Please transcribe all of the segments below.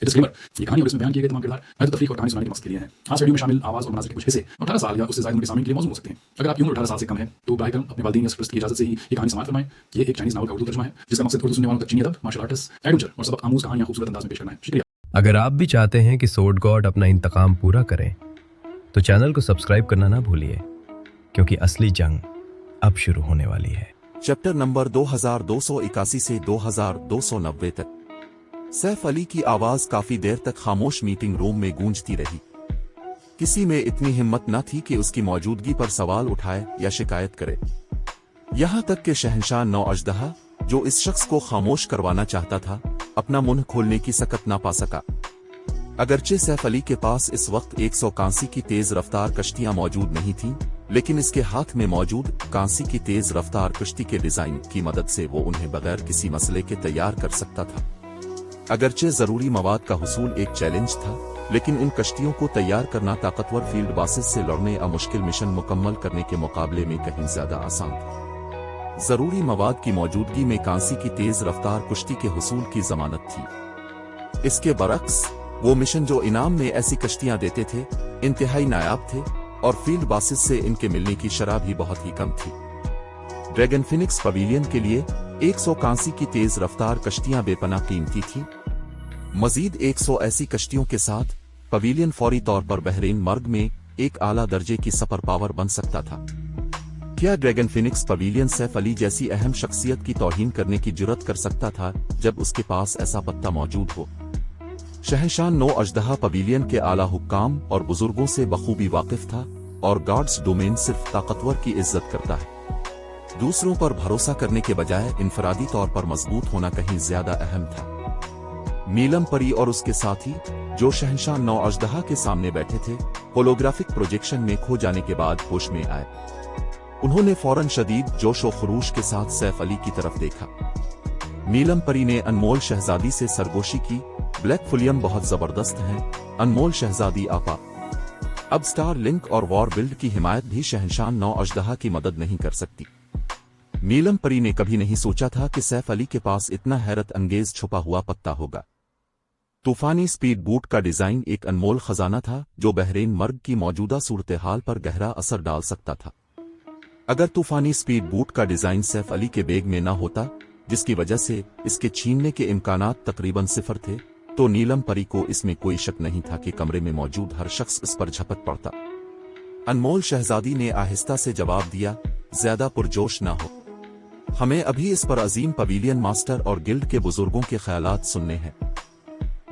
Disclaimer, ये कहानी और इसमें बयान किए गए तमाम किरदार महज तफरीक और कहानी सुनाने के मकसद के लिए हैं। आज वीडियो में शामिल आवाज़ और मनाज़िर के कुछ हिस्से 18 साल या उससे ज़्यादा उम्र के सामीन के लिए मौजूद हो सकते हैं। अगर आपकी उम्र 18 साल से कम है तो बराए करम अपने वालिदैन या सरपरस्त की इजाज़त से ही ये कहानी समाअत फरमाएं। ये एक चाइनीज़ नावल का उर्दू तर्जुमा है जिसका मकसद उर्दू सुनने वालों तक चीनी अदब, मार्शल आर्ट्स, एडवेंचर और सबक आमूज़ कहानियाँ खूबसूरत अंदाज में पेश करना है। शुक्रिया। अगर आप भी चाहते हैं कि सोर्ड गॉड अपना इंतकाम पूरा करें तो चैनल को सब्सक्राइब करना ना भूलिए, क्योंकि असली जंग अब शुरू होने वाली है। चैप्टर नंबर 2281 से 2290 तक। सैफ अली की आवाज काफी देर तक खामोश मीटिंग रूम में गूंजती रही। किसी में इतनी हिम्मत न थी कि उसकी मौजूदगी पर सवाल उठाए या शिकायत करे। यहां तक कि शहंशाह नौ अजदहा, जो इस शख्स को खामोश करवाना चाहता था, अपना मुंह खोलने की सकत ना पा सका। अगरचे सैफ अली के पास इस वक्त 100 कांसी की तेज रफ्तार कश्तियां मौजूद नहीं थीं, लेकिन इसके हाथ में मौजूद कांसी की तेज रफ्तार कश्ती के डिजाइन की मदद से वो उन्हें बगैर किसी मसले के तैयार कर सकता था। अगरचे जरूरी मवाद का हुसूल एक चैलेंज था, लेकिन इन कश्तियों को तैयार करना ताकतवर फील्ड बासेस से लड़ने या मुश्किल मिशन मुकम्मल करने के मुकाबले में कहीं ज्यादा आसान था। जरूरी मवाद की मौजूदगी में कांसी की तेज रफ्तार कश्ती के हुसूल की जमानत थी। इसके बरक्स वो मिशन जो इनाम में ऐसी कश्तियां देते थे इंतहाई नायाब थे, और फील्ड बासेस से इनके मिलने की शरह भी बहुत ही कम थी। ड्रैगन फिनिक्स पवेलियन के लिए 100 कांसी की तेज रफ्तार कश्तियां बेपनाह कीमती थी। मजीद 100 ऐसी कश्तियों के साथ पवेलियन फौरी तौर पर बहरीन मर्ग में एक आला दर्जे की सफर पावर बन सकता था। क्या dragon Phoenix pavilion Saif Ali जैसी अहम शख्सियत की तौहीन करने की जुर्रत कर सकता था जब उसके पास ऐसा पत्ता मौजूद हो? शहंशाह नौ अजदहा पवेलियन के आला हुक्काम और बुजुर्गों से बखूबी वाकिफ था, और गॉड्स डोमेन सिर्फ ताकतवर की इज्जत करता है। दूसरों पर भरोसा करने के बजाय इनफरादी तौर पर मजबूत होना कहीं ज्यादा अहम था। नीलम परी और उसके साथी, जो शहंशाह नौ अजदहा के सामने बैठे थे, होलोग्राफिक प्रोजेक्शन में खो जाने के बाद होश में आए। उन्होंने फौरन शदीद जोश व खरूश के साथ सैफ अली की तरफ देखा। नीलम परी ने अनमोल शहजादी से सरगोशी की। ब्लैक फुलियम बहुत जबरदस्त हैं, अनमोल शहजादी आपा। अब स्टार लिंक और वॉर बिल्ड की हिमायत भी शहंशाह नौ अजदहा की मदद नहीं कर सकती। नीलम परी ने कभी नहीं सोचा था कि सैफ अली के पास इतना हैरत अंगेज छुपा हुआ पत्ता होगा। तूफानी स्पीड बूट का डिजाइन एक अनमोल खजाना था जो बहरीन मर्ग की मौजूदा सूरत हाल पर गहरा असर डाल सकता था। अगर तूफानी स्पीड बूट का डिजाइन सैफ अली के बैग में न होता, जिसकी वजह से इसके छीनने के इम्कानात तकरीबन सिफर थे, तो नीलम परी को इसमें कोई शक नहीं था कि कमरे में मौजूद हर शख्स इस पर झपट पड़ता। अनमोल शहजादी ने आहिस्ता से जवाब दिया, ज्यादा पुरजोश ना हो, हमें अभी इस पर अजीम पवेलियन मास्टर और गिल्ड के बुजुर्गों के ख्यालात सुनने हैं।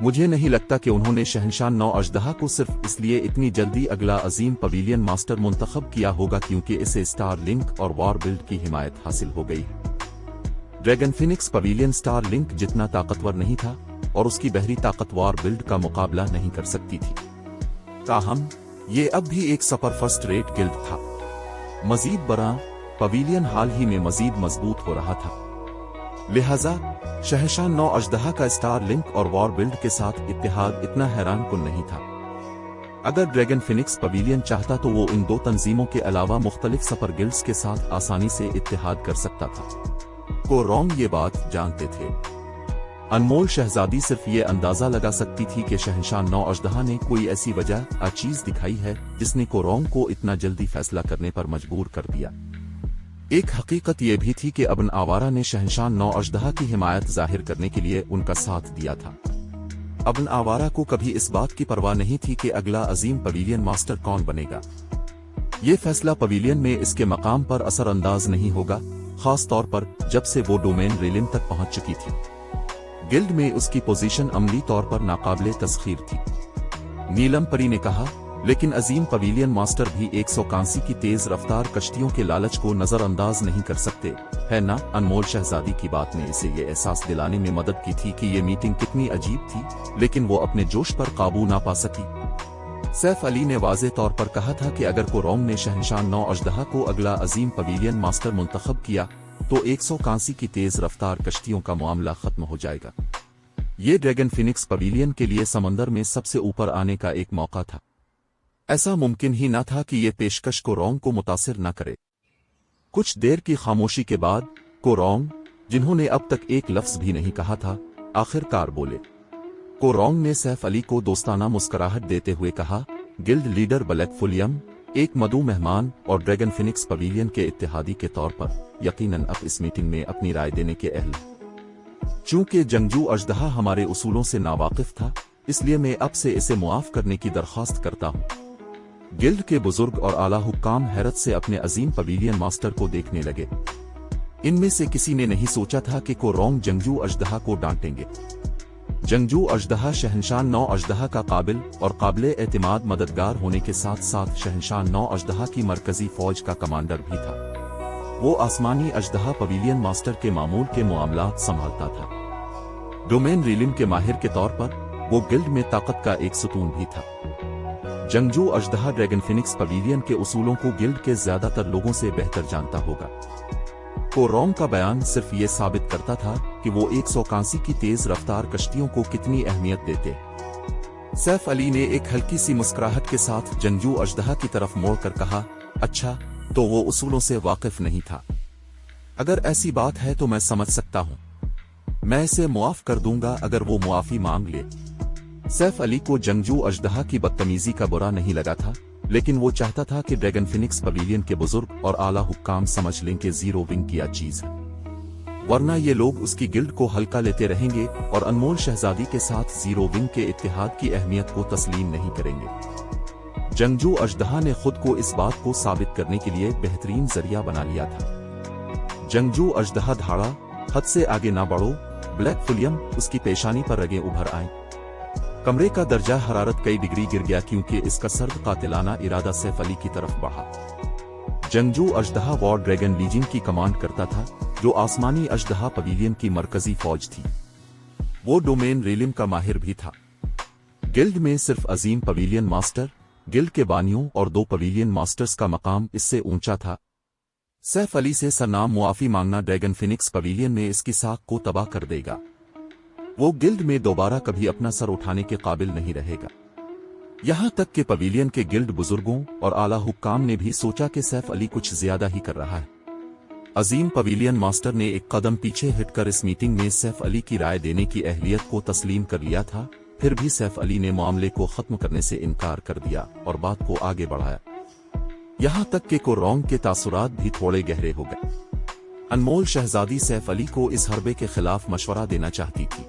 मुझे नहीं लगता कि उन्होंने शहंशाह नौ अजदहा को सिर्फ इसलिए इतनी जल्दी अगला अजीम पवेलियन मास्टर मुंतखब किया होगा क्योंकि इसे स्टार लिंक और वॉर बिल्ड की हिमायत हासिल हो गई है। Dragon Phoenix pavilion star link जितना ताकतवर नहीं था, और उसकी बहरी ताकत वॉर बिल्ड का मुकाबला नहीं कर सकती थी। ताहम ये अब भी एक सपर फर्स्ट रेट गिल्ड था। मजीद बड़ा पवेलियन हाल ही में मजीद मजबूत हो रहा था, लिहाजा शहंशाह नौ अजदहा का स्टार लिंक और वॉर बिल्ड के साथ इत्तेहाद इतना हैरान कुन नहीं था। अगर ड्रैगन फिनिक्स पवेलियन चाहता तो वो इन दो तंजीमों के अलावा मुख्तलिफ सपर गिल्ड्स के साथ आसानी से इत्तेहाद कर सकता था। को रोंग ये बात जानते थे। अनमोल शहजादी सिर्फ ये अंदाजा लगा सकती थी कि शहंशाह नौ अजदहा ने कोई ऐसी वजह या चीज दिखाई है जिसने कोरोंग को इतना जल्दी फैसला करने पर मजबूर कर दिया। एक हकीकत यह भी थी कि अबन आवारा ने शहंशाह नौ अजदहा की हिमायत जाहिर करने के लिए उनका साथ दिया था। अबन आवारा को कभी इस बात की परवाह नहीं थी कि अगला अजीम पवेलियन मास्टर कौन बनेगा। ये फैसला पवेलियन में इसके मकाम पर असरअंदाज नहीं होगा, खास तौर पर जब से वो डोमेन रेलिम तक पहुंच चुकी थी। गिल्ड में उसकी पोजीशन अमली तौर पर नाकाबिले तस्खीर थी। नीलम परी ने कहा, लेकिन अजीम पवेलियन मास्टर भी 100 कांसी की तेज रफ्तार कश्तियों के लालच को नजरअंदाज नहीं कर सकते, है ना? अनमोल शहजादी की बात ने इसे ये एहसास दिलाने में मदद की थी कि ये मीटिंग कितनी अजीब थी, लेकिन वो अपने जोश पर काबू ना पा सकी। सैफ अली ने वाज़े तौर पर कहा था कि अगर कोरोंग ने शहंशाह नौ अजदहा को अगला अजीम पवेलियन मास्टर मुंतखब किया तो 100 कांसी की तेज रफ्तार कश्तियों का मामला खत्म हो जाएगा। ये ड्रैगन फिनिक्स पवेलियन के लिए समंदर में सबसे ऊपर आने का एक मौका था। ऐसा मुमकिन ही न था कि ये पेशकश कोरोंग को मुतासिर न करे। कुछ देर की खामोशी के बाद कोरोंग, जिन्होंने अब तक एक लफ्ज भी नहीं कहा था, आखिरकार बोले, कोरोंग ने सैफ अली को दोस्ताना मुस्कुराहट देते हुए कहा, गिल्ड लीडर ब्लैक फुलियम, एक मधु मेहमान और ड्रैगन फिनिक्स पवेलियन के इत्तेहादी के तौर पर यकीनन अब इस मीटिंग में अपनी राय देने के अहल। चूंकि जंगजू अजदहा हमारे उसूलों से नावाकिफ था, इसलिए मैं अब से इसे मुआफ करने की दरख्वास्त करता हूं। गिल्ड के बुजुर्ग और आला हुक्काम हैरत से अपने अजीम पवेलियन मास्टर को देखने लगे। इनमें से किसी ने नहीं सोचा था कि कोरोंग जंगजू अजदहा को डांटेंगे। जंगजू अजदहा शहनशाह नौ अजदहा का काबिल और काबिल एतमाद मददगार होने के साथ साथ शहनशाह नौ अजदहा की मरकजी फौज का कमांडर भी था। वो आसमानी अजदहा पवेलियन मास्टर के मामूल के मामलात संभालता था। डोमेन रीलिम के माहिर के तौर पर वो गिल्ड में ताकत का एक सुतून भी था। जंगजू अजदहा ड्रैगन फिनिक्स पवेलियन के उसूलों को गिल्ड के ज्यादातर लोगों से बेहतर जानता होगा। कोरोंग का बयान सिर्फ ये साबित करता था कि वो 181 की तेज रफ्तार कश्तियों को कितनी अहमियत देते। सैफ अली ने एक हल्की सी मुस्कुराहट के साथ जंगजू अजदहा की तरफ मोड़कर कहा, अच्छा, तो वो उसूलों से वाकिफ नहीं था। अगर ऐसी बात है तो मैं समझ सकता हूं। मैं इसे मुआफ कर दूंगा अगर वो मुआफी मांग ले। सैफ अली को जंगजू अजदहा की बदतमीजी का बुरा नहीं लगा था, लेकिन वो चाहता था कि ड्रैगन फिनिक्स पवेलियन के बुजुर्ग और आला हुक्काम समझ लें कि जीरो विंग क्या चीज है, वरना ये लोग उसकी गिल्ड को हल्का लेते रहेंगे और अनमोल शहजादी के साथ जीरो विंग के इत्तेहाद की अहमियत को तस्लीम नहीं करेंगे। जंगजू अजदहा ने खुद को इस बात को साबित करने के लिए बेहतरीन जरिया बना लिया था। जंगजू अजदहा धाड़ा, हद से आगे ना बढ़ो। ब्लैक फुलियम, उसकी पेशानी पर रगें उभर आईं। कमरे का दर्जा हरारत कई डिग्री गिर गया क्योंकि इसका सर्द कातिलाना इरादा सैफ अली की तरफ बढ़ा। जंगजू अजदहा वॉर ड्रैगन लीजियन की कमांड करता था, जो आसमानी अजदहा पवेलियन की मरकजी फौज थी। वो डोमेन रीलिम का माहिर भी था। गिल्ड में सिर्फ अजीम पवेलियन मास्टर, गिल्ड के बानियों और 2 पवेलियन मास्टर्स का मकाम इससे ऊंचा था। सैफ अली से सरनाम मुआफी मांगना ड्रैगन फिनिक्स पवेलियन में इसकी साख को तबाह कर देगा। वो गिल्ड में दोबारा कभी अपना सर उठाने के काबिल नहीं रहेगा। यहां तक कि पवेलियन के गिल्ड बुजुर्गों और आला हुक्काम ने भी सोचा कि सैफ अली कुछ ज्यादा ही कर रहा है। अजीम पवेलियन मास्टर ने एक कदम पीछे हटकर इस मीटिंग में सैफ अली की राय देने की अहलियत को तस्लीम कर लिया था। फिर भी सैफ अली ने मामले को खत्म करने से इनकार कर दिया और बात को आगे बढ़ाया। यहां तक कि कोरोंग के तासुरात भी थोड़े गहरे हो गए। अनमोल शहजादी सैफ अली को इस हरबे के खिलाफ मशवरा देना चाहती थी।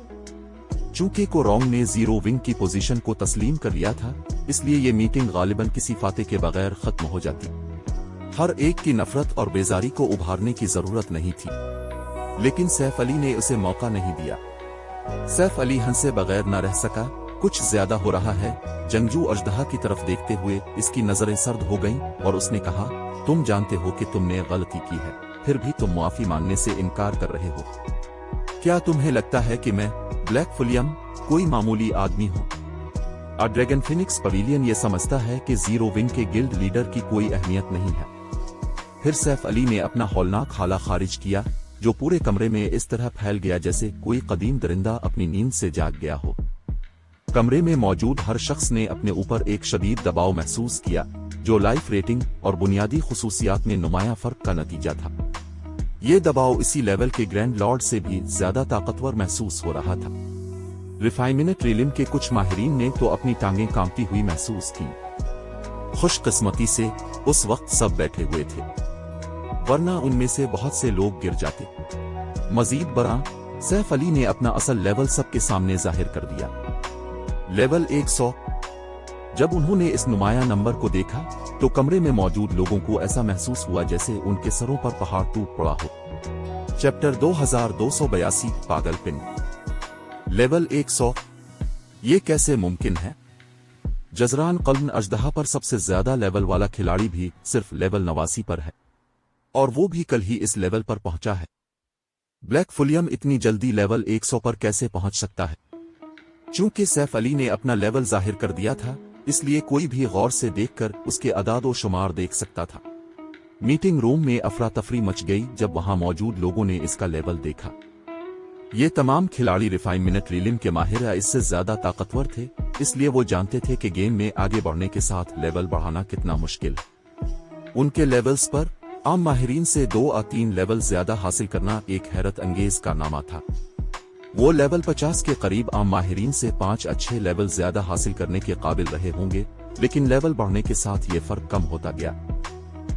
चूंकि कोरोंग ने जीरो विंग की पोजीशन को तस्लीम कर लिया था, इसलिए ये मीटिंग गालिबन किसी फाते के बगैर खत्म हो जाती। हर एक की नफरत और बेजारी को उभारने की जरूरत नहीं थी, लेकिन सैफ अली ने उसे मौका नहीं दिया। सैफ अली हंसे बगैर न रह सका। कुछ ज्यादा हो रहा है। जंगजू अजदहा की तरफ देखते हुए इसकी नजरें सर्द हो गईं और उसने कहा, तुम जानते हो कि तुमने गलती की है, फिर भी तुम माफी मांगने से इनकार कर रहे हो। क्या तुम्हें लगता है कि मैं, ब्लैक फुलियम, कोई मामूली आदमी हूं? ड्रैगन फिनिक्स पवेलियन ये समझता है कि जीरो विंग के गिल्ड लीडर की कोई अहमियत नहीं है। फिर सैफ अली ने अपना हौलनाक हाला खारिज किया, जो पूरे कमरे में इस तरह फैल गया जैसे कोई कदीम दरिंदा अपनी नींद से जाग गया हो। कमरे में मौजूद हर शख्स ने अपने ऊपर एक शदीद दबाव महसूस किया, जो लाइफ रेटिंग और बुनियादी खुसूसियात में नुमाया फर्क का नतीजा था। ये दबाव इसी लेवल के ग्रैंड लॉर्ड से भी ज्यादा ताकतवर महसूस हो रहा था। रिफाइनमेंट रीलिम के कुछ माहिरीन ने तो अपनी टांगें कांपती हुई महसूस की। खुशकिस्मती से उस वक्त सब बैठे हुए थे, वरना उनमें से बहुत से लोग गिर जाते। मजीद बरा, सैफ अली ने अपना असल लेवल सबके सामने जाहिर कर दिया। लेवल 100। जब उन्होंने इस नुमाया नंबर को देखा तो कमरे में मौजूद लोगों को ऐसा महसूस हुआ जैसे उनके सरों पर पहाड़ टूट पड़ा हो। चैप्टर 2282 पागलपिन। लेवल 100। ये कैसे मुमकिन है? जजरान कल्न अजदहा पर सबसे ज्यादा लेवल वाला खिलाड़ी भी सिर्फ लेवल 89 पर है, और वो भी कल ही इस लेवल पर पहुंचा है। ब्लैक फुलियम इतनी जल्दी लेवल 100 पर कैसे पहुंच सकता है? चूंकि सैफ अली ने अपना लेवल जाहिर कर दिया था, इसलिए कोई भी गौर से देखकर उसके अदाद व शुमार देख सकता था। मीटिंग रूम में अफरा तफरी मच गई जब वहां मौजूद लोगों ने इसका लेवल देखा। ये तमाम खिलाड़ी रिफाइनमेंट रीलिम के माहिर या इससे ज्यादा ताकतवर थे, इसलिए वो जानते थे कि गेम में आगे बढ़ने के साथ लेवल बढ़ाना कितना मुश्किल है। उनके लेवल्स पर आम माहिरीन से 2 या 3 लेवल ज्यादा हासिल करना एक हैरत अंगेज कारनामा था। वो लेवल 50 के करीब आम माहिरीन से 5 अच्छे लेवल ज्यादा हासिल करने के काबिल रहे होंगे, लेकिन लेवल बढ़ने के साथ ये फर्क कम होता गया।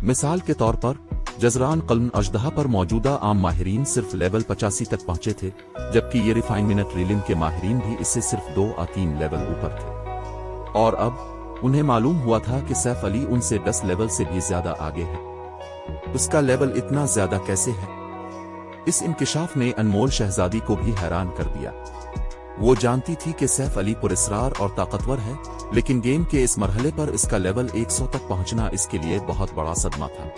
मिसाल के तौर पर जजरान कल्म अजदहा पर मौजूदा आम माहिरीन सिर्फ लेवल 85 तक पहुंचे थे, जबकि ये रिफाइनमेंट रीलिम के माहिरीन भी इससे सिर्फ 2 या 3 लेवल ऊपर थे। और अब उन्हें मालूम हुआ था कि सैफ अली उनसे 10 लेवल से भी ज्यादा आगे है। उसका लेवल इतना ज्यादा कैसे है? इस इंकिशाफ ने अनमोल शहजादी को भी हैरान कर दिया। वो जानती थी कि सैफ अली पुरस्रार और ताकतवर है, लेकिन गेम के इस मरहले पर इसका लेवल 100 तक पहुंचना इसके लिए बहुत बड़ा सदमा था।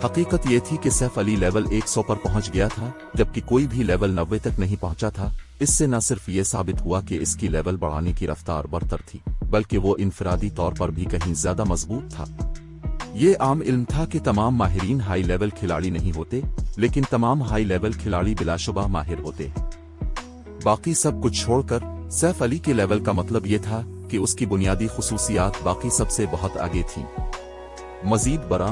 हकीकत ये थी कि सैफ अली लेवल 100 पर पहुंच गया था, जबकि कोई भी लेवल 90 तक नहीं पहुंचा था। इससे न सिर्फ ये साबित हुआ कि इसकी लेवल बढ़ाने की रफ्तार बरतर थी, बल्कि वो इनफरादी तौर पर भी कहीं ज्यादा मजबूत था। ये आम इल्म था कि तमाम माहिरीन हाई लेवल खिलाड़ी नहीं होते, लेकिन तमाम हाई लेवल खिलाड़ी बिलाशुबा माहिर होते हैं। बाकी सब कुछ छोड़कर सैफ अली के लेवल का मतलब ये था कि उसकी बुनियादी खुसूसियात बाकी सबसे बहुत आगे थी। मजीद बरा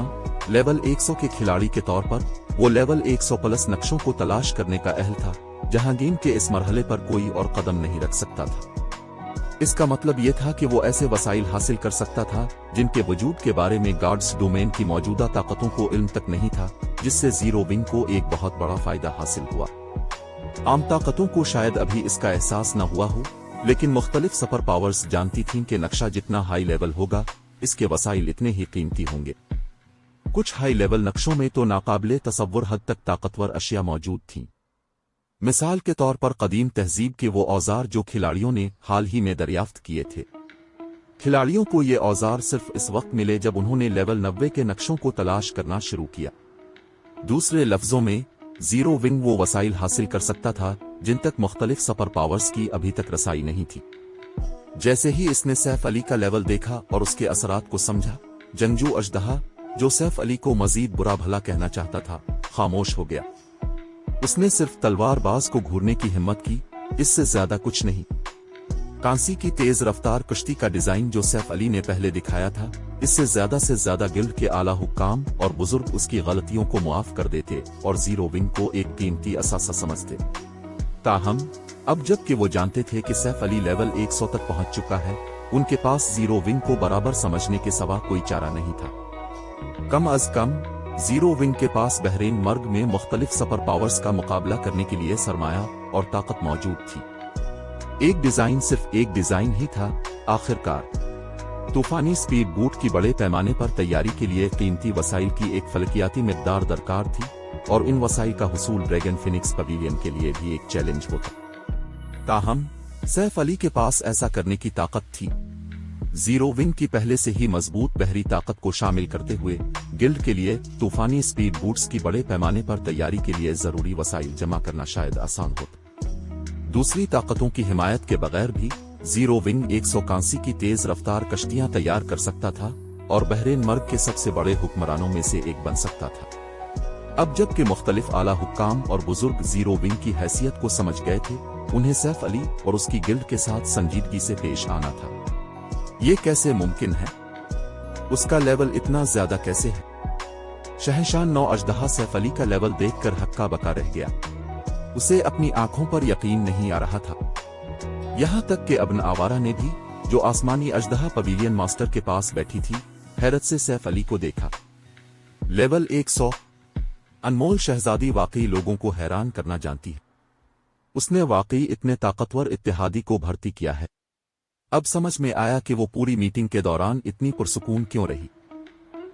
लेवल 100 के खिलाड़ी के तौर पर वो लेवल 100 प्लस नक्शों को तलाश करने का अहल था, जहां गेम के इस मरहले पर कोई और कदम नहीं रख सकता था। इसका मतलब यह था कि वो ऐसे वसाइल हासिल कर सकता था जिनके वजूद के बारे में गार्ड्स डोमेन की मौजूदा ताकतों को इल्म तक नहीं था, जिससे जीरो विंग को एक बहुत बड़ा फायदा हासिल हुआ। आम ताकतों को शायद अभी इसका एहसास न हुआ हो, लेकिन मुख्तलिफ सुपर पावर्स जानती थीं कि नक्शा जितना हाई लेवल होगा, इसके वसाइल इतने ही कीमती होंगे। कुछ हाई लेवल नक्शों में तो नाकाबिले तसव्वुर हद तक ताकतवर अशिया मौजूद थीं। मिसाल के तौर पर कदीम तहजीब के वो औजार जो खिलाड़ियों ने हाल ही में दरियाफ्त किए थे। खिलाड़ियों को ये औजार सिर्फ इस वक्त मिले जब उन्होंने लेवल 90 के नक्शों को तलाश करना शुरू किया। दूसरे लफ्जों में, जीरो विंग वो वसाइल हासिल कर सकता था जिन तक मुख्तलिफ सुपर पावर्स की अभी तक रसाई नहीं थी। जैसे ही इसने सैफ अली का लेवल देखा और उसके असरात को समझा, जंगजू अजदहा, जो सैफ अली को मजीद बुरा भला कहना चाहता था, खामोश हो गया। उसने सिर्फ तलवारबाज को घूरने की हिम्मत की, इससे ज्यादा कुछ नहीं। कांसी की तेज रफ्तार कश्ती का डिजाइन जो सैफ अली ने पहले दिखाया था, इससे ज्यादा गिल्ड के आला हुक्काम और बुजुर्ग उसकी गलतियों को मुआफ कर देते और जीरो विंग को एक कीमती असासा समझते। ताहम अब जबकि वो जानते थे कि सैफ अली लेवल 100 तक पहुंच चुका है, उनके पास जीरो विंग को बराबर समझने के सिवा कोई चारा नहीं था। कम अज कम जीरो विंग के पास बहरीन मर्ग में मुख्तलिफ सुपर पावर्स का मुकाबला करने के लिए सरमाया और ताकत मौजूद थी। एक डिजाइन सिर्फ एक डिजाइन ही था। आखिरकार तूफानी स्पीड बूट की बड़े पैमाने पर तैयारी के लिए कीमती वसाइल की एक फलकियाती मिकदार दरकार थी, और इन वसाइल का हुसूल ड्रैगन फिनिक्स पवेलियन के लिए भी एक चैलेंज होता। ताहम सैफ अली के पास ऐसा करने की ताकत थी। जीरो विंग की पहले से ही मजबूत बहरी ताकत को शामिल करते हुए गिल्ड के लिए तूफानी स्पीड बूट्स की बड़े पैमाने पर तैयारी के लिए जरूरी वसाइल जमा करना शायद आसान होता। दूसरी ताकतों की हिमायत के बगैर भी जीरो विंग 181 की तेज रफ्तार कश्तियां तैयार कर सकता था और बहरीन मर्ग के सबसे बड़े हुक्मरानों में से एक बन सकता था। अब जबकि मुख्तलिफ आला हुक्काम और बुजुर्ग जीरो विंग की हैसियत को समझ गए थे, उन्हें सैफ अली और उसकी गिल्ड के साथ संजीदगी से पेश आना था। ये कैसे मुमकिन है? उसका लेवल इतना ज्यादा कैसे है? शहंशाह नौ अजदहा सैफ अली का लेवल देखकर हक्का बका रह गया। उसे अपनी आंखों पर यकीन नहीं आ रहा था। यहां तक कि अब्न आवारा ने भी, जो आसमानी अजदहा पवेलियन मास्टर के पास बैठी थी, हैरत से सैफ अली को देखा। लेवल 100। अनमोल शहजादी वाकई लोगों को हैरान करना जानती है। उसने वाकई इतने ताकतवर इत्तेहादी को भर्ती किया है। अब समझ में आया कि वो पूरी मीटिंग के दौरान इतनी पुरसुकून क्यों रही।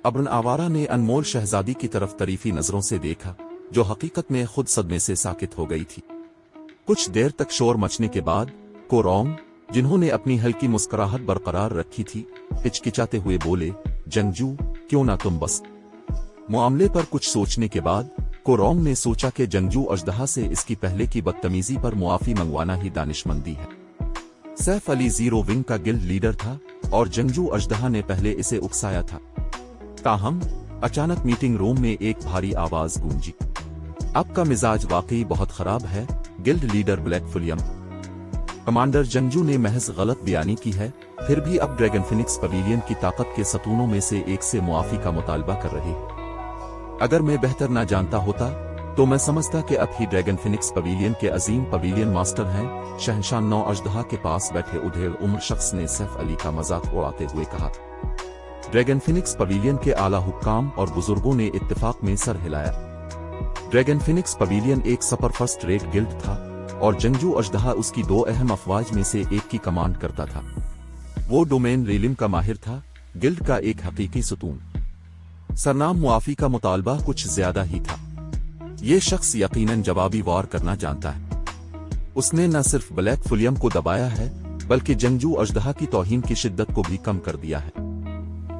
अब्न आवारा ने अनमोल शहजादी की तरफ तरीफी नजरों से देखा, जो हकीकत में खुद सदमे से साकित हो गई थी। कुछ देर तक शोर मचने के बाद कोरोंग, जिन्होंने अपनी हल्की मुस्कुराहट बरकरार रखी थी, हिचकिचाते हुए बोले, जंगजू, क्यों ना तुम बस। मामले पर कुछ सोचने के बाद कोरोंग ने सोचा कि जंगजू अजदहा से इसकी पहले की बदतमीजी पर मुआफी मंगवाना ही दानिशमंदी है। सैफ अली जीरो विंग का गिल्ड लीडर था और जंगजू अजदहा ने पहले इसे उकसाया था। ताहम अचानक मीटिंग रूम में एक भारी आवाज गूंजी। आपका मिजाज वाकई बहुत खराब है, गिल्ड लीडर ब्लैक फुलियम। कमांडर जंगजू ने महज गलत बयानी की है, फिर भी अब ड्रैगन फिनिक्स पवेलियन की ताकत के सतूनों में से एक से मुआफी का मुतालबा कर रहे हैं। अगर मैं बेहतर ना जानता होता तो मैं समझता कि अब ही ड्रैगन फिनिक्स पवेलियन के अजीम पवेलियन मास्टर हैं। शहंशाह 9 अजदहा के पास बैठे उधेड़ उम्र शख्स ने सैफ अली का मजाक उड़ाते हुए कहा। ड्रैगन फिनिक्स पवेलियन के आला हुक्काम और बुजुर्गों ने इत्तेफाक में सर हिलाया। ड्रैगन फिनिक्स पवेलियन एक सपर फर्स्ट रेट गिल्ड था और जंगजू अजदहा उसकी 2 अहम अफवाज में से एक की कमांड करता था। वो डोमेन रेलिम का माहिर था, गिल्ड का एक हकीकी सुतून। सरनाम मुआफी का मुतालबा कुछ ज्यादा ही था। ये शख्स यकीनन जवाबी वार करना जानता है। उसने न सिर्फ ब्लैक फुलियम को दबाया है बल्कि जंगजू अजदहा की तौहीन की शिद्दत को भी कम कर दिया है।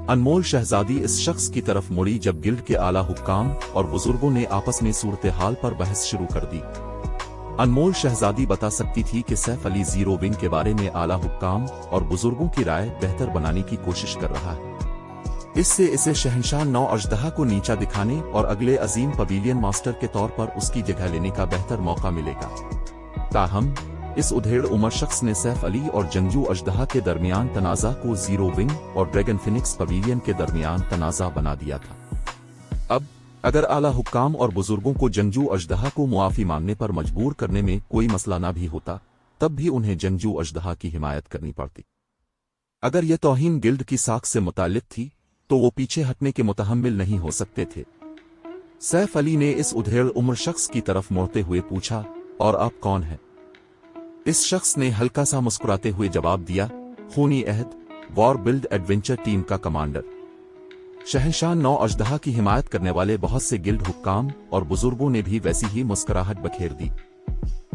अनमोल शहजादी इस शख्स की तरफ मुड़ी जब गिल्ड के आला हुक्काम और बुजुर्गों ने आपस में सूरत हाल पर बहस शुरू कर दी। अनमोल शहजादी बता सकती थी कि सैफ अली जीरो विंग के बारे में आला हुक्काम और बुजुर्गों की राय बेहतर बनाने की कोशिश कर रहा है। इससे इसे शहंशाह 9 अजदहा को नीचा दिखाने और अगले अजीम पवेलियन मास्टर के तौर पर उसकी जगह लेने का बेहतर मौका मिलेगा। ताहम इस उधेड़ उमर शख्स ने सैफ अली और जंगजू अजदहा के दरमियान तनाज़ा को जीरो विंग और ड्रैगन फिनिक्स पवेलियन के दरमियान तनाज़ा बना दिया था। अब अगर आला हुक्काम और बुजुर्गों को जंगजू अजदहा को मुआफी मांगने पर मजबूर करने में कोई मसला ना भी होता, तब भी उन्हें जंगजू अजदहा की हिमायत करनी पड़ती। अगर यह तौहीन गिल्ड की साख से मुताल्लिक थी तो वो पीछे हटने के मुतहम्मिल नहीं हो सकते थे। सैफ अली ने इस उधेड़ उम्र शख्स की तरफ मुड़ते हुए पूछा, और आप कौन हैं? इस शख्स ने हल्का सा मुस्कुराते हुए जवाब दिया, खूनी अहद, वॉर बिल्ड एडवेंचर टीम का कमांडर। शहंशाह 9 अजदहा की हिमायत करने वाले बहुत से गिल्ड हुक्काम और बुजुर्गों ने भी वैसी ही मुस्कुराहट बखेर दी।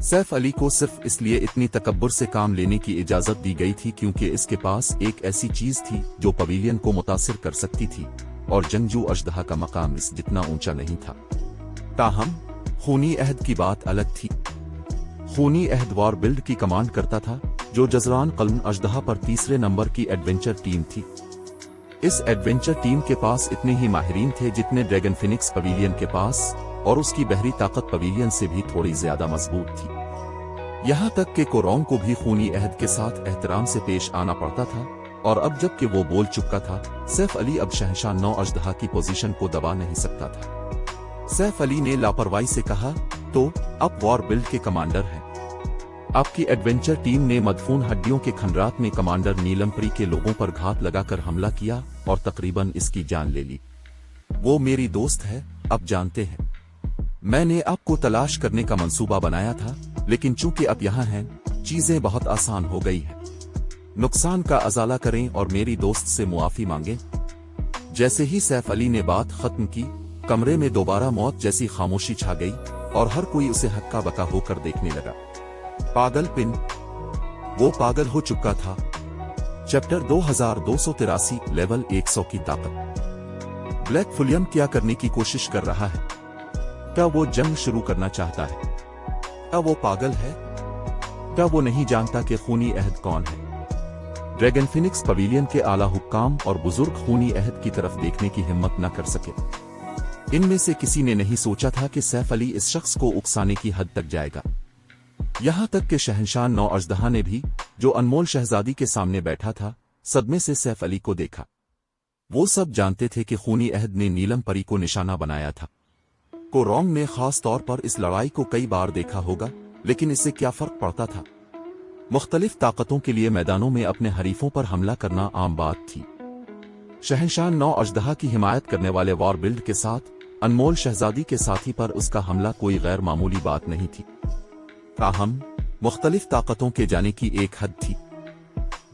सैफ अली को सिर्फ इसलिए इतनी तकब्बुर से काम लेने की इजाजत दी गई थी क्योंकि इसके पास एक ऐसी चीज थी जो पवेलियन को मुतासिर कर सकती थी, और जंगजू अजदहा का मकाम इस जितना ऊंचा नहीं था। ताहम खूनी अहद की बात अलग थी। खूनी अहद वॉर बिल्ड की कमांड करता था, जो जजरान कल्म अजदहा पर 3 नंबर की एडवेंचर टीम थी। इस एडवेंचर टीम के पास इतने ही माहिरीन थे जितने ड्रैगन फिनिक्स पवेलियन के पास, और उसकी बहरी ताकत पवेलियन से भी थोड़ी ज्यादा मजबूत थी। यहां तक कि कोरोंग को भी खूनी अहद के साथ एहतराम से पेश आना पड़ता था, और अब जबकि वो बोल चुका था, सैफ अली अब शहंशाह 9 अजदहा की पोजीशन को दबा नहीं सकता था। सैफ अली ने लापरवाही से कहा, तो आप वॉर बिल्ड के कमांडर हैं। आपकी एडवेंचर टीम ने मदफून हड्डियों के खंडरात में कमांडर नीलमपरी के लोगों पर घात लगाकर हमला किया और तकरीबन इसकी जान ले ली। वो मेरी दोस्त है, अब जानते हैं। मैंने आपको तलाश करने का मंसूबा बनाया था, लेकिन चूंकि आप यहाँ हैं, चीजें बहुत आसान हो गई हैं। नुकसान का अजाला करें और मेरी दोस्त से मुआफी मांगें। जैसे ही सैफ अली ने बात खत्म की, कमरे में दोबारा मौत जैसी खामोशी छा गई और हर कोई उसे हक्का बका होकर देखने लगा। पागल पिन, वो पागल हो चुका था। चैप्टर 2283 लेवल 100 की ताकत। ब्लैक फुलियम क्या करने की कोशिश कर रहा है? क्या वो जंग शुरू करना चाहता है? क्या वो पागल है? क्या वो नहीं जानता कि खूनी अहद कौन है? ड्रैगन फिनिक्स पवेलियन के आला हुक्काम और बुजुर्ग खूनी अहद की तरफ देखने की हिम्मत न कर सके। इनमें से किसी ने नहीं सोचा था कि सैफ अली इस शख्स को उकसाने की हद तक जाएगा। यहां तक कि शहंशाह 9 अजदहा ने भी, जो अनमोल शहजादी के सामने बैठा था, सदमे से सैफ अली को देखा। वो सब जानते थे कि खूनी अहद ने नीलम परी को निशाना बनाया था। कोरोंग ने खास तौर पर इस लड़ाई को कई बार देखा होगा, लेकिन इससे क्या फर्क पड़ता था? मुख्तलिफ ताकतों के लिए मैदानों में अपने हरीफों पर हमला करना आम बात थी। शहंशाह 9 अजदहा की हिमायत करने वाले वॉर बिल्ड के साथ अनमोल शहजादी के साथी पर उसका हमला कोई गैर मामूली बात नहीं थी। ताहम मुख्तलिफ ताकतों के जाने की एक हद थी।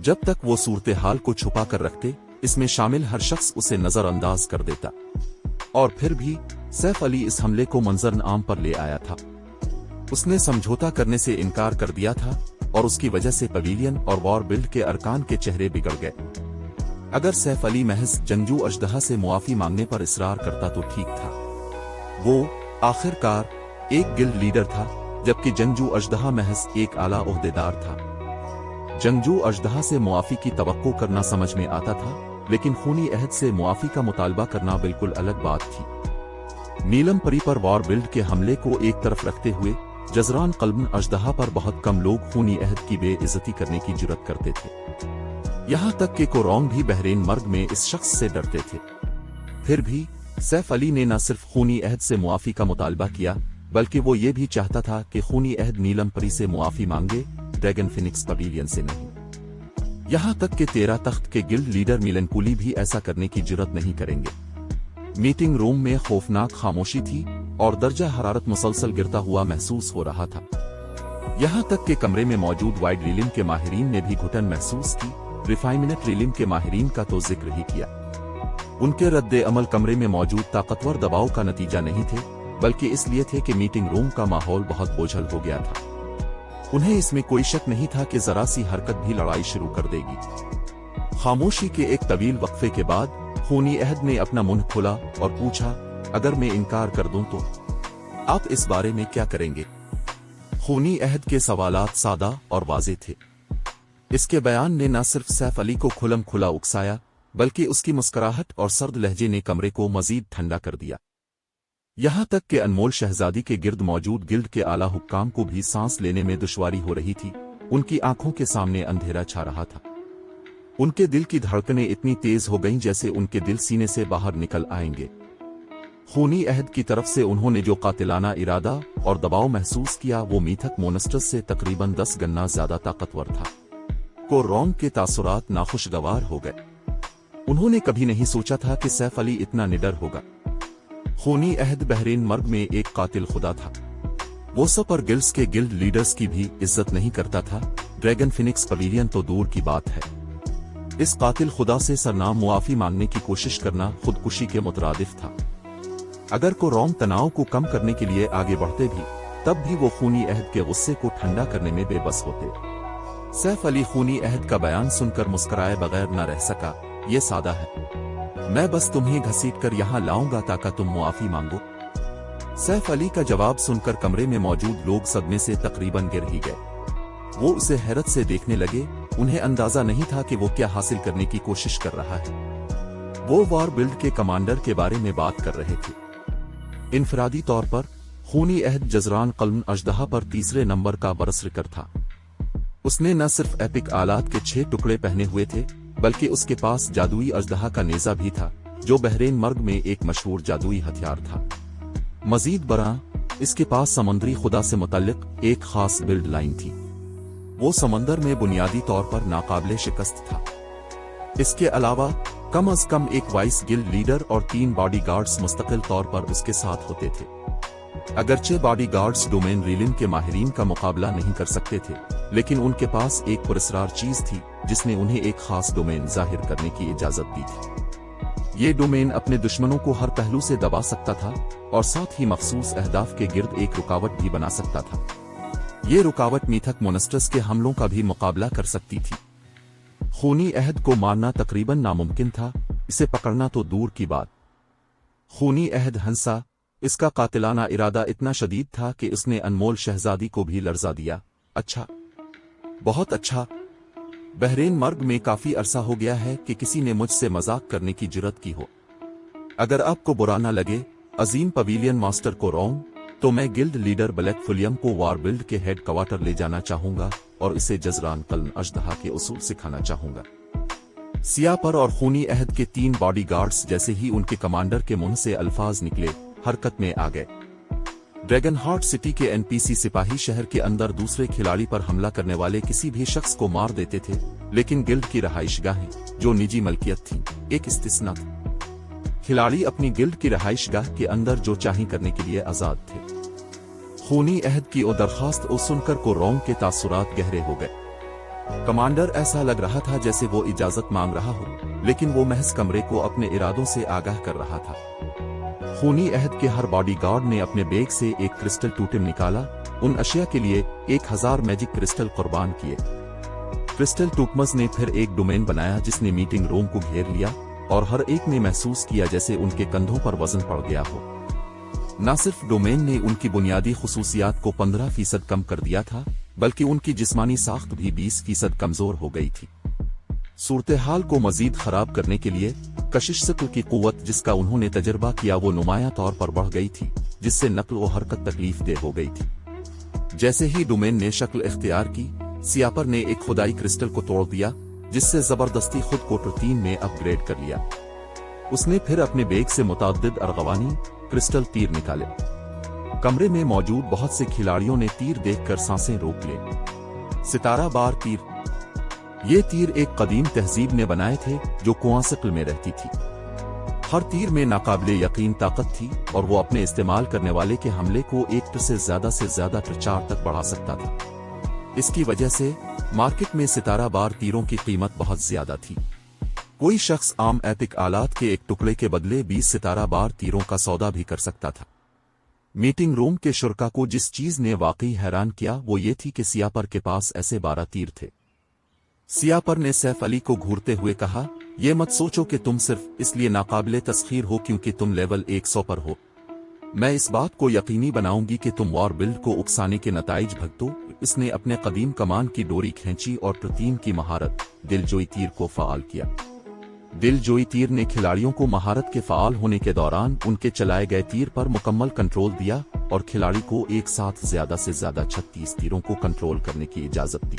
जब तक वो सूरत हाल को छुपा कर रखते, इसमें शामिल हर शख्स उसे नजरअंदाज कर देता। और फिर भी सैफ अली इस हमले को मंजर आम पर ले आया था। उसने समझौता करने से इनकार कर दिया था, और उसकी वजह से पवेलियन और वॉर बिल्ड के अरकान के चेहरे बिगड़ गए। अगर सैफ अली महज जंगजू अजदहा से मुआफी मांगने पर इसरार करता तो ठीक था। वो आखिरकार एक गिल्ड लीडर था, जबकि जंगजू अजदहा महज एक आला ओहदेदार था। जंगजू अजदहा से मुआफी की तवक्को करना समझ में आता था, लेकिन खूनी अहद से मुआफी का मुतालबा करना बिल्कुल अलग बात थी। नीलम परी पर वॉर बिल्ड के हमले को एक तरफ रखते हुए जजरान कल्म अजदहा पर बहुत कम लोग खूनी अहद की बेइज्जती करने की जुर्रत करते थे। यहां तक कि कोरोंग भी बहरीन मर्ग में इस शख्स से डरते थे। फिर भी सैफ अली ने न सिर्फ खूनी अहद से मुआफी का मुतालबा किया, बल्कि वो ये भी चाहता था कि खूनी अहद नीलम परी से मुआफी मांगे, ड्रैगन फिनिक्स पवेलियन से नहीं। यहाँ तक कि 13 तख्त के गिल्ड लीडर मिलनकुली भी ऐसा करने की जुर्रत नहीं करेंगे। मीटिंग रूम में खौफनाक खामोशी थी और दर्जा हरारत मुसलसल गिरता हुआ महसूस हो रहा था। यहाँ तक कि कमरे में मौजूद वाइड रीलिम के माहिरीन ने भी घुटन महसूस की। रिफाइनमेंट रीलिम के माहिरीन का तो जिक्र ही किया। उनके रद्दे अमल कमरे में मौजूद ताकतवर दबाव का नतीजा नहीं थे, बल्कि इसलिए थे कि मीटिंग रूम का माहौल बहुत बोझल हो गया था। उन्हें इसमें कोई शक नहीं था कि जरा सी हरकत भी लड़ाई शुरू कर देगी। खामोशी के एक तवील वक्फे के बाद खूनी अहद ने अपना मुंह खोला और पूछा, अगर मैं इनकार कर दूं तो आप इस बारे में क्या करेंगे? खूनी अहद के सवालात सादा और वाज़ेह थे। इसके बयान ने न सिर्फ सैफ अली को खुलम खुला उकसाया, बल्कि उसकी मुस्कुराहट और सर्द लहजे ने कमरे को मजीद ठंडा कर दिया। यहाँ तक कि अनमोल शहजादी के गिर्द मौजूद गिल्ड के आला हुक्काम को भी सांस लेने में दुश्वारी हो रही थी। उनकी आंखों के सामने अंधेरा छा रहा था। उनके दिल की धड़कनें इतनी तेज हो गईं जैसे उनके दिल सीने से बाहर निकल आएंगे। खूनी अहद की तरफ से उन्होंने जो कातिलाना इरादा और दबाव महसूस किया वो मीथक मोनस्टर्स से तकरीबन 10 गना ज्यादा ताकतवर था। को रॉन्ग के तासुरात नाखुशगवार हो गए। उन्होंने कभी नहीं सोचा था कि सैफ अली इतना निडर होगा। खूनी अहद बहरीन मर्ग में एक कातिल खुदा था। वो सुपर गिल्ड्स के गिल्ड लीडर्स की भी इज्जत नहीं करता था। ड्रैगन फिनिक्स पवेलियन तो दूर की बात है। इस कातिल खुदा से सरनाम मुआफी मांगने की कोशिश करना खुदकुशी के मुतरादिफ था। अगर को रॉन्ग तनाव को कम करने के लिए आगे बढ़ते भी, तब भी वो खूनी अहद के गुस्से को ठंडा करने में बेबस होते। सैफ अली खूनी अहद का बयान सुनकर मुस्कुराए बगैर न रह सका। ये सादा है, मैं बस तुम्हें घसीट कर यहाँ लाऊंगा ताकि तुम मुआफी मांगो। सैफ अली का जवाब सुनकर कमरे में मौजूद लोग सदमे से तकरीबन गिर ही गए। वो उसे हैरत से देखने लगे। उन्हें अंदाजा नहीं था कि वो क्या हासिल करने की कोशिश कर रहा है। वो वॉर बिल्ड के कमांडर के बारे में बात कर रहे थे। इनफरादी तौर पर खूनी अहद जजरान कल्म अजदहा पर तीसरे नंबर का बरसरिकर था। उसने न सिर्फ एपिक आलात के 6 टुकड़े पहने हुए थे, बल्कि उसके पास जादुई अजदहा का नेजा भी था, जो बहरेन मर्ग में एक मशहूर जादुई हथियार था। मजीद बरा, इसके पास समुद्री खुदा से मुतल्लिक एक खास बिल्ड लाइन थी। वो समंदर में बुनियादी तौर पर नाकाबिले शिकस्त था। इसके अलावा कम अज कम एक वाइस गिल्ड लीडर और 3 बॉडीगार्ड्स मुस्तकिल तौर पर उसके साथ होते थे। अगरचे बॉडीगार्ड्स डोमेन रीलिंग के माहिरीन का मुकाबला नहीं कर सकते थे, लेकिन उनके पास एक पुरस्कार चीज थी जिसने उन्हें एक खास डोमेन जाहिर करने की इजाजत दी थी। ये डोमेन अपने दुश्मनों को हर पहलू से दबा सकता था और साथ ही मखसूस अहदाफ के गिर्द एक रुकावट भी बना सकता था। ये रुकावट मीथक मोनस्टर्स के हमलों का भी मुकाबला कर सकती थी। खूनी अहद को मारना तकरीबन नामुमकिन था, इसे पकड़ना तो दूर की बात। खूनी अहद हंसा। इसका कातिलाना इरादा इतना शदीद था कि उसने अनमोल शहजादी को भी लर्जा दिया। अच्छा, बहुत अच्छा। बहरेन मर्ग में काफी अरसा हो गया है कि किसी ने मुझसे मजाक करने की जुर्रत की हो। अगर आपको बुरा न लगे अजीम पवेलियन मास्टर को रॉन्ग, तो मैं गिल्ड लीडर ब्लैक फुलियम को वार बिल्ड के हेड क्वार्टर ले जाना चाहूंगा और इसे जजरान कल्म अजदहा के उसूल सिखाना चाहूंगा। सियापर और खूनी अहद के 3 बॉडीगार्ड्स जैसे ही उनके कमांडर के मुंह से अल्फाज निकले, हरकत में आ गए। ड्रैगन हार्ट सिटी के एनपीसी सिपाही शहर के अंदर दूसरे खिलाड़ी पर हमला करने वाले किसी भी शख्स को मार देते थे, लेकिन गिल्ड की रहाइशगाहें, जो निजी मलकियत थीं, एक इस्तिस्ना था। खिलाड़ी अपनी गिल्ड की रहाइशगाह के अंदर जो चाहें करने के लिए आजाद थे। खूनी अहद की ओ दरखास्त ओ सुनकर को रॉन्ग के तासुरात गहरे हो गए। कमांडर ऐसा लग रहा था जैसे वो इजाजत मांग रहा हो, लेकिन वो महज कमरे को अपने इरादों से आगाह कर रहा था। खूनी अहद के हर बॉडीगार्ड ने अपने बैग से एक क्रिस्टल टोटेम निकाला। उन अशिया के लिए 1000 मैजिक क्रिस्टल कुर्बान किए। क्रिस्टल टोटमस ने फिर एक डोमेन बनाया जिसने मीटिंग रूम को घेर लिया, और हर एक ने महसूस किया जैसे उनके कंधों पर वजन पड़ गया हो। न सिर्फ डोमेन ने उनकी बुनियादी खुसूसियात को 15% कम कर दिया था, बल्कि उनकी जिस्मानी साख्त भी 20% कमजोर हो गई थी। सूरत हाल को मजीद खराब करने के लिए कशिश शक्ल की कुव्वत जिसका उन्होंने तजर्बा किया वो नुमाया तौर पर बढ़ गई थी, जिससे नक्ल व हरकत तकलीफ दे हो गई थी। जैसे ही डोमेन ने शक्ल इख्तियार की, सियापर ने एक खुदाई क्रिस्टल को तोड़ दिया, जिससे जबरदस्ती खुद को प्रोटीन में अपग्रेड कर लिया। उसने फिर अपने बैग से मुतअद्दिद अर्गवानी क्रिस्टल तीर निकाले। कमरे में मौजूद बहुत से खिलाड़ियों ने तीर देखकर सांसें रोक ली। सितारा बार तीर। ये तीर एक कदीम तहजीब ने बनाए थे जो कुआं शक्ल में रहती थी। हर तीर में नाकाबिले यकीन ताकत थी और वो अपने इस्तेमाल करने वाले के हमले को 1 से ज्यादा 4 तक बढ़ा सकता था। इसकी वजह से मार्केट में सितारा बार तीरों की कीमत बहुत ज्यादा थी। कोई शख्स आम एपिक आलात के एक टुकड़े के बदले 20 सितारा बार तीरों का सौदा भी कर सकता था। मीटिंग रूम के शुरका को जिस चीज ने वाकई हैरान किया वो ये थी कि सियापर के पास ऐसे 12 तीर थे। सियापर ने सैफ अली को घूरते हुए कहा, ये मत सोचो कि तुम सिर्फ इसलिए नाकाबिले तस्खीर हो क्योंकि तुम लेवल 100 पर हो। मैं इस बात को यकीनी बनाऊंगी कि तुम वॉर बिल्ड को उकसाने के नताइज भगतो। इसने अपने कदीम कमान की डोरी खींची और प्रतीम की महारत दिलजोई तीर को फाल किया। दिलजोई तीर ने खिलाड़ियों को महारत के फाल होने के दौरान उनके चलाए गए तीर पर मुकम्मल कंट्रोल दिया और खिलाड़ी को एक साथ ज्यादा से ज्यादा 36 तीरों को कंट्रोल करने की इजाजत दी।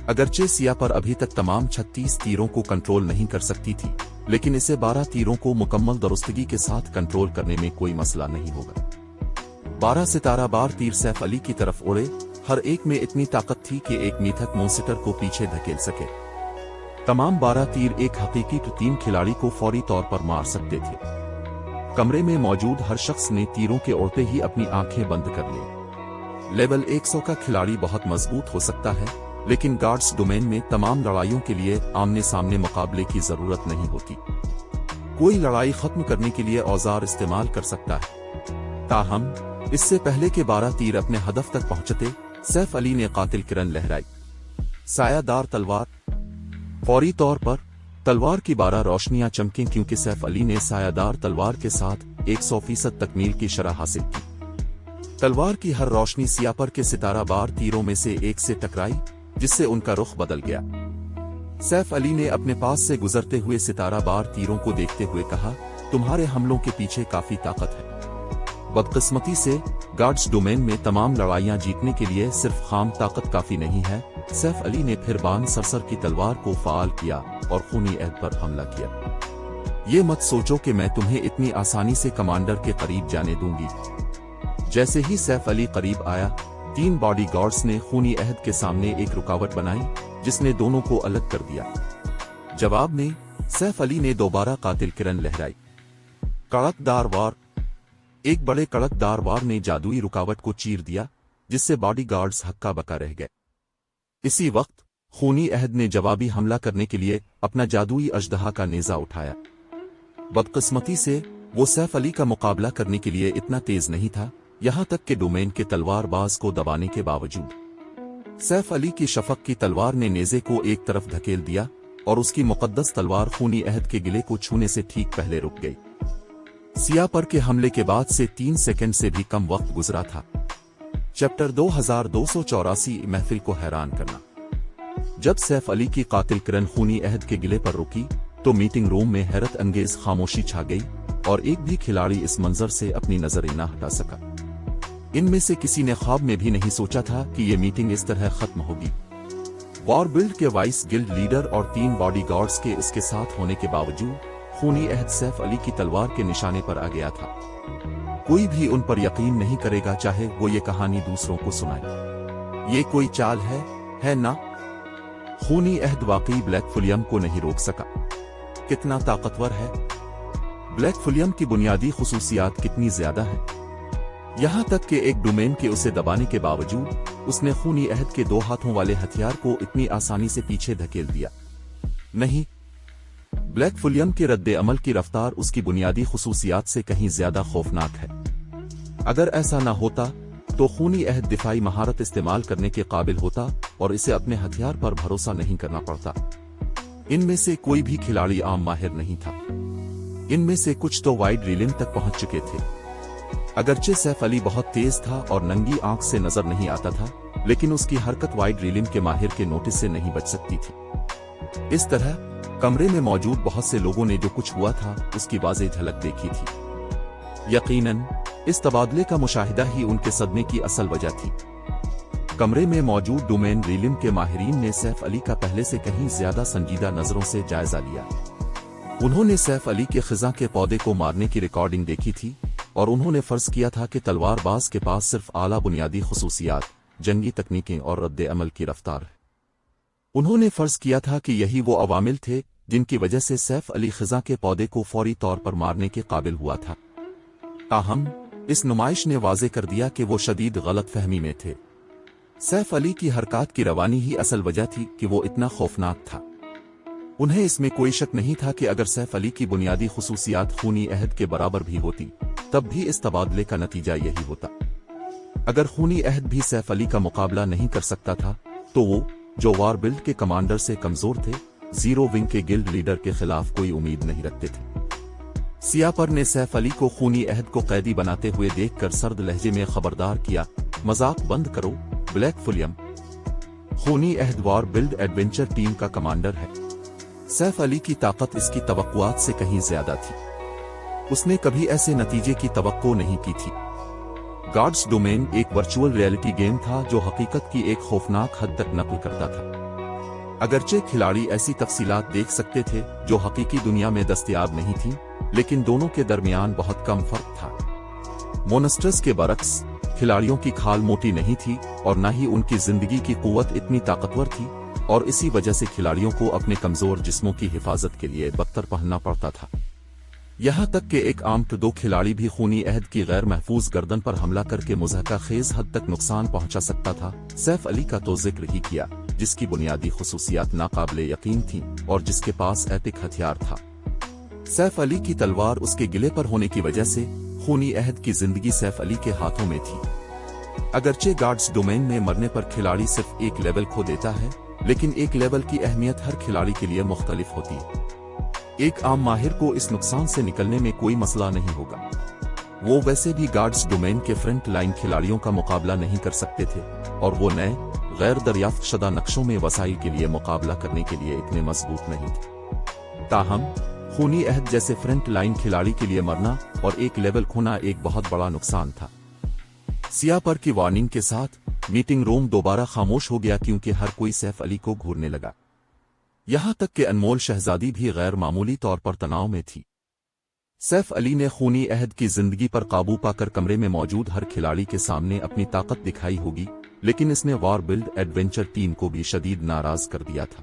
अगरचे सियापर अभी तक तमाम 36 तीरों को कंट्रोल नहीं कर सकती थी, लेकिन इसे 12 तीरों को मुकम्मल दुरुस्तगी के साथ कंट्रोल करने में कोई मसला नहीं होगा। 12 सितारा बार तीर सैफ अली की तरफ उड़े। हर एक में इतनी ताकत थी कि एक मीथक मॉन्स्टर को पीछे धकेल सके। तमाम 12 तीर एक हकीकी टीम खिलाड़ी को फौरी तौर पर मार सकते थे। कमरे में मौजूद हर शख्स ने तीरों के उड़ते ही अपनी आंखें बंद कर ली। लेवल 100 का खिलाड़ी बहुत मजबूत हो सकता है, लेकिन गार्ड्स डोमेन में तमाम लड़ाइयों के लिए आमने सामने मुकाबले की जरूरत नहीं होती। कोई लड़ाई खत्म करने के लिए औजार इस्तेमाल कर सकता है। ताहम इससे पहले के 12 तीर अपने हदफ तक पहुंचते, सैफ अली ने कातिल किरण लहराई। सायादार तलवार। फौरी तौर पर तलवार की 12 रोशनियां चमकीं क्योंकि सैफ अली ने सायादार तलवार के साथ 100% तकमील की शरह हासिल की। तलवार की हर रोशनी सियापर के सितारा बार तीरों में से एक से टकराई, जिससे उनका रुख बदल गया। सैफ अली ने अपने पास से गुजरते हुए सितारा बार तीरों को देखते हुए कहा, तुम्हारे हमलों के पीछे काफी ताकत है। बदकिस्मती से गार्ड्स डोमेन में तमाम लड़ाइयां जीतने के लिए सिर्फ खाम ताकत काफी नहीं है। सैफ अली ने फिर बान सरसर की तलवार को फाल किया और खूनी अहद पर हमला किया। ये मत सोचो कि मैं तुम्हें इतनी आसानी से कमांडर के करीब जाने दूंगी। जैसे ही सैफ अली करीब आया, 3 बॉडी गार्ड्स ने खूनी अहद के सामने एक रुकावट बनाई, जिसने दोनों को अलग कर दिया। जवाब में सैफ अली ने दोबारा कातिल किरण लहराई। कड़कदार वार। एक बड़े कड़कदार वार ने जादुई रुकावट को चीर दिया, जिससे बॉडी गार्ड्स हक्का बक्का रह गए। इसी वक्त खूनी अहद ने जवाबी हमला करने के लिए अपना जादुई अजदहा का नेजा उठाया। बदकिस्मती से वो सैफ अली का मुकाबला करने के लिए इतना तेज नहीं था, यहां तक कि डोमेन के तलवारबाज को दबाने के बावजूद। सैफ अली की शफक की तलवार ने नेजे को एक तरफ धकेल दिया और उसकी मुकद्दस तलवार खूनी अहद के गिले को छूने से ठीक पहले रुक गई। सियापर के हमले के बाद से 3 सेकंड से भी कम वक्त गुजरा था। चैप्टर 2284 महफिल को हैरान करना। जब सैफ अली की कातिल किरण खूनी अहद के गिले पर रुकी तो मीटिंग रूम में हैरत अंगेज खामोशी छा गई और एक भी खिलाड़ी इस मंजर से अपनी नजरें न हटा सका। इनमें से किसी ने ख्वाब में भी नहीं सोचा था कि यह मीटिंग इस तरह खत्म होगी। वॉर बिल्ड के वाइस गिल्ड लीडर और 3 बॉडी गार्ड्स के इसके साथ होने के बावजूद खूनी अहद सैफ अली की तलवार के निशाने पर आ गया था। कोई भी उन पर यकीन नहीं करेगा, चाहे वो ये कहानी दूसरों को सुनाए। ये कोई चाल है ना? खूनी अहद वाकई ब्लैक फुलियम को नहीं रोक सका। कितना ताकतवर है! ब्लैक फुलियम की बुनियादी खुसूसियात कितनी ज्यादा है, यहां तक कि एक डोमेन के उसे दबाने के बावजूद उसने खूनी अहद के 2 हाथों वाले हथियार को इतनी आसानी से पीछे धकेल दिया। नहीं, ब्लैक फुलियम के रद्दे अमल की रफ्तार उसकी बुनियादी खुसूसियात से कहीं ज्यादा खौफनाक है। अगर ऐसा ना होता तो खूनी अहद दिफाई महारत इस्तेमाल करने के काबिल होता और इसे अपने हथियार पर भरोसा नहीं करना पड़ता। इनमें से कोई भी खिलाड़ी आम माहिर नहीं था। इनमें से कुछ तो वाइड रीलिंग तक पहुंच चुके थे। अगरचे सैफ अली बहुत तेज था और नंगी आंख से नजर नहीं आता था, लेकिन उसकी हरकत वाइड रीलिंग के माहिर के नोटिस से नहीं बच सकती थी। इस तरह कमरे में मौजूद बहुत से लोगों ने जो कुछ हुआ था उसकी वाज़ेह झलक देखी थी। यकीनन इस तबादले का मुशाहिदा ही उनके सदमे की असल वजह थी। कमरे में मौजूद डोमेन रीलिम के माहिरीन ने सैफ अली का पहले से कहीं ज्यादा संजीदा नजरों से जायजा लिया। उन्होंने सैफ अली के खिजा के पौधे को मारने की रिकॉर्डिंग देखी थी और उन्होंने फर्ज किया था कि तलवारबाज के पास सिर्फ आला बुनियादी खुसूसियात, जंगी तकनीकें और रद्द अमल की रफ्तार है। उन्होंने फर्ज किया था कि यही वो अवामिल थे जिनकी वजह से सैफ अली खिजा के पौधे को फौरी तौर पर मारने के काबिल हुआ था। ताहम इस नुमाइश ने वाजे कर दिया कि वो शदीद गलत फहमी में थे। सैफ अली की हरकत की रवानी ही असल वजह थी कि वो इतना खौफनाक था। उन्हें इसमें कोई शक नहीं था कि अगर सैफ अली की बुनियादी खुसूसियात खूनी अहद के बराबर भी होती तब भी इस तबादले का नतीजा यही होता। अगर खूनी अहद भी सैफ अली का मुकाबला नहीं कर सकता था तो वो, जो वार बिल्ड के कमांडर से कमजोर थे, जीरो विंग के गिल्ड लीडर के खिलाफ कोई उम्मीद नहीं रखते थे। सियापर ने सैफ अली को खूनी अहद को कैदी बनाते हुए देखकर सर्द लहजे में खबरदार किया, मजाक बंद करो ब्लैक फुलियम। खूनी अहद वार बिल्ड एडवेंचर टीम का कमांडर है। सैफ अली की ताकत इसकी तवक्कुआत से कहीं ज्यादा थी। उसने कभी ऐसे नतीजे की तवक्को नहीं की थी। गॉड्स डोमेन एक वर्चुअल रियलिटी गेम था जो हकीकत की एक खौफनाक हद तक नकल करता था। अगरचे खिलाड़ी ऐसी तफसीलात देख सकते थे जो हकीकी दुनिया में दस्तयाब नहीं थी, लेकिन दोनों के दरमियान बहुत कम फर्क था। मोनस्टर्स के बरक्स, खिलाड़ियों की खाल मोटी नहीं थी और न ही उनकी जिंदगी की कुव्वत इतनी ताकतवर थी, और इसी वजह से खिलाड़ियों को अपने कमजोर जिस्मों की हिफाजत के लिए बख्तर पहनना पड़ता था। यहाँ तक कि एक आम दो खिलाड़ी भी खूनी अहद की गैर महफूज गर्दन पर हमला करके मुज़हका खेज हद तक नुकसान पहुंचा सकता था। सैफ अली का तो जिक्र ही किया, जिसकी बुनियादी खुसूसियात नाकाबिले यकीन थीं और जिसके पास एपिक हथियार था। सैफ अली की तलवार उसके गिले पर होने की वजह से खूनी अहद की जिंदगी सैफ अली के हाथों में थी। अगरचे गार्ड्स डोमेन में मरने पर खिलाड़ी सिर्फ एक लेवल खो देता है, लेकिन एक लेवल की अहमियत हर खिलाड़ी के लिए मुख्तलिफ होती है। एक आम माहिर को इस नुकसान से निकलने में कोई मसला नहीं होगा। वो वैसे भी गार्ड्स डोमेन के फ्रंट लाइन खिलाड़ियों का मुकाबला नहीं कर सकते थे, और वो नए गैर दरियाफ्त शुदा नक्शों में वसाइल के लिए मुकाबला करने के लिए इतने मजबूत नहीं थे। ताहम खूनी अहद जैसे फ्रंट लाइन खिलाड़ी के लिए मरना और एक लेवल खोना एक बहुत बड़ा नुकसान था। सियापर की वार्निंग के साथ मीटिंग रूम दोबारा खामोश हो गया, क्योंकि हर कोई सैफ अली को घूरने लगा। यहां तक कि अनमोल शहजादी भी गैर मामूली तौर पर तनाव में थी। सैफ अली ने खूनी अहद की जिंदगी पर काबू पाकर कमरे में मौजूद हर खिलाड़ी के सामने अपनी ताकत दिखाई होगी, लेकिन इसने वॉर बिल्ड एडवेंचर टीम को भी शदीद नाराज कर दिया था।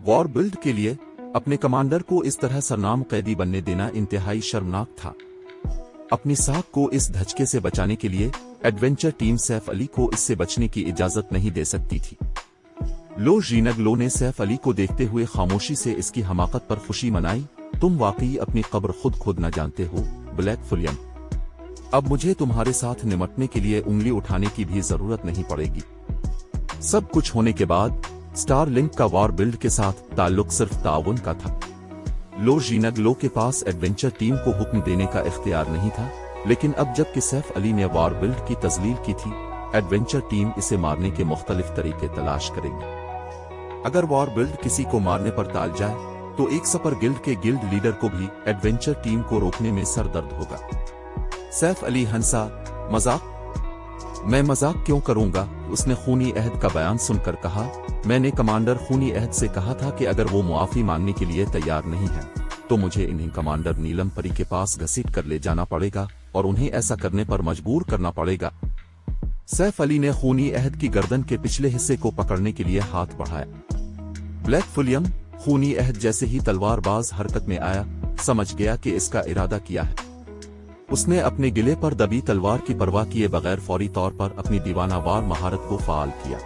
वॉर बिल्ड के लिए अपने कमांडर को इस तरह सरनाम कैदी बनने देना इंतहाई शर्मनाक था। अपनी साख को इस धचके से बचाने के लिए एडवेंचर टीम सैफ अली को इससे बचने की इजाजत नहीं दे सकती थी। लो जीनग लो ने सैफ अली को देखते हुए खामोशी से इसकी हमाकत पर खुशी मनाई। तुम वाकई अपनी कब्र खुद खोदना जानते हो ब्लैक फुलियम। अब मुझे तुम्हारे साथ निमटने के लिए उंगली उठाने की भी जरूरत नहीं पड़ेगी। सब कुछ होने के बाद स्टार लिंक का वॉर बिल्ड के साथ ताल्लुक सिर्फ ताउन का था। लो जीनग लो के पास एडवेंचर टीम को हुक्म देने का इख्तियार नहीं था, लेकिन अब जबकि सैफ अली ने वॉर बिल्ड की तजलील की थी, एडवेंचर टीम इसे मारने के मुख्तलिफ तरीके तलाश करेगी। अगर वॉर बिल्ड किसी को मारने पर टाल जाए तो एक सपर गिल्ड के गिल्ड लीडर को भी एडवेंचर टीम को रोकने में सरदर्द होगा। सैफ अली हंसा, मजाक? मैं मजाक क्यों करूंगा? उसने खूनी अहद का बयान सुनकर कहा, मैंने कमांडर खूनी अहद से कहा था कि अगर वो मुआफी मांगने के लिए तैयार नहीं है तो मुझे इन्हें कमांडर नीलम परी के पास घसीट कर ले जाना पड़ेगा और उन्हें ऐसा करने पर मजबूर करना पड़ेगा। सैफ अली ने खूनी अहद की गर्दन के पिछले हिस्से को पकड़ने के लिए हाथ बढ़ाया। ब्लैक फुलियम, खूनी अहद जैसे ही तलवारबाज हरकत में आया, समझ गया कि इसका इरादा किया है। उसने अपने गिले पर दबी तलवार की परवाह किए बगैर फौरी तौर पर अपनी दीवानावार महारत को फाल किया।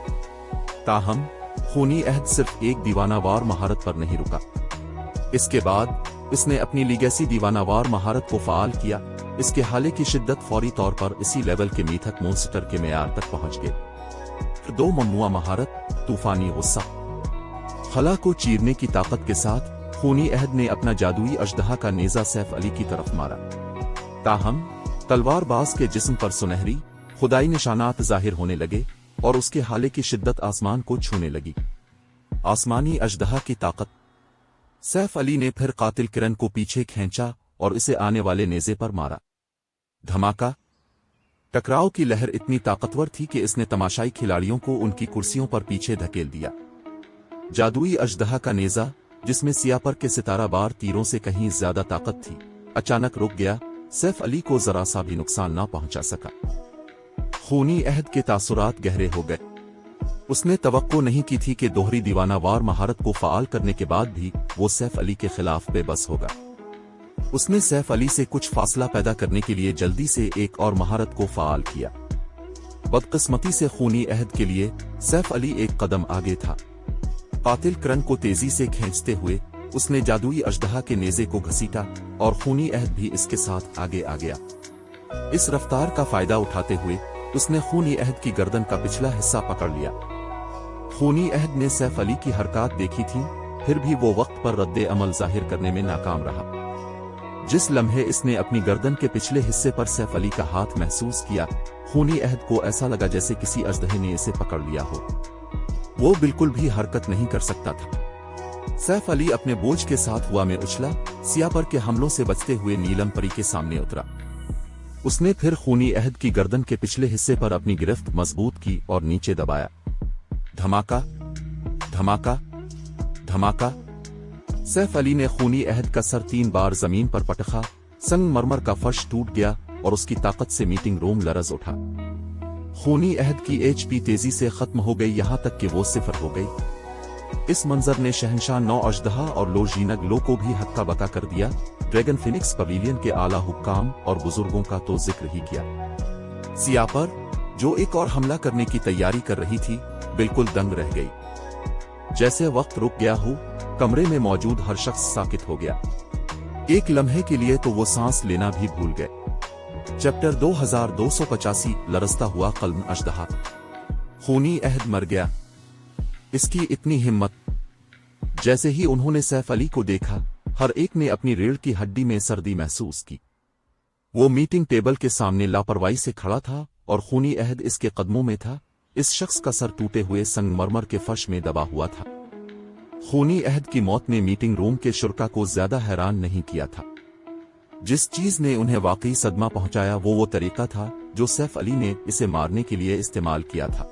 ताहम खूनी अहद सिर्फ एक दीवानावार महारत पर नहीं रुका। इसके बाद इसने अपनी लीगेसी दीवानावार महारत को फाल किया। इसके हाले की शिद्दत फौरी तौर पर इसी लेवल के मीथक मोन्स्टर के मेयार तक पहुंच गए। दो ममनुआ महारत, तूफानी गुस्सा। खला को चीरने की ताकत के साथ खूनी अहद ने अपना जादुई अजदहा का नेजा सैफ अली की तरफ मारा। ताहम तलवारबाज के जिस्म पर सुनहरी खुदाई निशानात जाहिर होने लगे और उसके हाले की शिद्दत आसमान को छूने लगी। आसमानी अजदहा की ताकत। सैफ अली ने फिर कातिल किरण को पीछे खींचा और इसे आने वाले नेजे पर मारा। धमाका। टकराव की लहर इतनी ताकतवर थी कि इसने तमाशाई खिलाड़ियों को उनकी कुर्सियों पर पीछे धकेल दिया। जादुई अजदहा का नेजा, जिसमें सियापर के सितारा बार तीरों से कहीं ज्यादा ताकत थी, अचानक रुक गया। सैफ अली को जरा सा भी नुकसान ना पहुंचा सका। खूनी अहद के तासुरात गहरे हो गए। उसने तवक्को नहीं की थी कि दोहरी दीवानावार महारत को फाल करने के बाद भी वो सैफ अली के खिलाफ बेबस होगा। उसने सैफ अली से कुछ फासला पैदा करने के लिए जल्दी से एक और महारत को फाल किया। बदकिस्मती से खूनी अहद के लिए सैफ अली एक कदम आगे था। कातिल करन को तेजी से खींचते हुए उसने जादुई अजदहा के नेज़े को घसीटा और खूनी अहद भी इसके साथ आगे आ गया। इस रफ्तार का फायदा उठाते हुए उसने खूनी अहद की गर्दन का पिछला हिस्सा पकड़ लिया। खूनी अहद ने सैफ अली की हरकत देखी थी, फिर भी वो वक्त पर रद्दे अमल जाहिर करने में नाकाम रहा। जिस लम्हे इसने अपनी गर्दन के पिछले हिस्से पर सैफ अली का हाथ महसूस किया, खूनी अहद को ऐसा लगा जैसे किसी अजदहे ने इसे पकड़ लिया हो। वो बिल्कुल भी हरकत नहीं कर सकता था। सैफ अली अपने बोझ के साथ हवा में उछला, सियापर के हमलों से बचते हुए नीलम परी के सामने उतरा। उसने फिर खूनी अहद की गर्दन के पिछले हिस्से पर अपनी गिरफ्त मजबूत की और नीचे दबाया। धमाका, धमाका, धमाका। सैफ अली ने खूनी अहद का सर 3 बार जमीन पर पटखा। संगमरमर का फर्श टूट गया और उसकी ताकत से मीटिंग रूम लरज उठा। खूनी अहद की HP तेजी से खत्म हो गई, यहां तक कि वो 0 हो गई। इस मंजर ने शहंशाह 9 अजदहा और लोजीनग लो को भी हक्का बका कर दिया। ड्रैगन फिनिक्स पवेलियन के आला हुक्काम और बुजुर्गों का तो जिक्र ही किया। सियापर, जो एक और हमला करने की तैयारी कर रही थी, बिल्कुल दंग रह गई। जैसे वक्त रुक गया हो, कमरे में मौजूद हर शख्स साकित हो गया। एक लम्हे के लिए तो वो सांस लेना भी भूल गए। चैप्टर 2285 लरसता हुआ कल्म अजदहा। खूनी अहद मर गया। इसकी इतनी हिम्मत। जैसे ही उन्होंने सैफ अली को देखा, हर एक ने अपनी रीढ़ की हड्डी में सर्दी महसूस की। वो मीटिंग टेबल के सामने लापरवाही से खड़ा था और खूनी अहद इसके कदमों में था। इस शख्स का सर टूटे हुए संगमरमर के फर्श में दबा हुआ था। खूनी अहद की मौत ने मीटिंग रूम के शुरका को ज्यादा हैरान नहीं किया था। जिस चीज ने उन्हें वाकई सदमा पहुंचाया वो तरीका था जो सैफ अली ने इसे मारने के लिए इस्तेमाल किया था।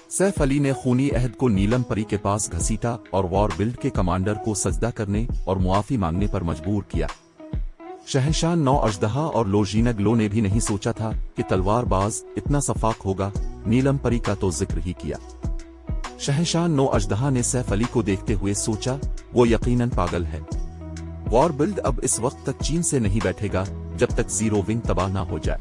सैफ अली ने खूनी अहद को नीलम परी के पास घसीटा और वॉर बिल्ड के कमांडर को सजदा करने और मुआफी मांगने पर मजबूर किया। शहंशाह 9 अजदहा और लोजीनग लो ने भी नहीं सोचा था कि तलवारबाज इतना सफाक होगा। नीलम परी का तो जिक्र ही किया। शहंशाह 9 अजदहा ने सैफ अली को देखते हुए सोचा, वो यकीनन पागल है। वॉर बिल्ड अब इस वक्त तक चीन से नहीं बैठेगा जब तक जीरो विंग तबाह ना हो जाए।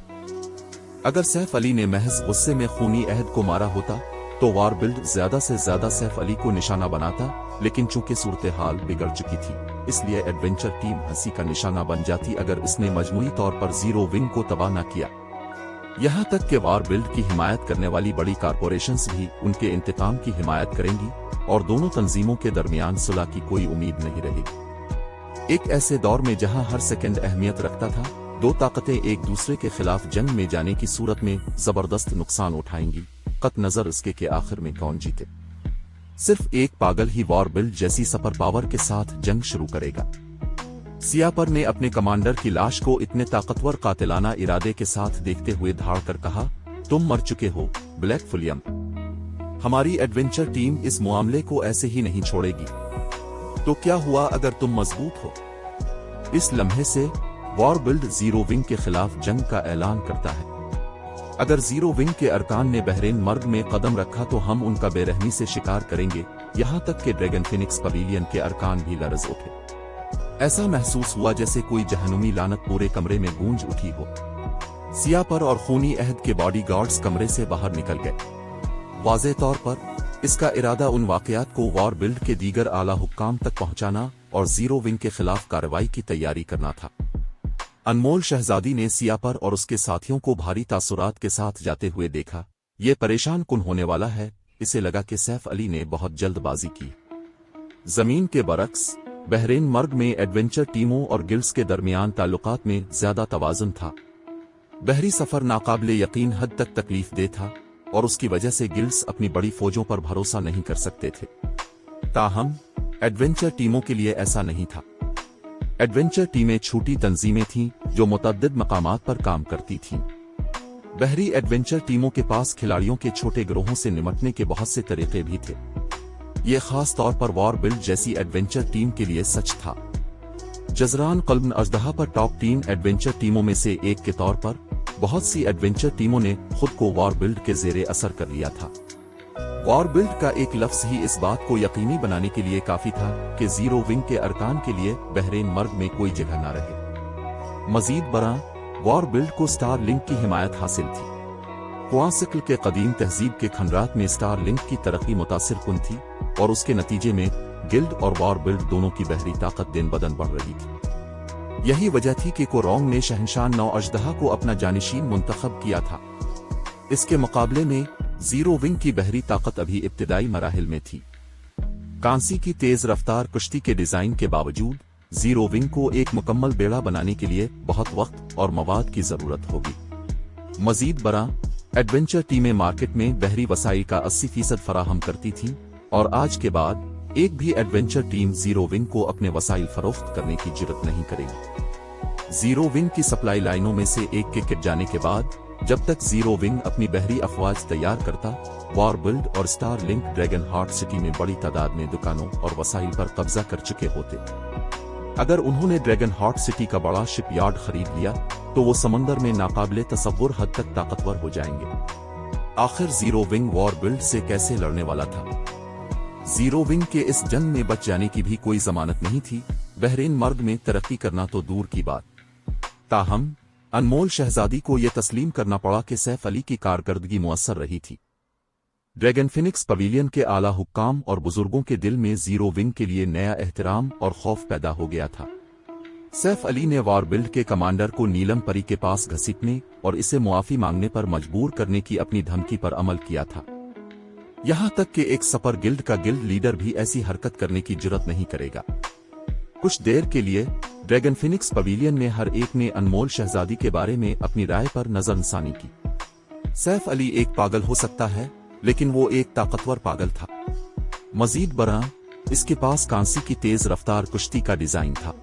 अगर सैफ अली ने महज गुस्से में खूनी अहद को मारा होता तो वॉर बिल्ड ज्यादा से ज्यादा सैफ अली को निशाना बनाता, लेकिन चूंकि सूरत हाल बिगड़ चुकी थी, इसलिए एडवेंचर टीम हंसी का निशाना बन जाती अगर इसने मजमूई तौर पर जीरो विंग को तबाह न किया। यहाँ तक कि वॉर बिल्ड की हिमायत करने वाली बड़ी कारपोरेशंस भी उनके इंतकाम की हिमायत करेंगी और दोनों तंजीमों के दरमियान सुलह की कोई उम्मीद नहीं रहेगी। एक ऐसे दौर में जहां हर सेकंड अहमियत रखता था, दो ताकतें एक दूसरे के खिलाफ जंग में जाने की सूरत में जबरदस्त नुकसान उठाएंगी, कत नजर इसके कि आखिर में कौन जीते। सिर्फ एक पागल ही वॉर बिल्ड जैसी सुपर पावर के साथ जंग शुरू करेगा। सियापर ने अपने कमांडर की लाश को इतने ताकतवर कातिलाना इरादे के साथ देखते हुए धाड़ कर कहा, तुम मर चुके हो ब्लैक फुलियम। हमारी एडवेंचर टीम इस मामले को ऐसे ही नहीं छोड़ेगी। तो क्या हुआ अगर तुम मजबूत हो? इस लम्हे से वॉर बिल्ड जीरो विंग के खिलाफ जंग का ऐलान करता है। अगर जीरो विंग के अरकान ने बहरीन मर्ग में कदम रखा तो हम उनका बेरहमी से शिकार करेंगे, यहाँ तक कि ड्रैगन फिनिक्स पवेलियन के अरकान भी लरज उठे। ऐसा महसूस हुआ जैसे कोई जहनुमी लानत पूरे कमरे में गूंज उठी हो। सियापर और खूनी अहद के बॉडीगार्ड्स कमरे से बाहर निकल गए। वाज़े तौर पर इसका इरादा उन वाकयात को वॉर बिल्ड के दीगर आला हुक्काम तक पहुंचाना और जीरो विंग के खिलाफ कार्रवाई की तैयारी करना था। अनमोल शहजादी ने सियापर और उसके साथियों को भारी तासुरात के साथ जाते हुए देखा। ये परेशान कुन होने वाला है। इसे लगा कि सैफ अली ने बहुत जल्दबाजी की। जमीन के बरक्स बहरीन मर्ग में एडवेंचर टीमों और गिल्ड्स के दरमियान ताल्लुकात में ज्यादा तवाज़ुन था। बहरी सफर नाकाबिले यकीन हद तक तकलीफ दे था और उसकी वजह से गिल्ड्स अपनी बड़ी फौजों पर भरोसा नहीं कर सकते थे। ताहम एडवेंचर टीमों के लिए ऐसा नहीं था। एडवेंचर टीमें छोटी तंजीमें थीं जो मुतअद्दिद मकामात पर काम करती थीं। बहरी एडवेंचर टीमों के पास खिलाड़ियों के छोटे ग्रोहों से निमटने के बहुत से तरीके भी थे। ये खास तौर पर वॉर बिल्ड जैसी एडवेंचर टीम के लिए सच था। जजरान कल्ब अजदहा पर टॉप 3 एडवेंचर टीमों में से एक के तौर पर बहुत सी एडवेंचर टीमों ने खुद को वॉर बिल्ड के जेरे असर कर लिया था। वॉर बिल्ड का एक लफ्ज ही इस बात को यकीनी बनाने के लिए काफी था कि जीरो विंग के अरकान के लिए बहरीन मर्ग में कोई जगह न रहे। मजीद बरां, वॉर बिल्ड को स्टार लिंक की हिमायत हासिल थी। क्वासिकल के कदीम तहजीब के खंडरात में स्टार लिंक की तरक्की मुतासिर कुन थी और उसके नतीजे में गिल्ड और वॉर बिल्ड दोनों की बहरी ताकत दिन बदन बढ़ रही थी। यही वजह थी कि कोरोंग ने शहंशाह नौ अजदहा को अपना जानिशीन मुंतखब किया था। इसके मुकाबले में जीरो विंग की बहरी ताकत अभी इब्तिदाई मराहिल में थी। कांसी की तेज रफ्तार कुश्ती के डिजाइन के बावजूद जीरो विंग को एक मुकम्मल बेड़ा बनाने के लिए बहुत वक्त और मवाद की जरूरत होगी। मजीद बरां, एडवेंचर टीमें मार्केट में बहरी वसाइल का 80% फराहम करती थीं और आज के बाद एक भी एडवेंचर टीम जीरो विंग को अपने वसाइल फरोख्त करने की जुर्रत नहीं करेगी। जीरो विंग की सप्लाई लाइनों में से एक के कट जाने के बाद जब तक जीरो विंग अपनी बहरी अफवाज तैयार करता, वॉर बिल्ड और star link dragon heart city में बड़ी तादाद में दुकानों और वसाइल पर कब्जा कर चुके होते। अगर उन्होंने ड्रैगन हार्ट सिटी का बड़ा शिप यार्ड खरीद लिया तो वो समंदर में नाकाबिले तसव्वुर हद तक ताकतवर हो जाएंगे। आखिर जीरो विंग वॉर बिल्ड से कैसे लड़ने वाला था? जीरो विंग के इस जंग में बच जाने की भी कोई जमानत नहीं थी। बहरीन मर्ग में तरक्की करना तो दूर की बात, ताहम अनमोल शहजादी को यह तस्लीम करना पड़ा कि सैफ अली की कारकर्दगी मुअस्सर रही थी। ड्रैगन फिनिक्स पवेलियन के आला हुक्काम और बुजुर्गों के दिल में जीरो विंग के लिए नया एहतराम और खौफ पैदा हो गया था। सैफ अली ने वॉर बिल्ड के कमांडर को नीलम परी के पास घसीटने और इसे मुआफी मांगने पर मजबूर करने की अपनी धमकी पर अमल किया था। यहां तक कि एक सपर गिल्ड का गिल्ड लीडर भी ऐसी हरकत करने की जुर्रत नहीं करेगा। कुछ देर के लिए ड्रैगन फिनिक्स पवेलियन में हर एक ने अनमोल शहजादी के बारे में अपनी राय पर नजरसानी की। सैफ अली एक पागल हो सकता है, लेकिन वो एक ताकतवर पागल था। मजीद बरां, इसके पास कांसी की तेज रफ्तार कुश्ती का डिजाइन था।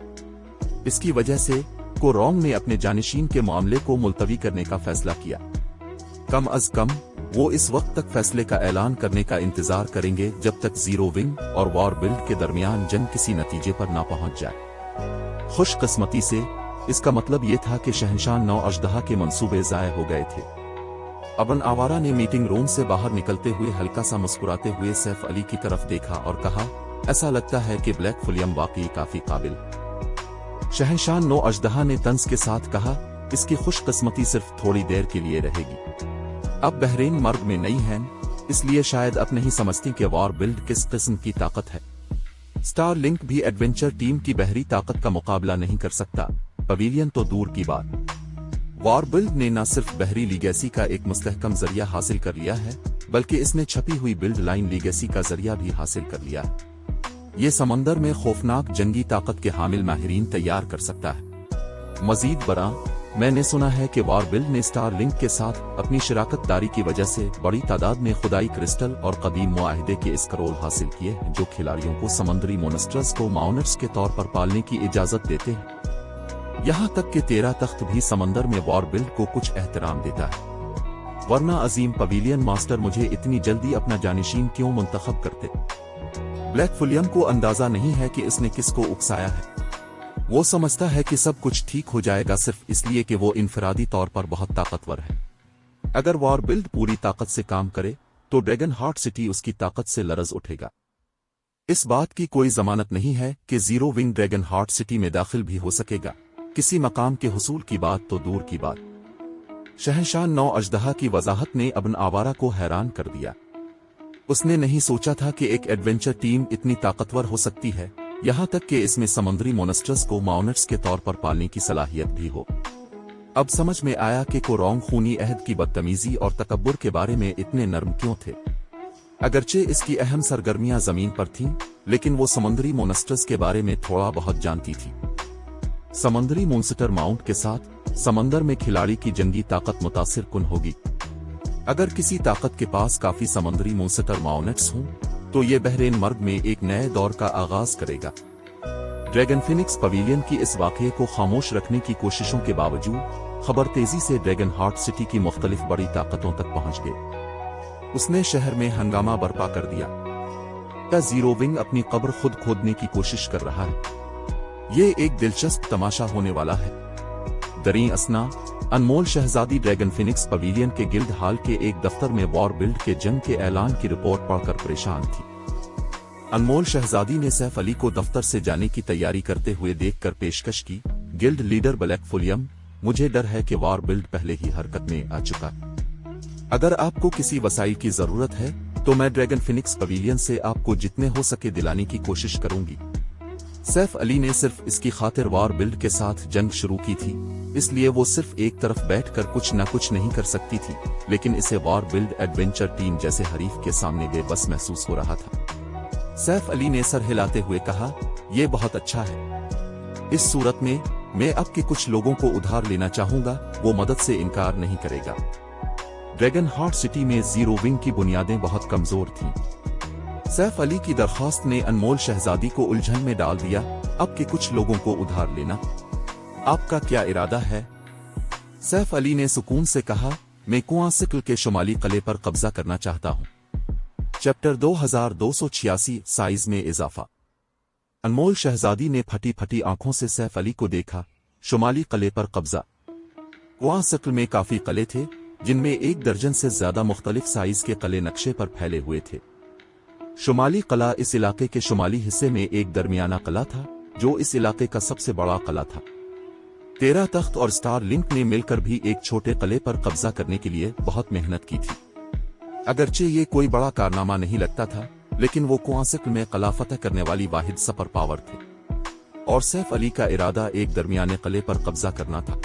इसकी वजह से कोरोंग ने अपने जानिशीन के मामले को मुलतवी करने का फैसला किया। कम अज कम वो इस वक्त तक फैसले का ऐलान करने का इंतजार करेंगे जब तक जीरो विंग और वॉर बिल्ड के दरमियान जंग किसी नतीजे पर ना पहुंच जाए। खुशकिस्मती से इसका मतलब ये था कि शहंशाह नौ अजदहा के मंसूबे ज़ाय हो गए थे। अबन आवारा ने मीटिंग रूम से बाहर निकलते हुए हल्का सा मुस्कुराते हुए सैफ अली की तरफ देखा और कहा, ऐसा लगता है कि ब्लैक फुलियम वाकई काफी काबिल। शहंशाह नौ अजदहा ने तंज के साथ कहा, इसकी खुशकिस्मती सिर्फ थोड़ी देर के लिए रहेगी। अब बहरीन मर्ग में नई है, इसलिए शायद अब नहीं समझती कि वॉर बिल्ड किस किस्म की ताकत है। स्टार लिंक भी एडवेंचर टीम की बहरी ताकत का मुकाबला नहीं कर सकता, पवेलियन तो दूर की बात। वॉर बिल्ड ने न सिर्फ बहरी लीगेसी का एक मुस्तहकम जरिया हासिल कर लिया है, बल्कि इसने छपी हुई बिल्ड लाइन लीगेसी का जरिया भी हासिल कर लिया है। ये समंदर में खौफनाक जंगी ताकत के हामिल माहिरीन तैयार कर सकता है। मजीद बरां, मैंने सुना है कि वॉर बिल्ड ने स्टार लिंक के साथ अपनी शराकत दारी की वजह से बड़ी तादाद में खुदाई क्रिस्टल और कदीम मुआहिदे के स्क्रोल हासिल किए हैं जो खिलाड़ियों को समुद्री मोनस्टर्स को माउनर्स के तौर पर पालने की इजाजत देते हैं। यहाँ तक कि 13 तख्त भी समंदर में वॉर बिल्ड को कुछ एहतराम देता है। वरना अजीम पवेलियन मास्टर मुझे इतनी जल्दी अपना जानिशीन क्यों मुंतखब करते? ब्लैक फुलियम को अंदाजा नहीं है कि इसने किसको उकसाया है। वो समझता है कि सब कुछ ठीक हो जाएगा सिर्फ इसलिए कि वो इनफरादी तौर पर बहुत ताकतवर है। अगर वॉर बिल्ड पूरी ताकत से काम करे तो ड्रैगन हार्ट सिटी उसकी ताकत से लरज उठेगा। इस बात की कोई जमानत नहीं है कि zero wing dragon heart city में दाखिल भी हो सकेगा। किसी मकाम के हुसूल की बात तो दूर की बात। शहंशाह नौ अजदहा की वजाहत ने अबन आवारा को हैरान कर दिया। उसने नहीं सोचा था कि एक एडवेंचर टीम इतनी ताकतवर हो सकती है, यहाँ तक कि इसमें समुद्री मोनस्टर्स को माउनर्स के तौर पर पालने की सलाहियत भी हो। अब समझ में आया कि कोरोंग खूनी अहद की बदतमीजी और तकब्बुर के बारे में इतने नर्म क्यों थे। अगरचे इसकी अहम सरगर्मियां जमीन पर थीं, लेकिन वो समुद्री मोनस्टर्स के बारे में थोड़ा बहुत जानती थी। समुद्री मोनस्टर माउंट के साथ समंदर में खिलाड़ी की जंगी ताकत मुतासिर कुन होगी। अगर किसी ताकत के पास काफी समुद्री मोनस्टर माउनट्स हों तो ये बहरीन मर्ग में एक नए दौर का आगाज करेगा। ड्रैगन फिनिक्स पवेलियन की इस वाकये को खामोश रखने की कोशिशों के बावजूद खबर तेजी से ड्रैगन हार्ट सिटी की मुख्तलिफ बड़ी ताकतों तक पहुंच गई। उसने शहर में हंगामा बर्पा कर दिया। क्या जीरो विंग अपनी कब्र खुद खोदने की कोशिश कर रहा है? ये एक दिलचस्प तमाशा होने वाला है। दरीं असना, अनमोल शहजादी ड्रैगन फिनिक्स पवेलियन के गिल्ड हॉल के एक दफ्तर में वॉर बिल्ड के जंग के ऐलान की रिपोर्ट पढ़कर परेशान थी। अनमोल शहजादी ने सैफ अली को दफ्तर से जाने की तैयारी करते हुए देखकर पेशकश की। गिल्ड लीडर ब्लैक फुलियम, मुझे डर है कि वॉर बिल्ड पहले ही हरकत में आ चुका। अगर आपको किसी वसाइल की जरूरत है तो मैं ड्रैगन फिनिक्स पवेलियन से आपको जितने हो सके दिलाने की कोशिश करूंगी। सैफ अली ने सिर्फ इसकी खातिर वॉर बिल्ड के साथ जंग शुरू की थी, इसलिए वो सिर्फ एक तरफ बैठकर कुछ न कुछ नहीं कर सकती थी, लेकिन इसे वॉर बिल्ड एडवेंचर टीम जैसे हरीफ के सामने बेबस महसूस हो रहा था। सैफ अली ने सर हिलाते हुए कहा, यह बहुत अच्छा है। इस सूरत में मैं अब के कुछ लोगों को उधार लेना चाहूंगा, वो मदद से इनकार नहीं करेगा। ड्रैगन हार्ट सिटी में जीरो विंग की बुनियादें बहुत कमजोर थीं। सैफ अली की दरखास्त ने अनमोल शहजादी को उलझन में डाल दिया। अब के कुछ लोगों को उधार लेना, आपका क्या इरादा है? सैफ अली ने सुकून से कहा, मैं कुआं सिकल के शुमाली किले पर कब्जा करना चाहता हूं। चैप्टर 2286 साइज में इजाफा। अनमोल शहजादी ने फटी फटी आंखों से सैफ अली को देखा। शुमाली किले पर कब्जा। कुआं सिकल में काफी किले थे, जिनमें 1 दर्जन से ज्यादा मुख्तलिफ साइज के किले नक्शे पर फैले हुए थे। शुमाली किला इस इलाके के शुमाली हिस्से में एक दरमियाना किला था, जो इस इलाके का सबसे बड़ा किला था। 13 तख्त और स्टार लिंक ने मिलकर भी एक छोटे किले पर कब्जा करने के लिए बहुत मेहनत की थी। अगरचे ये कोई बड़ा कारनामा नहीं लगता था, लेकिन वो कुआं सिकल में किला फतह करने वाली वाहिद सुपर पावर थे, और सैफ अली का इरादा एक दरमियाने किले पर कब्जा करना था।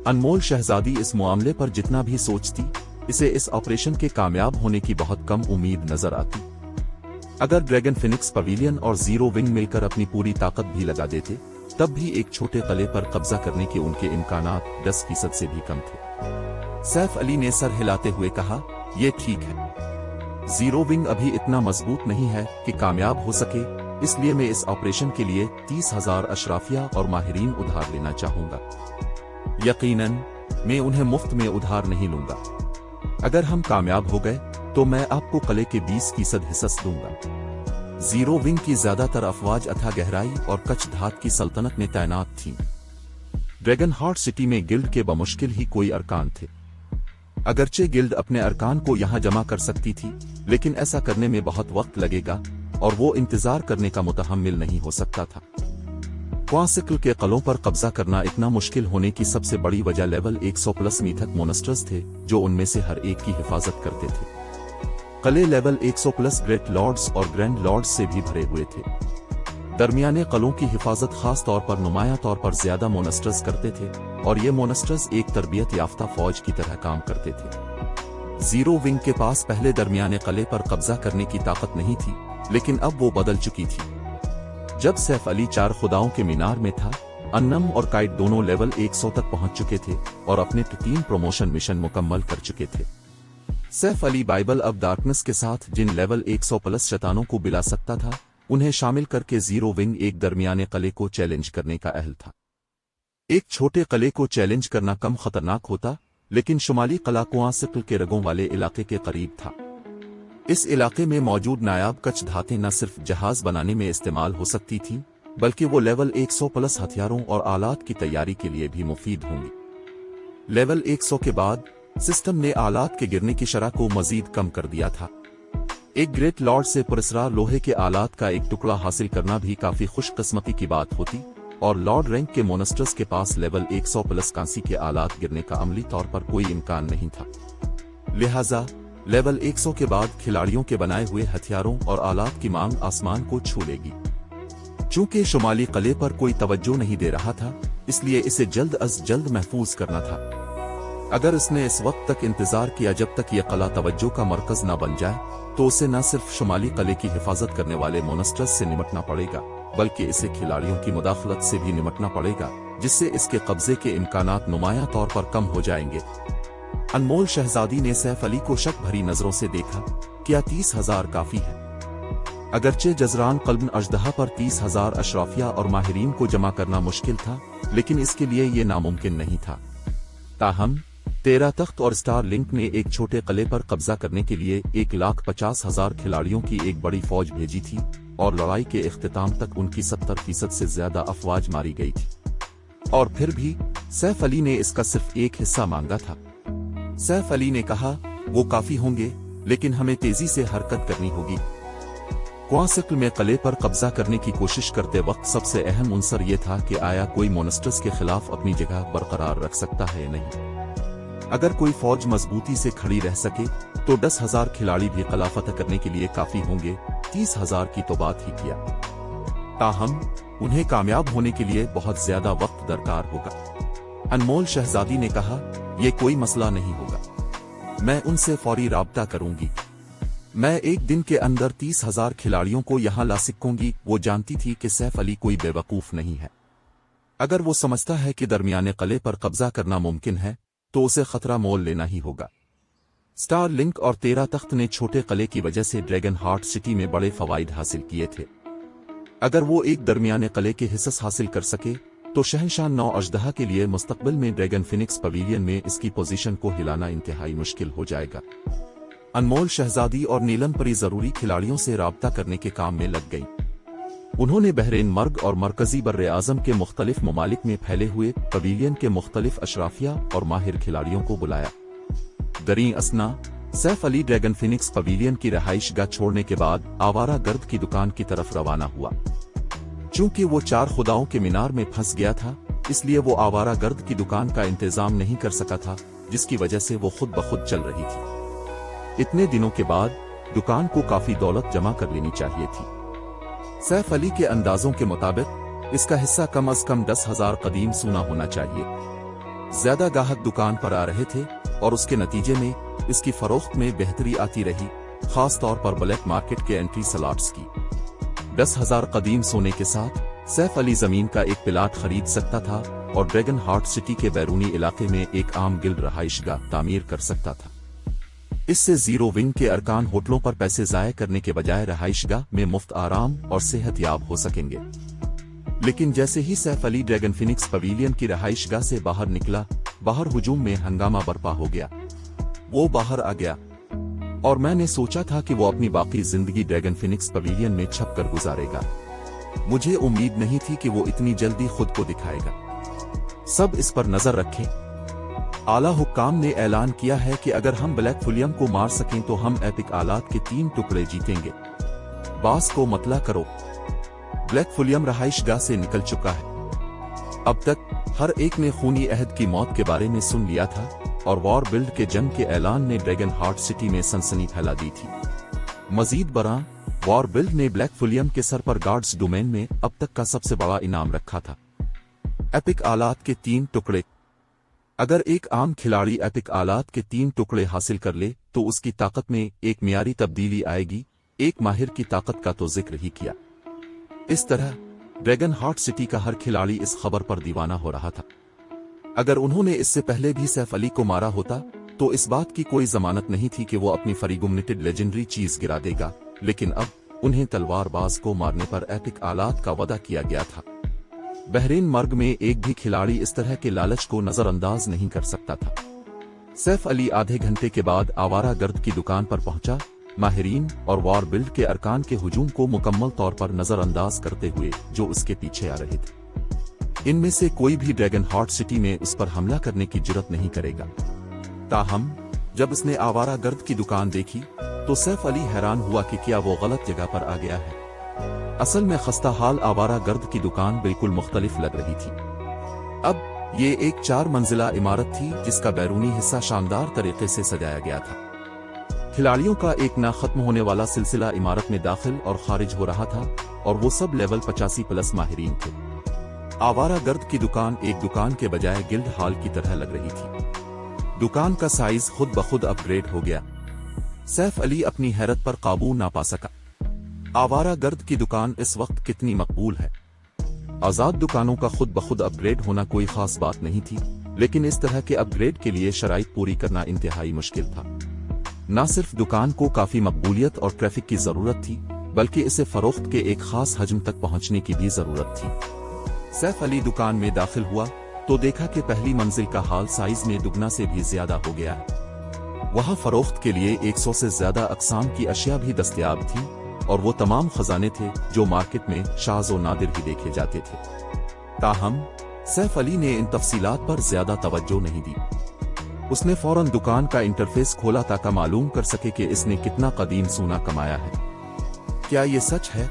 अनमोल शहजादी इस मामले पर जितना भी सोचती, इसे इस ऑपरेशन के कामयाब होने की बहुत कम उम्मीद नजर आती। अगर ड्रैगन फिनिक्स पवेलियन और जीरो विंग मिलकर अपनी पूरी ताकत भी लगा देते, तब भी एक छोटे किले पर कब्जा करने के उनके इम्कानात 10% से भी कम थे। सैफ अली ने सर हिलाते हुए कहा, यह ठीक है। जीरो विंग अभी इतना मजबूत नहीं है कि कामयाब हो सके, इसलिए मैं इस ऑपरेशन के लिए 30,000 अशराफिया और माहिरीन उधार लेना चाहूंगा। यकीनन मैं उन्हें मुफ्त में उधार नहीं लूंगा। अगर हम कामयाब हो गए तो मैं आपको किले के 20% हिस्सा दूंगा। जीरो विंग की ज्यादातर अफवाज अथा गहराई और कच्छ धात की सल्तनत में तैनात थीं। ड्रैगन हार्ट सिटी में गिल्ड के बमुश्किल ही कोई अरकान थे। अगरचे गिल्ड अपने अरकान को यहां जमा कर सकती थी, लेकिन ऐसा करने में बहुत वक्त लगेगा और वो इंतजार करने का मुतहम्मिल नहीं हो सकता था। कुआं सिकल के किलों पर कब्जा करना इतना मुश्किल होने की सबसे बड़ी वजह लेवल 100+ मीथक मोनेस्टर्स थे, जो उनमें से हर एक की हिफाजत करते थे। किले लेवल 100+ ग्रेट लॉर्ड्स और ग्रैंड लॉर्ड्स से भी भरे हुए थे। दरमियाने किलों की हिफाजत खास तौर पर नुमाया तौर पर ज्यादा मोनेस्टर्स करते थे, और ये मोनेस्टर्स एक तरबियत याफ्ता फौज की तरह काम करते थे। जीरो विंग के पास पहले दरमियाने किले पर कब्जा करने की ताकत नहीं थी, लेकिन अब वो बदल चुकी थी। जब सैफ अली 4 खुदाओं के मीनार में था, अन्नम और काइट दोनों लेवल 100 तक पहुंच चुके थे और अपने 3 प्रमोशन मिशन मुकम्मल कर चुके थे। Saif Ali Bible of darkness के साथ जिन लेवल 100+ शैतानों को बिला सकता था, उन्हें शामिल करके जीरो विंग एक दरमियाने किले को चैलेंज करने का अहल था। एक छोटे किले को चैलेंज करना कम खतरनाक होता, लेकिन शुमाली किला कुआं सिकल के रगों वाले इलाके के करीब था। इस इलाके में मौजूद नायाब कच्छ धातें न सिर्फ जहाज बनाने में इस्तेमाल हो सकती थीं, बल्कि वो लेवल 100+ हथियारों और आलात की तैयारी के लिए भी मुफीद होंगी। लेवल 100 के बाद सिस्टम ने आलात के गिरने की शरह को मजीद कम कर दिया था। एक ग्रेट लॉर्ड से पुरस्कार लोहे के आलात का एक टुकड़ा हासिल करना भी काफी खुशकिस्मती की बात होती, और लॉर्ड रैंक के मोनेस्टर्स के पास लेवल 100+ कांसी के आलात गिरने का अमली तौर पर कोई इम्कान नहीं था। लिहाजा लेवल 100 के बाद खिलाड़ियों के बनाए हुए हथियारों और आलात की मांग आसमान को छू लेगी। चूंकि शुमाली किले पर कोई तवज्जो नहीं दे रहा था, इसलिए इसे जल्द अज जल्द महफूज करना था। अगर इसने इस वक्त तक इंतजार किया जब तक यह किला तवज्जो का मरकज न बन जाए, तो उसे न सिर्फ शुमाली किले की हिफाजत करने वाले मोनेस्टर्स से निपटना पड़ेगा, बल्कि इसे खिलाड़ियों की मुदाखलत से भी निपटना पड़ेगा, जिससे इसके कब्जे के इम्कानात नुमाया तौर पर कम हो जाएंगे। अनमोल शहजादी ने सैफ अली को शक भरी नजरों से देखा। क्या 30,000 काफी है? अगरचे जजरान कल्ब अजदहा पर 30,000 अशराफिया और माहिरीन को जमा करना मुश्किल था, लेकिन इसके लिए ये नामुमकिन नहीं था। ताहम 13 तख्त और स्टार लिंक ने एक छोटे किले पर कब्जा करने के लिए 1,50,000 खिलाड़ियों की एक बड़ी फौज भेजी थी और लड़ाई के इख्तिताम तक उनकी 70% से ज्यादा अफवाज मारी गई थी। और फिर भी सैफ अली ने इसका सिर्फ एक हिस्सा मांगा था। सैफ अली ने कहा, वो काफी होंगे, लेकिन हमें तेजी से हरकत करनी होगी। क्वासिक्ल में किले पर कब्जा करने की कोशिश करते वक्त सबसे अहम उनसर ये था कि आया कोई मोनेस्टर्स के खिलाफ अपनी जगह बरकरार रख सकता है या नहीं। अगर कोई फौज मजबूती से खड़ी रह सके तो 10,000 खिलाड़ी भी किला फतह करने के लिए काफी होंगे, 30,000 की तो बात ही किया। ताहम उन्हें कामयाब होने के लिए बहुत ज्यादा वक्त दरकार होगा। अनमोल शहजादी ने कहा, यह कोई मसला नहीं होगा, मैं उनसे फौरी राब्ता करूंगी। मैं एक दिन के अंदर 30,000 खिलाड़ियों को यहां ला सकूंगी। वो जानती थी कि सैफ अली कोई बेवकूफ नहीं है। अगर वो समझता है कि दरमियाने किले पर कब्जा करना मुमकिन है तो उसे खतरा मोल लेना ही होगा। स्टार लिंक और 13 तख्त ने छोटे किले की वजह से ड्रैगन हार्ट सिटी में बड़े फवाइद हासिल किए थे। अगर वो एक दरमियाने किले के हिस्स हासिल कर सके तो शहंशाह 9 अजदहा के लिए मुस्तकबिल में ड्रैगन फिनिक्स पवेलियन में इसकी पोजीशन को हिलाना इंतहाई मुश्किल हो जाएगा। अनमोल शहजादी और नीलम परी जरूरी खिलाड़ियों से राब्ता करने के काम में लग गई। उन्होंने बहरीन मर्ग और मरकजी बर्रे आजम के मुख्तलिफ ममालिक में फैले हुए पवेलियन के मुख्तलिफ अशराफिया और माहिर खिलाड़ियों को बुलाया। दरीं असना Saif Ali Dragon Phoenix Pavilion की रहाइशगाह छोड़ने के बाद आवारा गर्द की दुकान की तरफ रवाना हुआ। चूंकि वो 4 खुदाओं के मीनार में फंस गया था, इसलिए वो आवारा गर्द की दुकान का इंतजाम नहीं कर सका था, जिसकी वजह से वो खुद ब खुद चल रही थी। इतने दिनों के बाद दुकान को काफी दौलत जमा कर लेनी चाहिए थी। सैफ अली के अंदाजों के मुताबिक इसका हिस्सा कम अज कम 10,000 कदीम सोना होना चाहिए। ज्यादा गाहक दुकान पर आ रहे थे और उसके नतीजे में इसकी फरोख्त में बेहतरी आती रही, खास तौर पर ब्लैक मार्केट के एंट्री सलाट्स की। 10,000 कदीम सोने के साथ सैफ अली जमीन का एक प्लाट खरीद सकता था और ड्रैगन हार्ट सिटी के बैरूनी इलाके में एक आम गिल्ड रहाइशगाह तामीर कर सकता था। इससे जीरो विंग के अरकान होटलों पर पैसे जाया करने के बजाय रहाइशगाह में मुफ्त आराम और सेहत याब हो सकेंगे। लेकिन जैसे ही Saif Ali Dragon Phoenix Pavilion की रहाइशगाह से बाहर निकला, बाहर हुजूम में हंगामा बर्पा हो गया। वो बाहर आ गया और मैंने सोचा था कि वो अपनी बाकी जिंदगी ड्रैगन फिनिक्स पवेलियन में छप कर गुजारेगा। मुझे उम्मीद नहीं थी कि वो इतनी जल्दी खुद को दिखाएगा। सब इस पर नजर रखें। आला हुक्काम ने ऐलान किया है कि अगर हम ब्लैक फुलियम को मार सकें तो हम एपिक आलात के 3 टुकड़े जीतेंगे। बास को मतला करो। ब्लैक फुलियम रहाइशगाह से निकल चुका है। अब तक हर एक ने खूनी अहद की मौत के बारे में सुन लिया था और वॉर बिल्ड के जंग के ऐलान ने ड्रैगन हार्ट सिटी में सनसनी फैला दी थी। मजीद बरां, वॉर बिल्ड ने ब्लैक फुलियम के सर पर गार्ड्स डोमेन में अब तक का सबसे बड़ा इनाम रखा था, एपिक आलात के 3 टुकड़े। अगर एक आम खिलाड़ी एपिक आलात के 3 टुकड़े हासिल कर ले तो उसकी ताकत में एक मियारी तब्दीली आएगी। एक माहिर की ताकत का तो जिक्र ही किया। इस तरह ड्रैगन हार्ट सिटी का हर खिलाड़ी इस खबर पर दीवाना हो रहा था। अगर उन्होंने इससे पहले भी सैफ अली को मारा होता तो इस बात की कोई जमानत नहीं थी कि वो अपनी फरीगुमनिटेड लेजेंडरी चीज गिरा देगा, लेकिन अब उन्हें तलवारबाज को मारने पर एपिक आलात का वादा किया गया था। बहरीन मर्ग में एक भी खिलाड़ी इस तरह के लालच को नजरअंदाज नहीं कर सकता था। सैफ अली आधे घंटे के बाद आवारा गर्द की दुकान पर पहुंचा, माहिरीन और वॉर बिल्ड के अरकान के हुजूम को मुकम्मल तौर पर नजरअंदाज करते हुए जो उसके पीछे आ रहे थे। इनमें से कोई भी ड्रैगन हार्ट सिटी में उस पर हमला करने की जुर्रत नहीं करेगा। ताहम जब उसने आवारा गर्द की दुकान देखी तो सैफ अली हैरान हुआ कि क्या वो गलत जगह पर आ गया है। असल में खस्ता हाल आवारा गर्द की दुकान बिल्कुल मुख्तलिफ लग रही थी। अब ये एक 4 मंजिला इमारत थी जिसका बैरूनी हिस्सा शानदार तरीके से सजाया गया था। खिलाड़ियों का एक ना खत्म होने वाला सिलसिला इमारत में दाखिल और खारिज हो रहा था और वो सब लेवल 85 प्लस माहिरीन थे। आवारा गर्द की दुकान एक दुकान के बजाय गिल्ड हॉल की तरह लग रही थी। दुकान का साइज खुद ब खुद अपग्रेड हो गया। सैफ अली अपनी हैरत पर काबू ना पा सका। आवारा गर्द की दुकान इस वक्त कितनी मकबूल है। आजाद दुकानों का खुद ब खुद अपग्रेड होना कोई खास बात नहीं थी, लेकिन इस तरह के अपग्रेड के लिए शराइत पूरी करना इंतहाई मुश्किल था। न सिर्फ दुकान को काफी मकबूलियत और ट्रैफिक की जरूरत थी, बल्कि इसे फरोख्त के एक खास हजम तक पहुंचने की भी जरूरत थी। सैफ अली दुकान में दाखिल हुआ तो देखा कि पहली मंजिल का हाल साइज में दुगना से भी ज्यादा हो गया है। वहां फरोख्त के लिए 100 से ज्यादा अक़साम की अशिया भी दस्तयाब थी और वो तमाम खजाने थे जो मार्केट में शाज़ और नादिर ही देखे जाते थे। ताहम सैफ अली ने इन तफसीलात पर ज्यादा तवज्जो नहीं दी। उसने फौरन दुकान का इंटरफेस खोला ताकि मालूम कर सके कि इसने कितना कदीम सोना कमाया है। क्या ये सच है?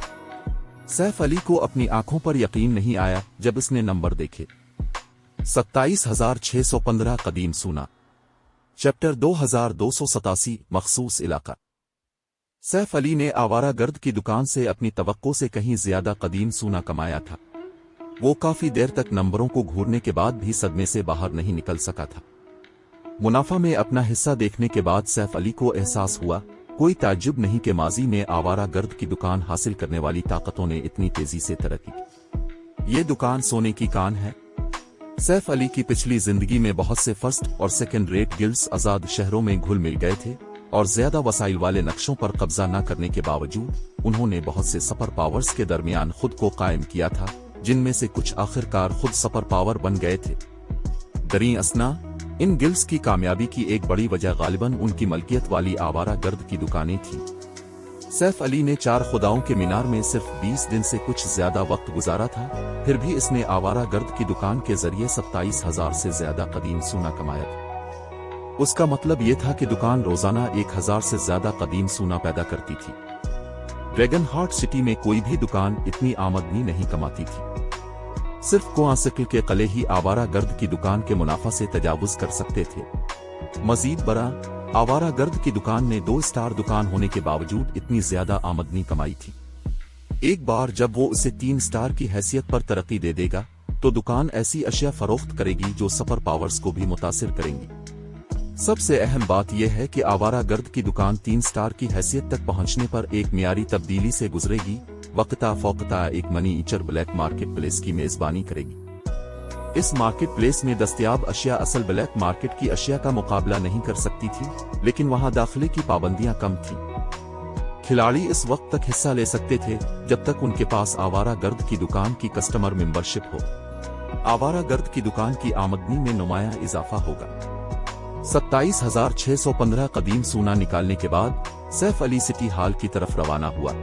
सैफ अली को अपनी आंखों पर यकीन नहीं आया जब उसने नंबर देखे। 27,615 कदीम सोना। चैप्टर 2287 मखसूस इलाका। सैफ अली ने आवारा गर्द की दुकान से अपनी तवक्को से कहीं ज्यादा कदीम सोना कमाया था। वो काफी देर तक नंबरों को घूरने के बाद भी सदमे से बाहर नहीं निकल सका था। मुनाफा में अपना हिस्सा देखने के बाद सैफ अली को एहसास हुआ, कोई ताज्जुब नहीं कि माजी में आवारा गर्द की दुकान हासिल करने वाली ताकतों ने इतनी तेजी से तरक्की की। ये दुकान सोने की कान है। सैफ अली की पिछली जिंदगी में बहुत से फर्स्ट और सेकंड रेट गिल्ड्स आजाद शहरों में घुल मिल गए थे और ज्यादा वसाइल वाले नक्शों पर कब्जा न करने के बावजूद उन्होंने बहुत से सुपर पावर्स के दरमियान खुद को कायम किया था, जिनमें से कुछ आखिरकार खुद सुपर पावर बन गए थे। दरी असना इन गिल्ड्स की कामयाबी की एक बड़ी वजह गालिबन उनकी मलकियत वाली आवारा गर्द की दुकानें थीं। सैफ अली ने 4 खुदाओं के मीनार में सिर्फ 20 दिन से कुछ ज्यादा वक्त गुजारा था, फिर भी इसने आवारा गर्द की दुकान के जरिए 27,000 से ज्यादा कदीम सोना कमाया था। उसका मतलब ये था कि दुकान रोजाना 1,000 से ज्यादा कदीम सोना पैदा करती थी। ड्रैगन हार्ट सिटी में कोई भी दुकान इतनी आमदनी नहीं कमाती थी। सिर्फ कोआसिकल के कले ही आवारा गर्द की दुकान के मुनाफा से तजावुज कर सकते थे। मजीद बरा, आवारा गर्द की दुकान ने 2 स्टार दुकान होने के बावजूद इतनी ज्यादा आमदनी कमाई थी। एक बार जब वो उसे 3 स्टार की हैसियत पर तरक्की दे देगा तो दुकान ऐसी अशिया फरोख्त करेगी जो सुपर पावर्स को भी मुतासिर करेंगी। सबसे अहम बात यह है कि आवारा गर्द की दुकान 3 स्टार की हैसियत तक पहुंचने पर एक मियारी तब्दीली से गुजरेगी, वक्ता फोकता एक मनी ईचर ब्लैक मार्केट प्लेस की मेजबानी करेगी। इस मार्केट प्लेस में दस्तयाब अशिया असल ब्लैक मार्केट की अशिया का मुकाबला नहीं कर सकती थी, लेकिन वहां दाखिले की पाबंदियां कम थीं। खिलाड़ी इस वक्त तक हिस्सा ले सकते थे जब तक उनके पास आवारा गर्द की दुकान की कस्टमर मेंबरशिप हो। आवारा गर्द की दुकान की आमदनी में नुमाया इजाफा होगा। 27,615 कदीम सोना निकालने के बाद सैफ अली सिटी हॉल की तरफ रवाना हुआ।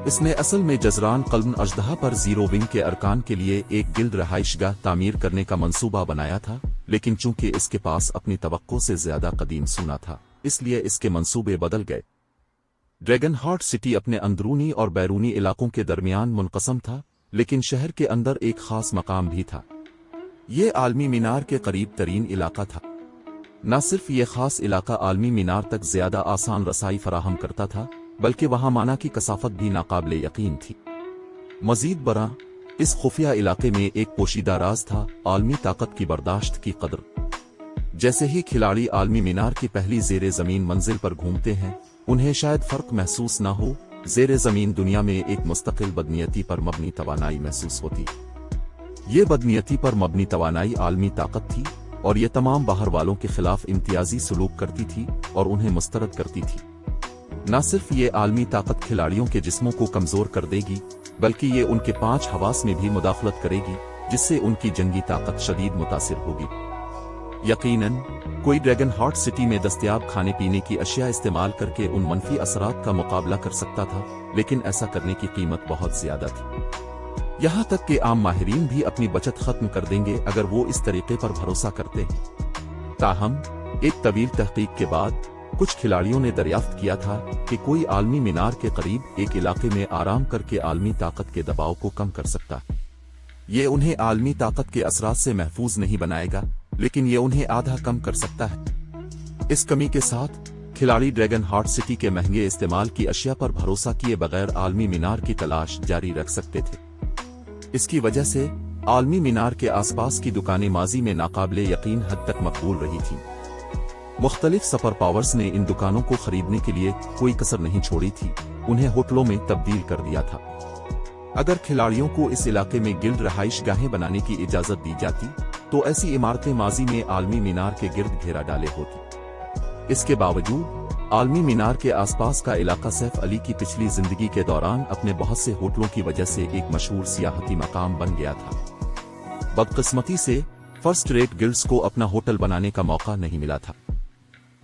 इसने असल में जजरान कल्बन अजदहा पर 0 विंग के अरकान के लिए एक गिल्ड रहाइशगाह तामीर करने का मंसूबा बनाया था, लेकिन चूंकि इसके पास अपनी तवक्को से ज्यादा कदीम सोना था, इसलिए इसके मंसूबे बदल गए। ड्रैगन हार्ट सिटी अपने अंदरूनी और बैरूनी इलाकों के दरमियान मुनक़सम था, लेकिन शहर के अंदर एक खास मकाम भी था। ये आलमी मीनार के करीब तरीन इलाका था। न सिर्फ ये खास इलाका आलमी मीनार तक ज्यादा आसान रसाई फराहम करता था, बल्कि वहां माना की कसाफत भी नाकाबिले यकीन थी। मजीद बरा, इस खुफिया इलाके में एक पोशीदा राज था, आलमी ताकत की बर्दाश्त की कदर। जैसे ही खिलाड़ी आलमी मीनार की पहली ज़ेरे ज़मीन मंजिल पर घूमते हैं, उन्हें शायद फर्क महसूस ना हो, ज़ेरे ज़मीन दुनिया में एक मुस्तकिल बदनीयती पर मबनी तवानाई महसूस होती। ये बदनीयती पर मबनी तवानाई आलमी ताकत थी और ये तमाम बाहर वालों के खिलाफ इम्तियाजी सलूक करती थी और उन्हें मुस्तरद करती थी। न सिर्फ ये आलमी ताकत खिलाड़ियों के जिस्मों को कमजोर कर देगी, बल्कि ये उनके 5 हवास में भी मुदाखलत करेगी, जिससे उनकी जंगी ताकत शदीद मुतासिर होगी। यकीनन कोई ड्रैगन हार्ट सिटी में दस्तयाब खाने पीने की अशिया इस्तेमाल करके उन मनफी असरात का मुकाबला कर सकता था, लेकिन ऐसा करने की कीमत बहुत ज्यादा थी। यहाँ तक कि आम माहिरीन भी अपनी बचत खत्म कर देंगे अगर वो इस तरीके पर भरोसा करते हैं। ताहम एक तवील तहकीक के बाद कुछ खिलाड़ियों ने दरियाफ्त किया था कि कोई आलमी मीनार के करीब एक इलाके में आराम करके आलमी ताकत के दबाव को कम कर सकता है। ये उन्हें आलमी ताकत के असरात से महफूज नहीं बनाएगा, लेकिन ये उन्हें आधा कम कर सकता है। इस कमी के साथ खिलाड़ी ड्रैगन हार्ट सिटी के महंगे इस्तेमाल की अशिया पर भरोसा किए बगैर आलमी मीनार की तलाश जारी रख सकते थे। इसकी वजह से आलमी मीनार के आसपास की दुकानें माजी में नाकाबिले यकीन हद तक मकबूल रही थीं। मुख्तलिफ सुपर पावर्स ने इन दुकानों को खरीदने के लिए कोई कसर नहीं छोड़ी थी, उन्हें होटलों में तब्दील कर दिया था। अगर खिलाड़ियों को इस इलाके में गिल्ड रहाइश गाहें बनाने की इजाजत दी जाती, तो ऐसी इमारतें माजी में आलमी मीनार के गिर्द घेरा डाले होती। इसके बावजूद आलमी मीनार के आसपास का इलाका सैफ अली की पिछली जिंदगी के दौरान अपने बहुत से होटलों की वजह से एक मशहूर सियाहती मकाम बन गया था। बदकिस्मती से फर्स्ट रेट गिल्ड्स को अपना होटल बनाने का मौका नहीं मिला था।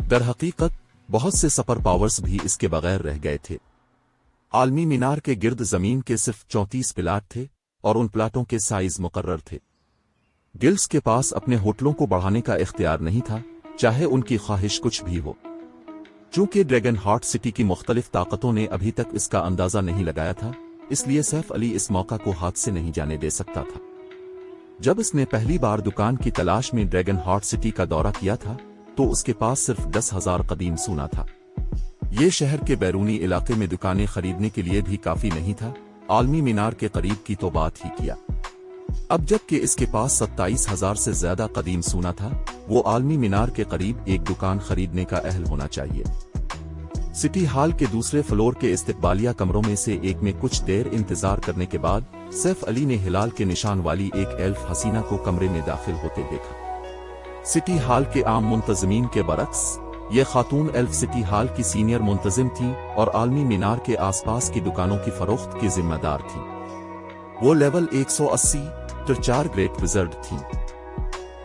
दरहकीकत बहुत से सुपर पावर्स भी इसके बगैर रह गए थे। आलमी मीनार के गिर्द जमीन के सिर्फ 34 प्लाट थे और उन प्लाटों के साइज मुकर्रर थे। गिल्ड्स के पास अपने होटलों को बढ़ाने का इख्तियार नहीं था, चाहे उनकी ख्वाहिश कुछ भी हो। चूंकि ड्रैगन हार्ट सिटी की मुख्तलिफ ताकतों ने अभी तक इसका अंदाजा नहीं लगाया था, इसलिए सैफ अली इस मौका को हाथ से नहीं जाने दे सकता था। जब इसने पहली बार दुकान की तलाश में ड्रैगन हार्ट सिटी का दौरा किया था तो उसके पास सिर्फ 10,000 कदीम सोना था। ये शहर के बैरूनी इलाके में दुकानें खरीदने के लिए भी काफी नहीं था, आलमी मीनार के करीब की तो बात ही किया। अब जबकि इसके पास 27,000 से ज्यादा कदीम सोना था, वो आलमी मीनार के करीब एक दुकान खरीदने का अहल होना चाहिए। सिटी हॉल के दूसरे फ्लोर के इस्तिकबालिया कमरों में से एक में कुछ देर इंतजार करने के बाद सैफ अली ने हिलाल के निशान वाली एक एल्फ हसीना को कमरे में दाखिल होते देखा। सिटी हॉल के आम मुंतजमीन के बरक्स ये खातून एल्फ सिटी हॉल की सीनियर मुंतजिम थी और आलमी मीनार के आसपास की दुकानों की फरोख्त की जिम्मेदार थी। वो लेवल 180 तो 4 ग्रेट विजर्ड थी।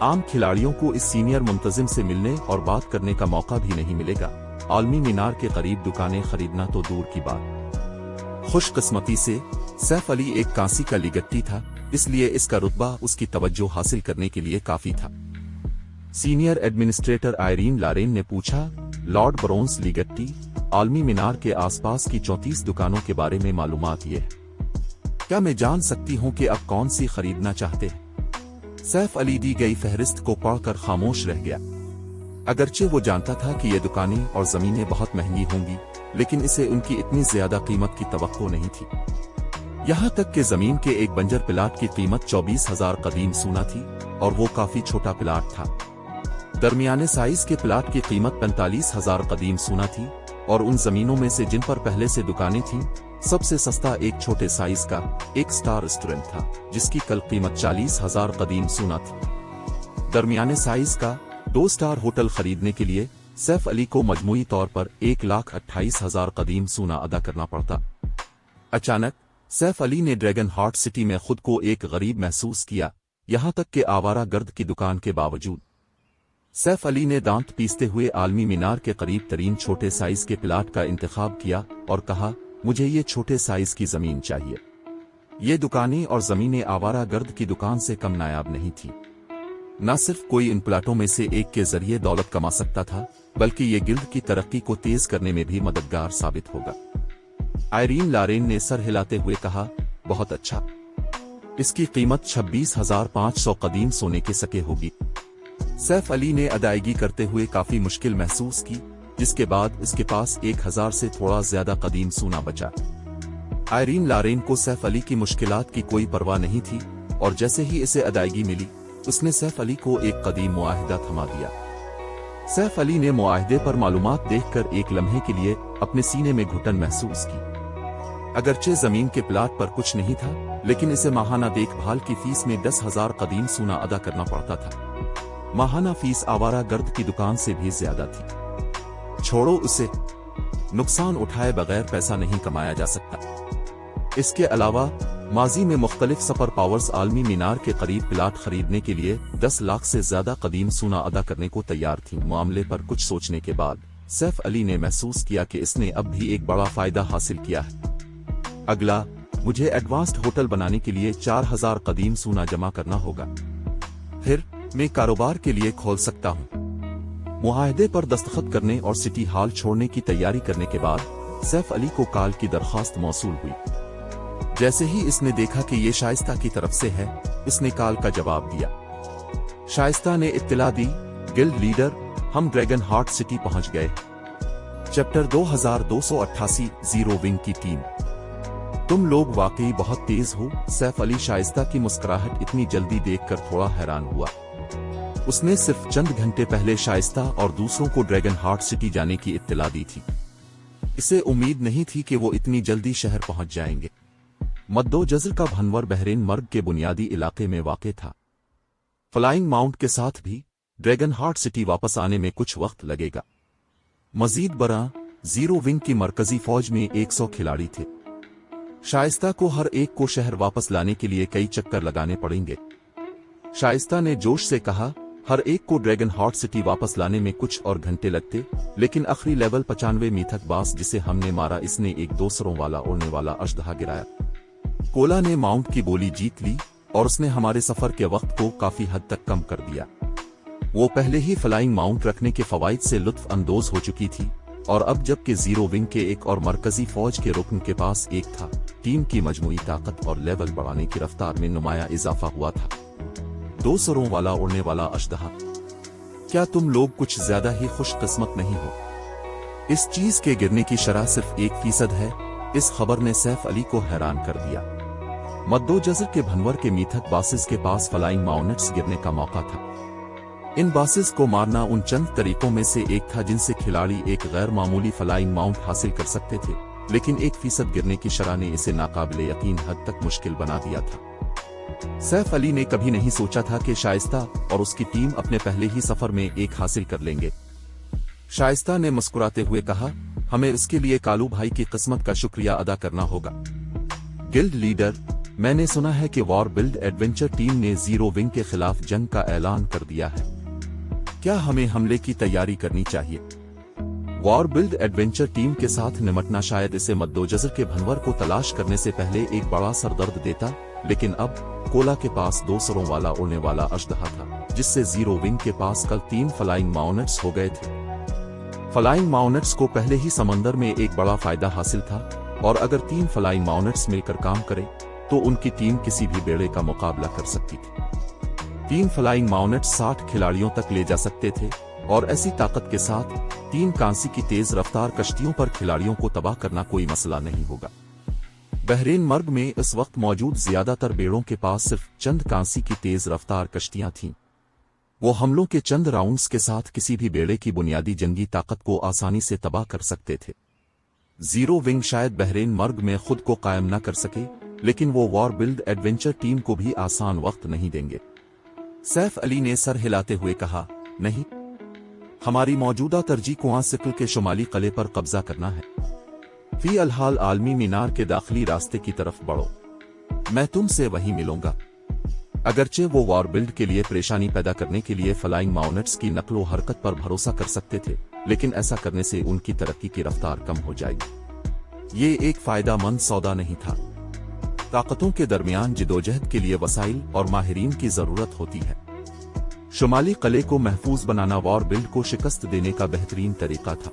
आम खिलाड़ियों को इस सीनियर मुंतजिम से मिलने और बात करने का मौका भी नहीं मिलेगा। आलमी मीनार के करीब दुकानें खरीदना तो दूर की बात। खुशकिस्मती से सैफ अली एक कांसी का लिगट्टी था, इसलिए इसका रुतबा उसकी तवज्जो हासिल करने के लिए काफी था। सीनियर एडमिनिस्ट्रेटर आयरीन लारेन ने पूछा, लॉर्ड ब्रोन्स लिगट्टी, आलमी मीनार के आसपास की 34 दुकानों के बारे में मालूमात ये है। क्या मैं जान सकती हूँ कि आप कौन सी खरीदना चाहते हैं? सैफ अली दी गई फहरिस्त को पढ़कर खामोश रह गया। अगरचे वो जानता था कि ये दुकानें और जमीनें बहुत महंगी होंगी, लेकिन इसे उनकी इतनी ज्यादा कीमत की तवक्को नहीं थी। यहाँ तक कि जमीन के एक बंजर प्लाट की कीमत 24,000 कदीम सोना थी और वो काफी छोटा प्लाट था। दरमियाने साइज के प्लाट की कीमत 45,000 कदीम सोना थी और उन जमीनों में से जिन पर पहले से दुकानें थीं, सबसे सस्ता एक छोटे साइज का एक स्टार रेस्टोरेंट था, जिसकी कल कीमत 40,000 कदीम सोना थी। दरमियाने साइज का 2 स्टार होटल खरीदने के लिए सैफ अली को मजमूई तौर पर 1,28,000 कदीम सोना अदा करना पड़ता। अचानक सैफ अली ने ड्रैगन हार्ट सिटी में खुद को एक गरीब महसूस किया, यहाँ तक कि आवारा गर्द की दुकान के बावजूद। सैफ अली ने दांत पीसते हुए आलमी मीनार के करीब तरीन छोटे साइज के प्लाट का इंतखाब किया और कहा, मुझे ये छोटे साइज की जमीन चाहिए। ये दुकानें और जमीनें आवारा गर्द की दुकान से कम नायाब नहीं थी। न सिर्फ कोई इन प्लाटों में से एक के जरिए दौलत कमा सकता था, बल्कि ये गिल्ड की तरक्की को तेज करने में भी मददगार साबित होगा। आयरीन लारेन ने सर हिलाते हुए कहा, बहुत अच्छा। इसकी कीमत 26,500 कदीम सोने के सके होगी। सैफ अली ने अदायगी करते हुए काफी मुश्किल महसूस की, जिसके बाद इसके पास 1,000 से थोड़ा ज्यादा कदीम सोना बचा। आयरीन लारेन को सैफ अली की मुश्किलात की कोई परवाह नहीं थी और जैसे ही इसे अदायगी मिली, उसने सैफ अली को एक कदीम मुआहिदा थमा दिया। सैफ अली ने मुआहिदे पर मालूमात देखकर एक लम्हे के लिए अपने सीने में घुटन महसूस की। अगरचे जमीन के प्लाट पर कुछ नहीं था, लेकिन इसे माहाना देखभाल की फीस में 10,000 कदीम सोना अदा करना पड़ता था। माहाना फीस आवारा गर्द की दुकान से भी ज्यादा थी। छोड़ो उसे, नुकसान उठाए बगैर पैसा नहीं कमाया जा सकता। इसके अलावा माजी में मुख्तलिफ सुपर पावर्स आलमी मीनार के करीब प्लाट खरीदने के लिए 10 लाख से ज्यादा कदीम सोना अदा करने को तैयार थी। मामले पर कुछ सोचने के बाद सैफ अली ने महसूस किया कि इसने अब भी एक बड़ा फायदा हासिल किया है। अगला, मुझे एडवांस्ड होटल बनाने के लिए 4,000 कदीम सोना जमा करना होगा, फिर मैं कारोबार के लिए खोल सकता हूँ। मुआहदे पर दस्तखत करने और सिटी हॉल छोड़ने की तैयारी करने के बाद सैफ अली को कॉल की दरखास्त मौसूल हुई। जैसे ही इसने देखा कि ये शाइस्ता की तरफ से है, इसने कॉल का जवाब दिया। शाइस्ता ने इत्तला दी, गिल्ड लीडर, हम ड्रैगन हार्ट सिटी पहुंच गए। चैप्टर 2288 जीरो विंग की टीम। तुम लोग वाकई बहुत तेज हो। सैफ अली शाइस्ता की मुस्कुराहट इतनी जल्दी देखकर थोड़ा हैरान हुआ। उसने सिर्फ चंद घंटे पहले शाइस्ता और दूसरों को ड्रैगन हार्ट सिटी जाने की इत्तला दी थी। इसे उम्मीद नहीं थी कि वो इतनी जल्दी शहर पहुंच जाएंगे। मद्दो जज़र का भनवर बहरीन मर्ग के बुनियादी इलाके में वाक़े था। फ्लाइंग माउंट के साथ भी ड्रैगन हार्ट सिटी वापस आने में कुछ वक्त लगेगा। मजीद बरा, जीरो विंग की मरकजी फौज में 100 खिलाड़ी थे। शाइस्ता को हर एक को शहर वापस लाने के लिए कई चक्कर लगाने पड़ेंगे। शाइस्ता ने जोश से कहा, हर एक को ड्रैगन हॉट सिटी वापस लाने में कुछ और घंटे लगते, लेकिन आखिरी लेवल 95 मीथक बास जिसे हमने मारा, इसने एक 2 सरों वाला उड़ने वाला अजदहा गिराया। कोला ने माउंट की बोली जीत ली और उसने हमारे सफर के वक्त को काफी हद तक कम कर दिया। वो पहले ही फ्लाइंग माउंट रखने के फवाइद से लुत्फ अंदोज हो चुकी थी, और अब जबकि जीरो विंग के एक और मरकजी फौज के रुकन के पास एक था, टीम की मजमूई ताकत और लेवल बढ़ाने की रफ्तार में नुमाया इजाफा हुआ था। 2 सरों वाला उड़ने वाला अजदहा। क्या तुम लोग कुछ ज्यादा ही खुशकिस्मत नहीं हो? इस चीज के गिरने की शरह सिर्फ 1% है। इस खबर ने सैफ अली को हैरान कर दिया। मद्दोजर के भनवर के मीथक बासिस के पास फ्लाइंग माउनेट्स गिरने का मौका था। इन बासिस को मारना उन चंद तरीकों में से एक था जिनसे खिलाड़ी एक गैर मामूली फ्लाइंग माउंट हासिल कर सकते थे, लेकिन 1% गिरने की शरह ने इसे नाकाबिले यकीन हद तक मुश्किल बना दिया था। सैफ अली ने कभी नहीं सोचा था कि शाइस्ता और उसकी टीम अपने पहले ही सफर में एक हासिल कर लेंगे। शाइस्ता ने मुस्कुराते हुए कहा, हमें इसके लिए कालू भाई की किस्मत का शुक्रिया अदा करना होगा। गिल्ड लीडर, मैंने सुना है कि वॉर बिल्ड एडवेंचर टीम ने जीरो विंग के खिलाफ जंग का ऐलान कर दिया है। क्या हमें हमले की तैयारी करनी चाहिए? वॉर बिल्ड एडवेंचर टीम के साथ निमटना शायद इसे मद्दोजर के भनवर को तलाश करने से पहले एक बड़ा सरदर्द देता, लेकिन अब कोला के पास 2 सरों वाला उड़ने वाला अजदहा था, जिससे जीरो विंग के पास कल 3 फ्लाइंग माउनेट्स हो गए थे। फ्लाइंग माउनेट्स को पहले ही समंदर में एक बड़ा फायदा हासिल था, और अगर 3 फ्लाइंग माउनेट्स मिलकर काम करें तो उनकी टीम किसी भी बेड़े का मुकाबला कर सकती थी। 3 फ्लाइंग माउनेट्स 60 खिलाड़ियों तक ले जा सकते थे, और ऐसी ताकत के साथ 3 कांसी की तेज रफ्तार कश्तियों पर खिलाड़ियों को तबाह करना कोई मसला नहीं होगा। बहरीन मर्ग में इस वक्त मौजूद ज्यादातर बेड़ों के पास सिर्फ चंद कांसी की तेज रफ्तार कश्तियां थीं। वो हमलों के चंद राउंड्स के साथ किसी भी बेड़े की बुनियादी जंगी ताकत को आसानी से तबाह कर सकते थे। जीरो विंग शायद बहरीन मर्ग में खुद को कायम न कर सके, लेकिन वो वॉर बिल्ड एडवेंचर टीम को भी आसान वक्त नहीं देंगे। सैफ अली ने सर हिलाते हुए कहा, नहीं, हमारी मौजूदा तरजीह कुआं सिकल के शुमाली कले पर कब्जा करना है। फी अलहाल आलमी मीनार के दाखिली रास्ते की तरफ बढ़ो, मैं तुमसे वहीं मिलूंगा। अगरचे वो वॉर बिल्ड के लिए परेशानी पैदा करने के लिए फ्लाइंग माउनेट्स की नकलो हरकत पर भरोसा कर सकते थे, लेकिन ऐसा करने से उनकी तरक्की की रफ्तार कम हो जाएगी। ये एक फायदामंद सौदा नहीं था। ताकतों के दरमियान जिदोजहद के लिए वसाइल और माहिरीन की जरूरत होती है। शुमाली कले को महफूज बनाना वॉर बिल्ड को शिकस्त देने का बेहतरीन तरीका था।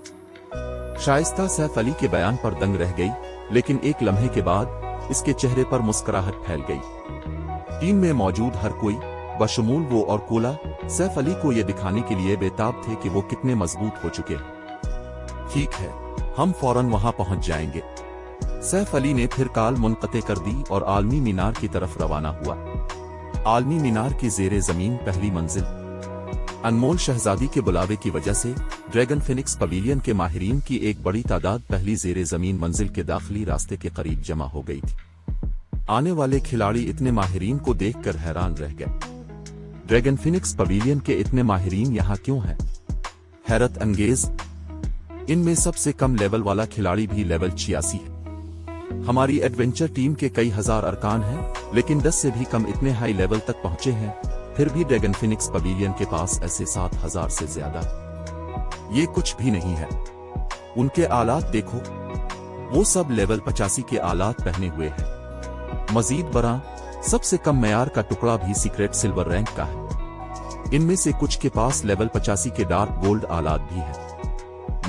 शाइस्ता सैफ अली के बयान पर दंग रह गई, लेकिन एक लम्हे के बाद इसके चेहरे पर मुस्कुराहट फैल गई। टीम में मौजूद हर कोई, बशमूल वो और कोला, सैफ अली को यह दिखाने के लिए बेताब थे कि वो कितने मजबूत हो चुके हैं। ठीक है, हम फौरन वहां पहुंच जाएंगे। सैफ अली ने फिर कॉल मुनक़ते कर दी और आलमी मीनार की तरफ रवाना हुआ। आलमी मीनार की ज़ेरे ज़मीन पहली मंजिल। अनमोल शहजादी के बुलावे की वजह से ड्रैगन फिनिक्स पवेलियन के माहिरीन की एक बड़ी तादाद पहली ज़ेरे ज़मीन मंजिल के दाखिली रास्ते के करीब जमा हो गई थी। आने वाले खिलाड़ी इतने माहिरीन को देखकर हैरान रह गए। ड्रैगन फिनिक्स पवेलियन के इतने माहिरीन यहाँ क्यों हैं? हैरत अंगेज, इनमें सबसे कम लेवल वाला खिलाड़ी भी लेवल 86 है। हमारी एडवेंचर टीम के कई हजार अरकान हैं, लेकिन 10 से भी कम इतने हाई लेवल तक पहुंचे हैं। फिर भी ड्रैगन फिनिक्स पवेलियन के पास ऐसे 7000 से ज्यादा। ये कुछ भी नहीं है। उनके आलात देखो, वो सब लेवल 85 के आलात पहने हुए हैं। मजीद बरा, सबसे कम मयार का टुकड़ा भी सीक्रेट सिल्वर रैंक का है। इनमें से कुछ के पास लेवल 85 के डार्क गोल्ड आलात भी हैं।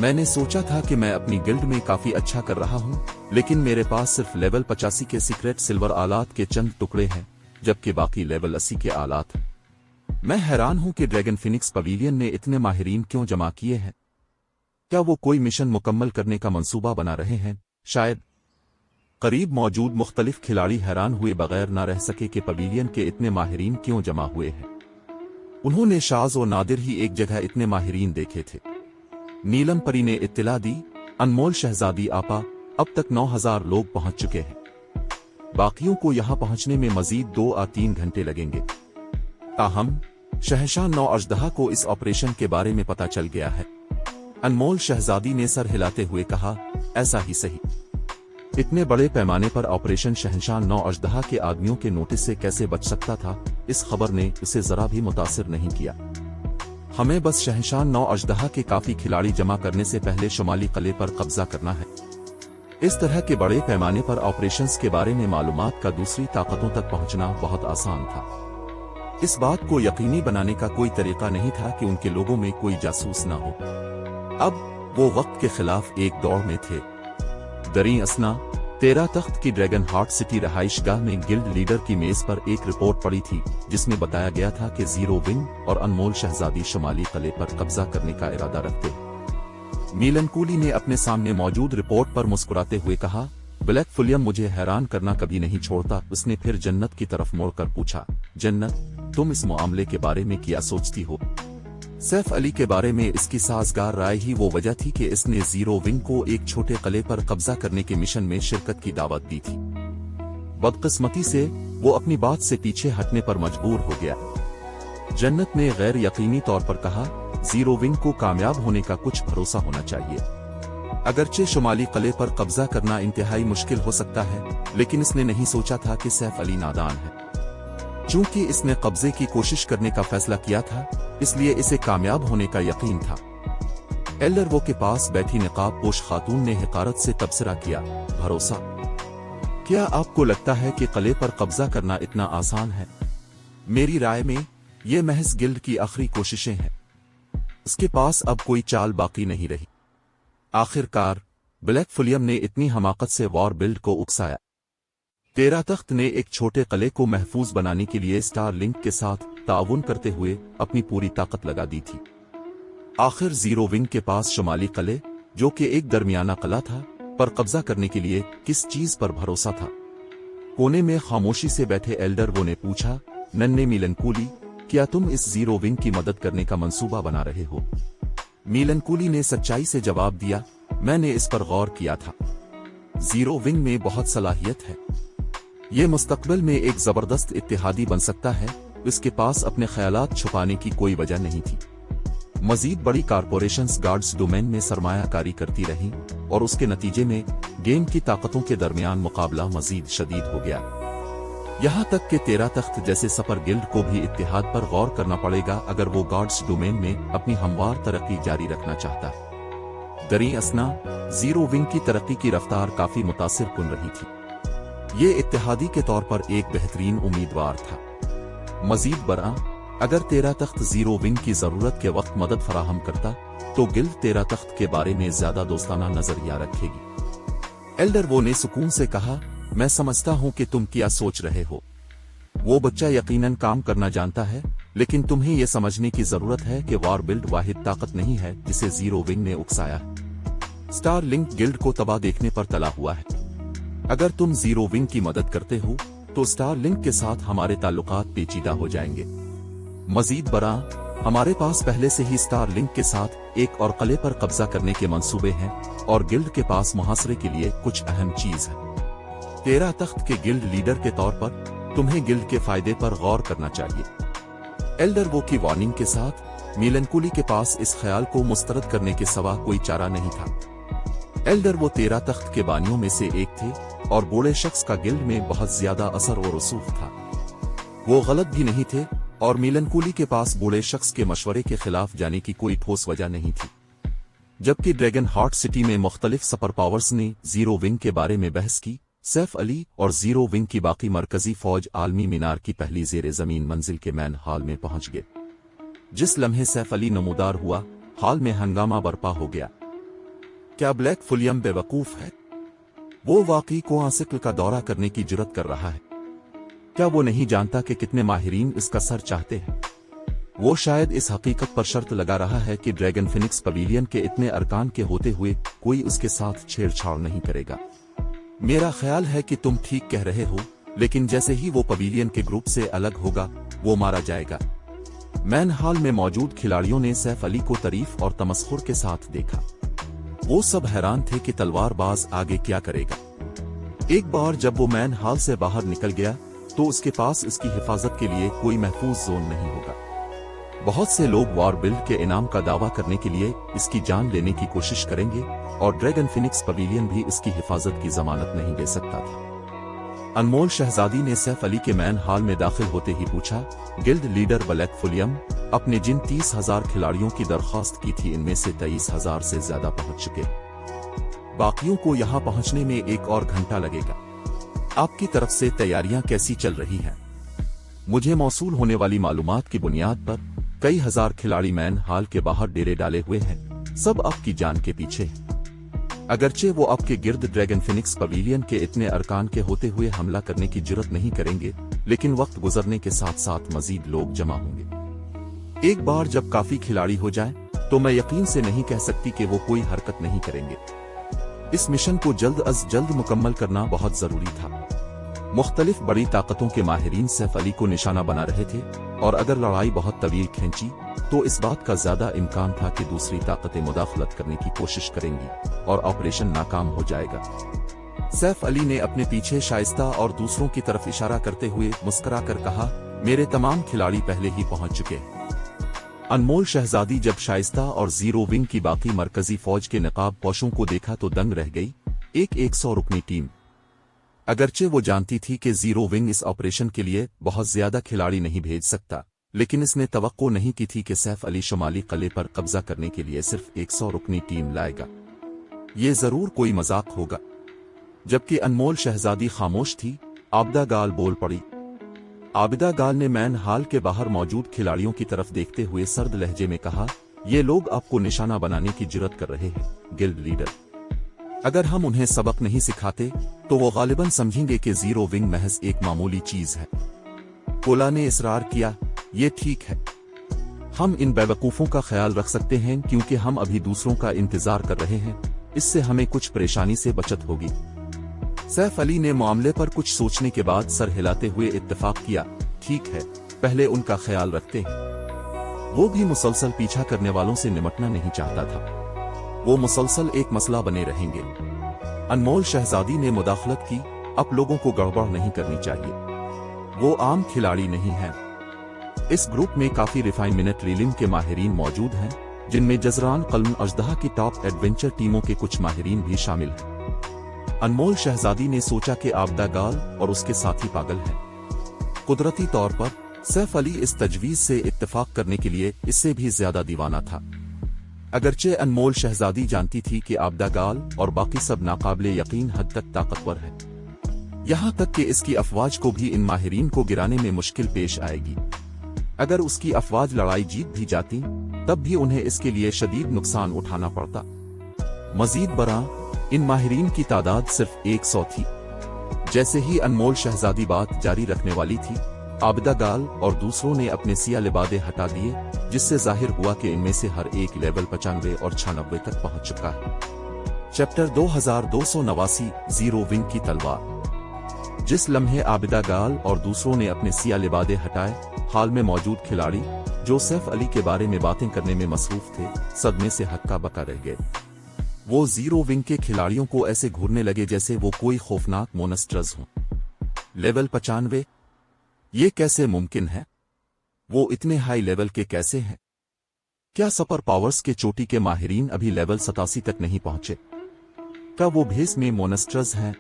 मैंने सोचा था कि मैं अपनी गिल्ड में काफी अच्छा कर रहा हूं, लेकिन मेरे पास सिर्फ लेवल 85 के सीक्रेट सिल्वर आलात के चंद टुकड़े हैं, जबकि बाकी लेवल 80 के आलात हैं। मैं हैरान हूं कि ड्रैगन फिनिक्स पवेलियन ने इतने माहिरीन क्यों जमा किए हैं। क्या वो कोई मिशन मुकम्मल करने का मंसूबा बना रहे हैं? शायद। करीब मौजूद मुख्तलिफ खिलाड़ी हैरान हुए बगैर न रह सके कि पवेलियन के इतने माहिरीन क्यों जमा हुए हैं। उन्होंने शाज और नादिर ही एक जगह इतने माहिरीन देखे थे। नीलम परी ने इत्तला दी, अनमोल शहजादी आपा, अब तक 9000 लोग पहुंच चुके हैं। बाकियों को यहां पहुंचने में मजीद 2 या 3 घंटे लगेंगे। ताहम शहशाह 9 अजदहा को इस ऑपरेशन के बारे में पता चल गया है। अनमोल शहजादी ने सर हिलाते हुए कहा, ऐसा ही सही। इतने बड़े पैमाने पर ऑपरेशन शहंशाह 9 अजदहा के आदमियों के नोटिस से कैसे बच सकता था, इस खबर ने उसे जरा भी मुतासिर नहीं किया। हमें बस शहंशाह 9 अजदहा के काफी खिलाड़ी जमा करने से पहले शुमाली किले पर कब्जा करना है। इस तरह के बड़े पैमाने पर ऑपरेशंस के बारे में मालूमात का दूसरी ताकतों तक पहुंचना बहुत आसान था। इस बात को यकीनी बनाने का कोई तरीका नहीं था कि उनके लोगों में कोई जासूस न हो। अब वो वक्त के खिलाफ एक दौड़ में थे। दरी असना 13 तख्त की ड्रैगन हार्ट सिटी रहाइशगाह में गिल्ड लीडर की मेज पर एक रिपोर्ट पड़ी थी, जिसमें बताया गया था कि जीरो विंग और अनमोल शहजादी शुमाली किले पर कब्जा करने का इरादा रखते। मीलनकूली ने अपने सामने मौजूद रिपोर्ट पर मुस्कुराते हुए कहा, ब्लैक फुलियम मुझे हैरान करना कभी नहीं छोड़ता। उसने फिर जन्नत की तरफ मोड़कर पूछा, जन्नत, तुम इस मामले के बारे में क्या सोचती हो? सैफ अली के बारे में इसकी साजगार राय ही वो वजह थी कि इसने जीरो विंग को एक छोटे किले पर कब्जा करने के मिशन में शिरकत की दावत दी थी। बदकिस्मती से वो अपनी बात से पीछे हटने पर मजबूर हो गया। जन्नत ने गैर यकीनी तौर पर कहा, जीरो विंग को कामयाब होने का कुछ भरोसा होना चाहिए। अगरचे शुमाली किले पर कब्जा करना इंतहाई मुश्किल हो सकता है, लेकिन इसने नहीं सोचा था कि सैफ अली नादान है। चूंकि इसने कब्जे की कोशिश करने का फैसला किया था, इसलिए इसे कामयाब होने का यकीन था। एल्डर वो के पास बैठी नकाब पोश खातून ने हकारत से तबसरा किया, भरोसा? क्या आपको लगता है कि किले पर कब्जा करना इतना आसान है? मेरी राय में ये महज गिल्ड की आखिरी कोशिशें हैं। उसके पास अब कोई चाल बाकी नहीं रही। आखिरकार ब्लैक फुलियम ने इतनी हमाकत से वॉर बिल्ड को उकसाया। 13 तख्त ने एक छोटे किले को महफूज बनाने के लिए स्टार लिंक के साथ ताउन करते हुए अपनी पूरी ताकत लगा दी थी। आखिर जीरो विंग के पास शुमाली किले, जो कि एक दरमियाना किला था, पर कब्जा करने के लिए किस चीज पर भरोसा था? कोने में खामोशी से बैठे एल्डर वो ने पूछा, नन्हे मीलनकूली, क्या तुम इस जीरो विंग की मदद करने का मंसूबा बना रहे हो? मीलनकूली ने सच्चाई से जवाब दिया, मैंने इस पर गौर किया था। जीरो विंग में बहुत सलाहियत है। ये मुस्तकबिल में एक जबरदस्त इत्तेहादी बन सकता है। इसके पास अपने ख्यालात छुपाने की कोई वजह नहीं थी। मजीद बड़ी कारपोरेशंस गार्ड्स डोमेन में सरमायाकारी करती रहीं और उसके नतीजे में गेम की ताकतों के दरमियान मुकाबला मजीद शदीद हो गया। यहाँ तक कि 13 तख्त जैसे सपर गिल्ड को भी इत्तेहाद पर गौर करना पड़ेगा अगर वो गार्ड्स डोमेन में अपनी हमवार तरक्की जारी रखना चाहता है। दरी असना जीरो विंग की तरक्की की रफ्तार काफी मुतासिर कुन रही थी। ये इत्तेहादी के तौर पर एक बेहतरीन उम्मीदवार था। मजीद बरआ, अगर 13 तख्त जीरो विंग की जरूरत के वक्त मदद फराहम करता, तो गिल्ड 13 तख्त के बारे में ज्यादा दोस्ताना नजरिया रखेगी। एल्डर वो ने सुकून से कहा, मैं समझता हूं कि तुम क्या सोच रहे हो। वो बच्चा यकीनन काम करना जानता है, लेकिन तुम्हें यह समझने की जरूरत है कि वॉर बिल्ड वाहिद ताकत नहीं है जिसे जीरो विंग ने उकसाया है। स्टार लिंक गिल्ड को तबाह देखने पर तला हुआ है। अगर तुम जीरो विंग की मदद करते हो, तो स्टार लिंक के साथ हमारे ताल्लुकात पेचीदा हो जाएंगे। मजीद बरा, हमारे पास पहले से ही स्टार लिंक के साथ एक और किले पर कब्जा करने के मंसूबे हैं और गिल्ड के पास मुहासरे के लिए कुछ अहम चीज है। 13 तख्त के गिल्ड लीडर के तौर पर तुम्हें गिल्ड के फायदे पर गौर करना चाहिए। एल्डर वो की वार्निंग के साथ मीलनकूली के पास इस ख्याल को मुस्तरद करने के सिवा कोई चारा नहीं था। एल्डर वो 13 तख्त के बानियों में से एक थे और बूढ़े शख्स का गिल्ड में बहुत ज्यादा असर और रसूख था। वो गलत भी नहीं थे और मीलनकूली के पास बूढ़े शख्स के मशवरे के खिलाफ जाने की कोई ठोस वजह नहीं थी। जबकि ड्रैगन हार्ट सिटी में मुख्तलिफ सुपर पावर्स ने जीरो विंग के बारे में बहस की, सैफ अली और जीरो विंग की बाकी मरकजी फौज आलमी मीनार की पहली जेर जमीन मंजिल के मैन हॉल में पहुंच गए। जिस लम्हे सैफ अली नमूदार हुआ, हॉल में हंगामा बर्पा हो गया। क्या ब्लैक फुलियम बेवकूफ है? वो वाकई कोआ सिक्ल का दौरा करने की जुर्रत कर रहा है। क्या वो नहीं जानता कि कितने माहिरीन इसका सर चाहते हैं? वो शायद इस हकीकत पर शर्त लगा रहा है कि ड्रैगन फिनिक्स पवेलियन के इतने अरकान के होते हुए कोई उसके साथ छेड़छाड़ नहीं करेगा। मेरा ख्याल है कि तुम ठीक कह रहे हो, लेकिन जैसे ही वो पवेलियन के ग्रुप से अलग होगा, वो मारा जाएगा। मैन हॉल में मौजूद खिलाड़ियों ने सैफ अली को तारीफ और तमस्खुर के साथ देखा। वो सब हैरान थे कि तलवारबाज आगे क्या करेगा। एक बार जब वो मैन हॉल से बाहर निकल गया, तो उसके पास इसकी हिफाजत के लिए कोई महफूज जोन नहीं होगा। बहुत से लोग वॉर बिल्ड के इनाम का दावा करने के लिए इसकी जान लेने की कोशिश करेंगे और ड्रैगन फिनिक्स पवेलियन भी इसकी हिफाजत की जमानत नहीं दे सकता था। अनमोल शहजादी ने सैफ अली के मैन हॉल में दाखिल होते ही पूछा, गिल्ड लीडर ब्लैक फुलियम, अपने जिन 30,000 खिलाड़ियों की दरख्वास्त की थी इनमें से 23,000 से ज्यादा पहुंच चुके, बाकियों को यहां पहुंचने में 1 और घंटा लगेगा। आपकी तरफ से तैयारियां कैसी चल रही हैं? मुझे मौसूल होने वाली मालूमात की बुनियाद पर कई हजार खिलाड़ी मैन हॉल के बाहर डेरे डाले हुए हैं, सब आपकी जान के पीछे हैं। अगरचे वो आपके गिर्द ड्रैगन फिनिक्स पवेलियन के इतने अरकान के होते हुए हमला करने की जुर्रत नहीं करेंगे, लेकिन वक्त गुजरने के साथ साथ मजीद लोग जमा होंगे। एक बार जब काफी खिलाड़ी हो जाएं, तो मैं यकीन से नहीं कह सकती कि वो कोई हरकत नहीं करेंगे। इस मिशन को जल्द अज जल्द मुकम्मल करना बहुत जरूरी था। मुख्तलिफ बड़ी ताकतों के माहिरीन सैफ अली को निशाना बना रहे थे, और अगर लड़ाई बहुत तवील खींची तो इस बात का ज्यादा इम्कान था कि दूसरी ताकतें मुदाखलत करने की कोशिश करेंगी और ऑपरेशन नाकाम हो जाएगा। सैफ अली ने अपने पीछे शाइस्ता और दूसरों की तरफ इशारा करते हुए मुस्कुरा कर कहा, मेरे तमाम खिलाड़ी पहले ही पहुंच चुके हैं। अनमोल शहजादी जब शाइस्ता और जीरो विंग की बाकी मरकजी फौज के नकाब पोशों को देखा तो दंग रह गई। एक 100 रुकनी टीम। अगरचे वो जानती थी कि जीरो विंग इस ऑपरेशन के लिए बहुत ज्यादा खिलाड़ी नहीं भेज सकता, लेकिन इसने तवक्को नहीं की थी कि सैफ अली शुमाली किले पर कब्जा करने के लिए सिर्फ 100 रुकनी टीम लाएगा। ये जरूर कोई मजाक होगा। जबकि अनमोल शहजादी खामोश थी, आबिदा गाल बोल पड़ी। आबिदा गाल ने मैन हॉल के बाहर मौजूद खिलाड़ियों की तरफ देखते हुए सर्द लहजे में कहा, ये लोग आपको निशाना बनाने की जुर्रत कर रहे हैं गिल्ड लीडर। अगर हम उन्हें सबक नहीं सिखाते तो वो गालिबन समझेंगे कि जीरो विंग महज एक मामूली चीज है। कोला ने इसरार किया, ये ठीक है, हम इन बेवकूफों का ख्याल रख सकते हैं क्योंकि हम अभी दूसरों का इंतजार कर रहे हैं, इससे हमें कुछ परेशानी से बचत होगी। सैफ अली ने मामले पर कुछ सोचने के बाद सर हिलाते हुए इत्तेफाक किया, ठीक है, पहले उनका ख्याल रखते हैं। वो भी मुसलसल पीछा करने वालों से निपटना नहीं चाहता था, वो मुसलसल एक मसला बने रहेंगे। अनमोल शहजादी ने मुदाखलत की, अब लोगों को गड़बड़ नहीं करनी चाहिए, वो आम खिलाड़ी नहीं है। इस ग्रुप में काफी रिफाइनमेंट रीलिंग के माहिरीन मौजूद हैं, जिनमें जजरान कल्म अजदहा की टॉप एडवेंचर टीमों के कुछ माहिरीन भी शामिल हैं। अनमोल शहजादी ने सोचा कि आबिदा गाल और उसके साथी पागल हैं। कुदरती तौर पर सैफ अली इस तजवीज से इत्तेफाक करने के लिए इससे भी ज्यादा दीवाना था। अगरचे अनमोल शहजादी जानती थी कि आबिदा गाल और बाकी सब नाकाबिले यकीन हद तक ताकतवर हैं, यहां तक कि इसकी अफवाज को भी इन माहिरीन को गिराने में मुश्किल पेश आएगी। अगर उसकी अफवाज लड़ाई जीत भी जाती तब भी उन्हें इसके लिए शदीद नुकसान उठाना पड़ता। मजीद बरा, इन माहिरीन की तादाद सिर्फ 100 थी। जैसे ही अनमोल शहजादी बात जारी रखने वाली थी, आबिदा गाल और दूसरों ने अपने सिया लिबादे हटा दिए, जिससे जाहिर हुआ कि इनमें से हर एक लेवल 95 और 96 तक पहुंच चुका है। चैप्टर 2289 जीरो विंग की तलवार। जिस लम्हे आबिदा गाल और दूसरों ने अपने सिया लिबादे हटाए, हाल में मौजूद खिलाड़ी जो सैफ अली के बारे में बातें करने में मसरूफ थे, सदमे से हक्का बक्का रह गए। वो जीरो विंग के खिलाड़ियों को ऐसे घूरने लगे जैसे वो कोई खौफनाक मोनस्टर्स हों। लेवल 95? ये कैसे मुमकिन है? वो इतने हाई लेवल के कैसे हैं? क्या सुपर पावर्स के चोटी के माहिरीन अभी लेवल 87 तक नहीं पहुंचे? क्या वो भेस में मोनस्टर्स हैं?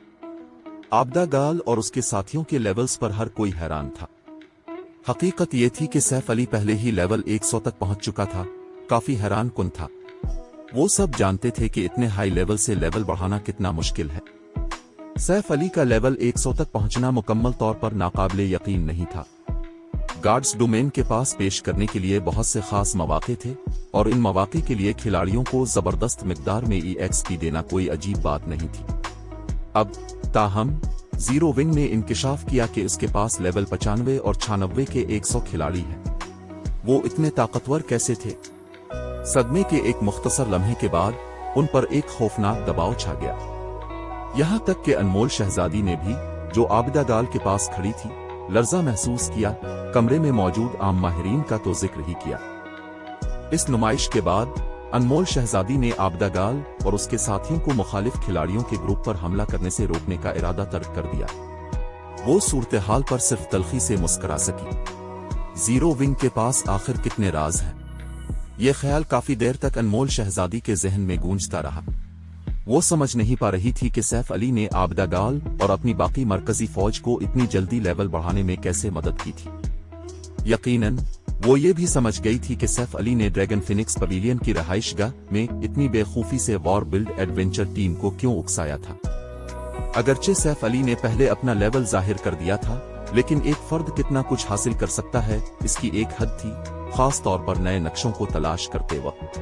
आबिदा गाल और उसके साथियों के लेवल्स पर हर कोई हैरान था। हकीकत ये थी कि सैफ अली पहले ही लेवल 100 तक पहुंच चुका था, काफी हैरान कुन था। वो सब जानते थे कि इतने हाई लेवल से लेवल बढ़ाना कितना मुश्किल है। सैफ अली का लेवल 100 तक पहुंचना मुकम्मल तौर पर नाकाबिले यकीन नहीं था। गार्ड्स डोमेन के पास पेश करने के लिए बहुत से खास मौके थे, और इन मौके के लिए खिलाड़ियों को जबरदस्त मिकदार में EXP देना कोई अजीब बात नहीं थी। अब ताहम जीरो विंग ने इंकिशाफ किया कि उसके पास लेवल 95 और 96 के 100 खिलाड़ी हैं। वो इतने ताकतवर कैसे थे? सदमे के एक मुख्तसर लम्हे के बाद उन पर एक खौफनाक दबाव छा गया। यहां तक कि अनमोल शहजादी ने भी, जो आबिदा गाल के पास खड़ी थी, लर्जा महसूस किया। कमरे में मौजूद आम माहिरीन का तो जिक्र ही किया। इस नुमाइश के बाद अनमोल शहजादी ने आबिदा गाल और उसके साथियों को मुखालिफ खिलाड़ियों के ग्रुप पर हमला करने से रोकने का इरादा तर्क कर दिया। वो सूरत हाल पर सिर्फ तल्खी से मुस्करा सकी। जीरो विंग के पास आखिर कितने राज हैं? यह ख्याल काफी देर तक अनमोल शहजादी के जहन में गूंजता रहा। वो समझ नहीं पा रही थी कि सैफ अली ने आबिदा गाल और अपनी बाकी मरकजी फौज को इतनी जल्दी लेवल बढ़ाने में कैसे मदद की थी। यकीनन वो ये भी समझ गई थी कि सैफ अली ने ड्रैगन फिनिक्स पवेलियन की रहाइशगाह में इतनी बेखूफी से वॉर बिल्ड एडवेंचर टीम को क्यों उकसाया था। अगरचे सैफ अली ने पहले अपना लेवल जाहिर कर दिया था, लेकिन एक फर्द कितना कुछ हासिल कर सकता है इसकी एक हद थी, खास तौर पर नए नक्शों को तलाश करते वक्त।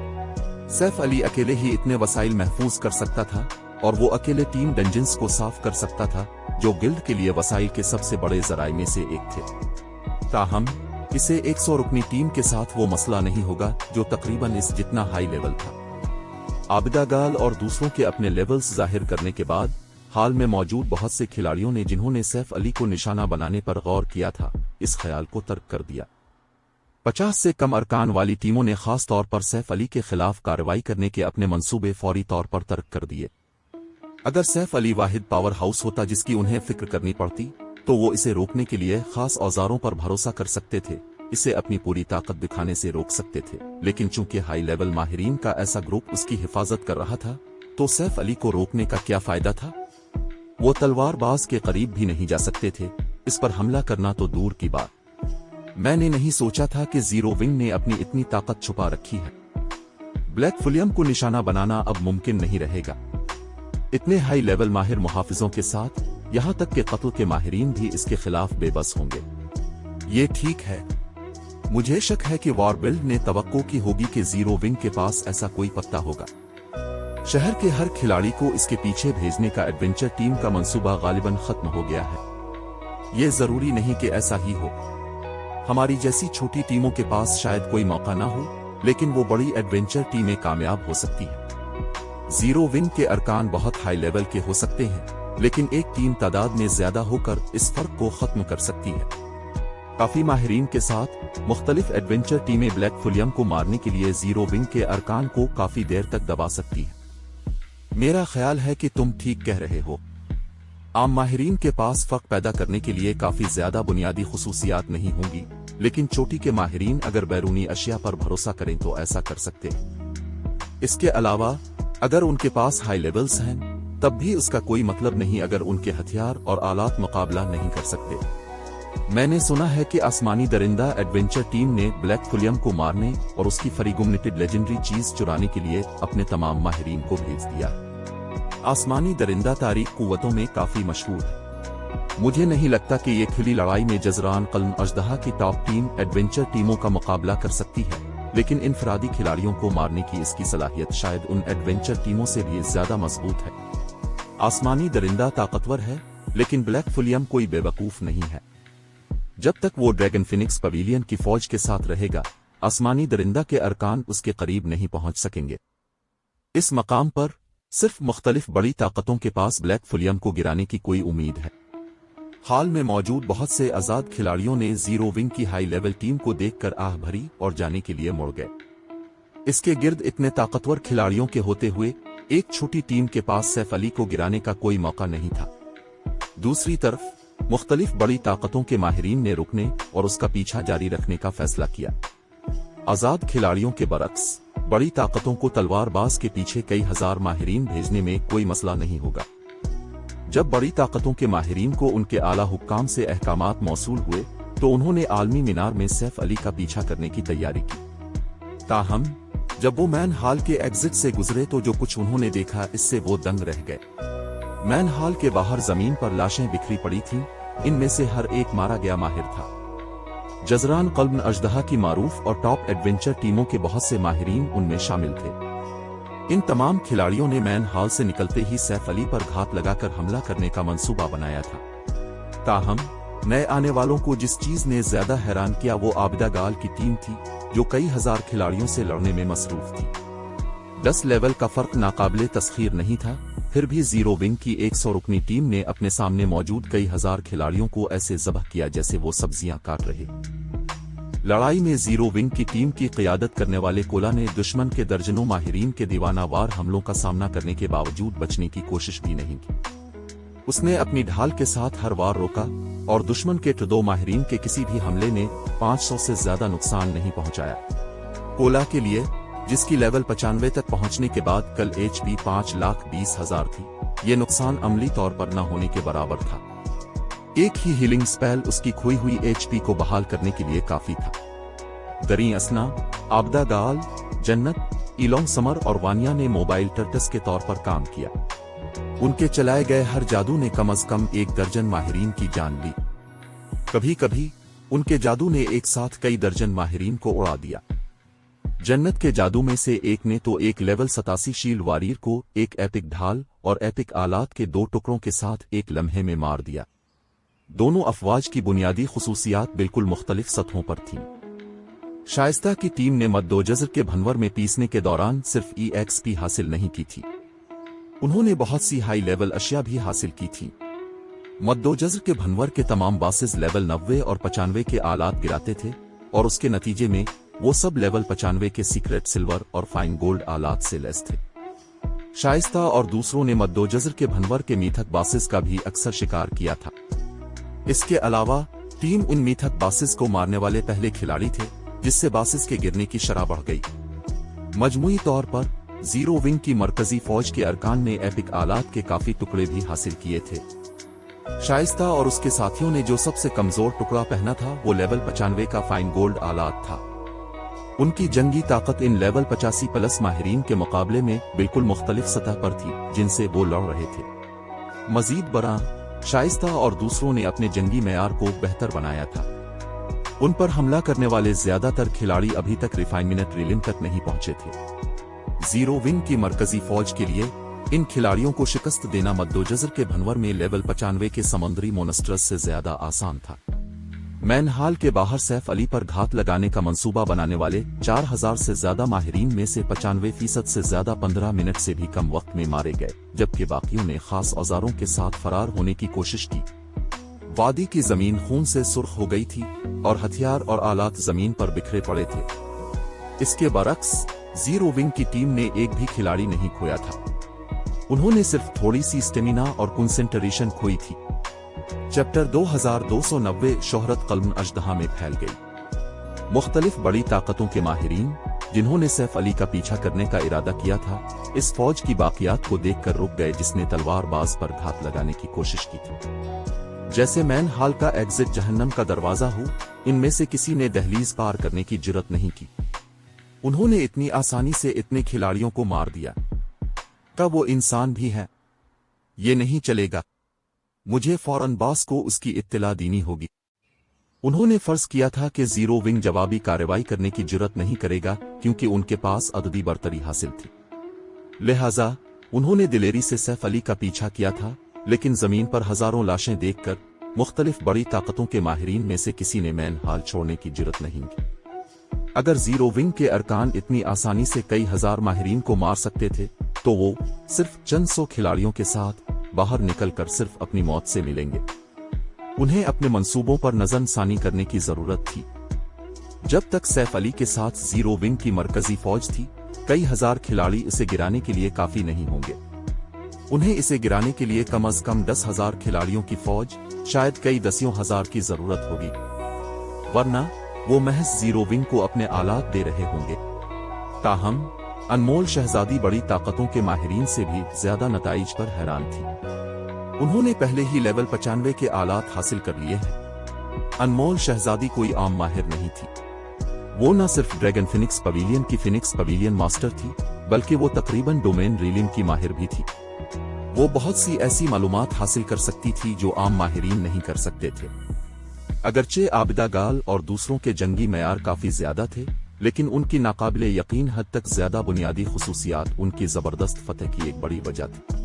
सैफ अली अकेले ही इतने वसाइल महफूज कर सकता था और वो अकेले 3 डंजन्स को साफ कर सकता था जो गिल्ड के लिए वसाइल के सबसे बड़े जराए में से एक थे। ताहम इसे 100 रुकनी टीम के साथ वो मसला नहीं होगा जो तकरीबन इस जितना हाई लेवल था। आबिदा गाल और दूसरों के अपने लेवल्स जाहिर करने के बाद हाल में मौजूद बहुत से खिलाड़ियों ने जिन्होंने सैफ अली को निशाना बनाने पर गौर किया था, इस ख्याल को तर्क कर दिया। 50 से कम अरकान वाली टीमों ने खास तौर पर सैफ अली के खिलाफ कार्रवाई करने के अपने मंसूबे फौरी तौर पर तर्क कर दिए। अगर सैफ अली वाहिद पावर हाउस होता जिसकी उन्हें फिक्र करनी पड़ती, तो वो इसे रोकने के लिए खास औजारों पर भरोसा कर सकते थे, इसे अपनी पूरी ताकत दिखाने से रोक सकते थे। लेकिन चूंकि हाई लेवल माहिरीन का ऐसा ग्रुप उसकी हिफाजत कर रहा था, तो सैफ अली को रोकने का क्या फायदा था। वो तलवारबाज के करीब भी नहीं जा सकते थे, इस पर हमला करना तो दूर की बात। मैंने नहीं सोचा था कि जीरो विंग ने अपनी इतनी ताकत छुपा रखी है। ब्लैक फुलियम को निशाना बनाना अब मुमकिन नहीं रहेगा। इतने हाई लेवल माहिर मुहाफिजों के साथ यहां तक कि कत्ल के माहिरीन भी इसके खिलाफ बेबस होंगे। ये ठीक है। मुझे शक है कि वॉरबिल्ड ने तवक्को की होगी कि जीरो विंग के पास ऐसा कोई पत्ता होगा। शहर के हर खिलाड़ी को इसके पीछे भेजने का एडवेंचर टीम का मंसूबा गालिबन खत्म हो गया है। ये जरूरी नहीं कि ऐसा ही हो। हमारी जैसी छोटी टीमों के पास शायद कोई मौका ना हो, लेकिन वो बड़ी एडवेंचर टीमें कामयाब हो सकती हैं। जीरो विंग के अरकान बहुत हाई लेवल के हो सकते हैं, लेकिन एक टीम तादाद में ज्यादा होकर इस फर्क को खत्म कर सकती है। काफी माहिरीन के साथ मुख्तलिफ एडवेंचर टीमें ब्लैक फुलियम को मारने के लिए जीरो विंग के अरकान को काफी देर तक दबा सकती हैं। मेरा ख्याल है कि तुम ठीक कह रहे हो। आम माहिरीन के पास फर्क पैदा करने के लिए काफी ज्यादा बुनियादी खुसूसियात नहीं होंगी, लेकिन चोटी के माहिरीन अगर बैरूनी अशिया पर भरोसा करें तो ऐसा कर सकते हैं। इसके अलावा अगर उनके पास हाई लेवल्स हैं, तब भी उसका कोई मतलब नहीं अगर उनके हथियार और आलात मुकाबला नहीं कर सकते। मैंने सुना है कि आसमानी दरिंदा एडवेंचर टीम ने ब्लैक फुलियम को मारने और उसकी फ्रीगुमनेटेड लेजेंडरी चीज चुराने के लिए अपने तमाम माहिरीन को भेज दिया। आसमानी दरिंदा तारीख कुव्वतों में काफी मशहूर है। मुझे नहीं लगता कि ये खुली लड़ाई में जजरान कल्म अजदहा की टॉप टीम एडवेंचर टीमों का मुकाबला कर सकती है, लेकिन इनफरादी खिलाड़ियों को मारने की इसकी सलाहियत शायद उन एडवेंचर टीमों से भी ज्यादा मजबूत है। आसमानी दरिंदा ताकतवर है, लेकिन ब्लैक फुलियम कोई बेवकूफ नहीं है। जब तक वो ड्रैगन फिनिक्स पवेलियन की फौज के साथ रहेगा, आसमानी दरिंदा के अरकान उसके करीब नहीं पहुंच सकेंगे। इस मकाम पर सिर्फ मुख्तलिफ बड़ी ताकतों के पास ब्लैक फुलियम को गिराने की कोई उम्मीद है। हाल में मौजूद बहुत से आजाद खिलाड़ियों ने जीरो विंग की हाई लेवल टीम को देखकर आह भरी और जाने के लिए मुड़ गए। इसके गिर्द इतने ताकतवर खिलाड़ियों के होते हुए एक छोटी टीम के पास सैफ अली को गिराने का कोई मौका नहीं था। दूसरी तरफ मुख्तलिफ बड़ी ताकतों के माहिरीन ने रुकने और उसका पीछा जारी रखने का फैसला किया। आजाद खिलाड़ियों के बरक्स बड़ी ताकतों को तलवारबाज के पीछे कई हजार माहिरीन भेजने में कोई मसला नहीं होगा। जब बड़ी ताकतों के माहिरीन को उनके आला हुक्काम से अहकामात मौसूल हुए, तो उन्होंने आलमी मीनार में सैफ अली का पीछा करने की तैयारी की। ताहम जब वो मैन हॉल के एग्जिट से गुजरे तो जो कुछ उन्होंने देखा इससे वो दंग रह गए। मैन हॉल के बाहर जमीन पर लाशें बिखरी पड़ी थीं, इनमें से हर एक मारा गया माहिर था। जजरान कल्म अजदहा की मारूफ और टॉप एडवेंचर टीमों के बहुत से माहिरीन उनमें शामिल थे। इन तमाम खिलाड़ियों ने मैन हॉल से निकलते ही सैफ अली पर घात लगाकर हमला करने का मंसूबा बनाया था। ताहम नए आने वालों को जिस चीज ने ज्यादा हैरान किया वो आबिदा गाल की टीम थी, जो कई हजार खिलाड़ियों से लड़ने में मसरूफ थी। 10 लेवल का फर्क नाकाबिले तस्खीर नहीं था, फिर भी जीरो विंग की 100 रुकनी टीम ने अपने सामने मौजूद कई हजार खिलाड़ियों को ऐसे ज़बह किया जैसे वो सब्जियां काट रहे। लड़ाई में जीरो विंग की टीम की क़ियादत करने वाले कोला ने दुश्मन के दर्जनों माहिरीन के दीवानावार हमलों का सामना करने के बावजूद बचने की कोशिश भी नहीं की। اس نے اپنی ڈھال کے ساتھ ہر وار روکا اور دشمن کے ٹردو ماہرین کے کسی بھی حملے نے 500 سے زیادہ نقصان نہیں پہنچایا۔ کولا کے لیے، جس کی لیول 95 تک پہنچنے کے بعد کل HP 5,20,000 تھی، یہ نقصان عملی طور پر نہ ہونے کے برابر تھا۔ ایک ہی ہیلنگ سپیل اس کی کھوئی ہوئی HP کو بحال کرنے کے لیے کافی تھا۔ دریں اسنا، آبدہ گال، جنت، ایلونگ سمر اور وانیا نے موبائل ٹرٹس کے طور پر کام کیا۔ ان کے چلائے گئے ہر جادو نے کم از کم 1 درجن ماہرین کی جان لی۔ کبھی کبھی ان کے جادو نے ایک ساتھ کئی درجن ماہرین کو اڑا دیا۔ جنت کے جادو میں سے ایک نے تو ایک لیول 87 شیلڈ واریر کو ایک ایپک ڈھال اور ایپک آلات کے 2 ٹکڑوں کے ساتھ ایک لمحے میں مار دیا۔ دونوں افواج کی بنیادی خصوصیات بالکل مختلف سطحوں پر تھیں۔ شائستہ کی ٹیم نے مدوجزر کے بھنور میں پیسنے کے دوران صرف EXP حاصل نہیں کی تھی، انہوں نے بہت سی ہائی لیول اشیاء بھی حاصل کی تھی۔ مدوجزر کے بھنور کے تمام باسز لیول 90 اور 95 کے آلات گراتے تھے، اور اس کے نتیجے میں وہ سب لیول 95 کے سیکرٹ سلور اور فائن گولڈ آلات سے لیس تھے۔ شائستہ اور دوسروں نے مدوجزر کے بھنور کے میتھک باسز کا بھی اکثر شکار کیا تھا۔ اس کے علاوہ ٹیم ان میتھک باسز کو مارنے والے پہلے کھلاڑی تھے جس سے باسز کے گرنے کی شرح بڑھ گئی۔ مجموعی طور پر زیرو ونگ کی مرکزی فوج کے ارکان نے ایپک آلات کے کافی ٹکڑے بھی حاصل کیے تھے۔ شائستہ اور اس کے ساتھیوں نے جو سب سے کمزور ٹکڑا پہنا تھا وہ لیول 95 کا فائن گولڈ آلات تھا۔ ان کی جنگی طاقت ان لیول 85 پلس ماہرین کے مقابلے میں بالکل مختلف سطح پر تھی جن سے وہ لڑ رہے تھے۔ مزید برآں، شائستہ اور دوسروں نے اپنے جنگی معیار کو بہتر بنایا تھا۔ ان پر حملہ کرنے والے زیادہ تر کھلاڑی ابھی تک ریفائنمنٹ ریلم تک نہیں پہنچے تھے۔ زیرو ونگ کی مرکزی فوج کے لیے ان کھلاڑیوں کو شکست دینا مدوجزر کے بھنور میں لیول 95 کے سمندری مونسٹرز سے زیادہ آسان تھا۔ مین ہال کے باہر سیف علی پر گھات لگانے کا منصوبہ بنانے والے 4000 سے زیادہ ماہرین میں سے 95% سے زیادہ 15 منٹ سے بھی کم وقت میں مارے گئے، جبکہ باقیوں نے خاص اوزاروں کے ساتھ فرار ہونے کی کوشش کی۔ وادی کی زمین خون سے سرخ ہو گئی تھی اور ہتھیار اور آلات زمین پر بکھرے پڑے تھے۔ اس کے برعکس زیرو ونگ کی ٹیم نے ایک بھی کھلاڑی نہیں کھویا تھا، انہوں نے صرف تھوڑی سی اسٹیمینا اور کنسنٹریشن کھوئی تھی۔ چیپٹر 2290 شہرت قلم اژدہا میں پھیل گئی۔ مختلف بڑی طاقتوں کے ماہرین جنہوں نے سیف علی کا پیچھا کرنے کا ارادہ کیا تھا، اس فوج کی باقیات کو دیکھ کر رک گئے جس نے تلوار باز پر گھات لگانے کی کوشش کی تھی۔ جیسے مین ہال کا ایگزٹ جہنم کا دروازہ ہو، ان میں سے کسی نے دہلیز پار کرنے کی جرت نہیں کی۔ انہوں نے اتنی آسانی سے اتنے کھلاڑیوں کو مار دیا۔ کیا وہ انسان بھی ہے؟ یہ نہیں چلے گا، مجھے فوراً باس کو اس کی اطلاع دینی ہوگی۔ انہوں نے فرض کیا تھا کہ زیرو ونگ جوابی کارروائی کرنے کی جرت نہیں کرے گا کیونکہ ان کے پاس عددی برتری حاصل تھی۔ لہٰذا انہوں نے دلیری سے سیف علی کا پیچھا کیا تھا، لیکن زمین پر ہزاروں لاشیں دیکھ کر مختلف بڑی طاقتوں کے ماہرین میں سے کسی نے مین ہال چھوڑنے کی جرت نہیں کی۔ اگر زیرو ونگ کے ارکان اتنی آسانی سے کئی ہزار ماہرین کو مار سکتے تھے تو وہ صرف چند سو کھلاڑیوں کے ساتھ باہر نکل کر صرف اپنی موت سے ملیں گے۔ انہیں اپنے منصوبوں پر نظر ثانی کرنے کی ضرورت تھی۔ جب تک سیف علی کے ساتھ زیرو ونگ کی مرکزی فوج تھی، کئی ہزار کھلاڑی اسے گرانے کے لیے کافی نہیں ہوں گے۔ انہیں اسے گرانے کے لیے کم از کم 10,000 کھلاڑیوں کی فوج، شاید کئی دسیوں ہزار کی ضرورت ہوگی، ورنہ وہ محض زیرو ونگ کو اپنے آلات دے رہے ہوں گے۔ تاہم انمول شہزادی بڑی طاقتوں کے ماہرین سے بھی زیادہ نتائج پر حیران تھی۔ انہوں نے پہلے ہی لیول 95 کے آلات حاصل کر لیے ہیں۔ انمول شہزادی کوئی عام ماہر نہیں تھی، وہ نہ صرف ڈریگن فینکس پویلین کی فینکس پویلین ماسٹر تھی بلکہ وہ تقریباً ڈومین ریلم کی ماہر بھی تھی۔ وہ بہت سی ایسی معلومات حاصل کر سکتی تھی جو عام ماہرین نہیں کر سکتے تھے۔ اگرچہ آبدہ گال اور دوسروں کے جنگی معیار کافی زیادہ تھے، لیکن ان کی ناقابل یقین حد تک زیادہ بنیادی خصوصیات ان کی زبردست فتح کی ایک بڑی وجہ تھی۔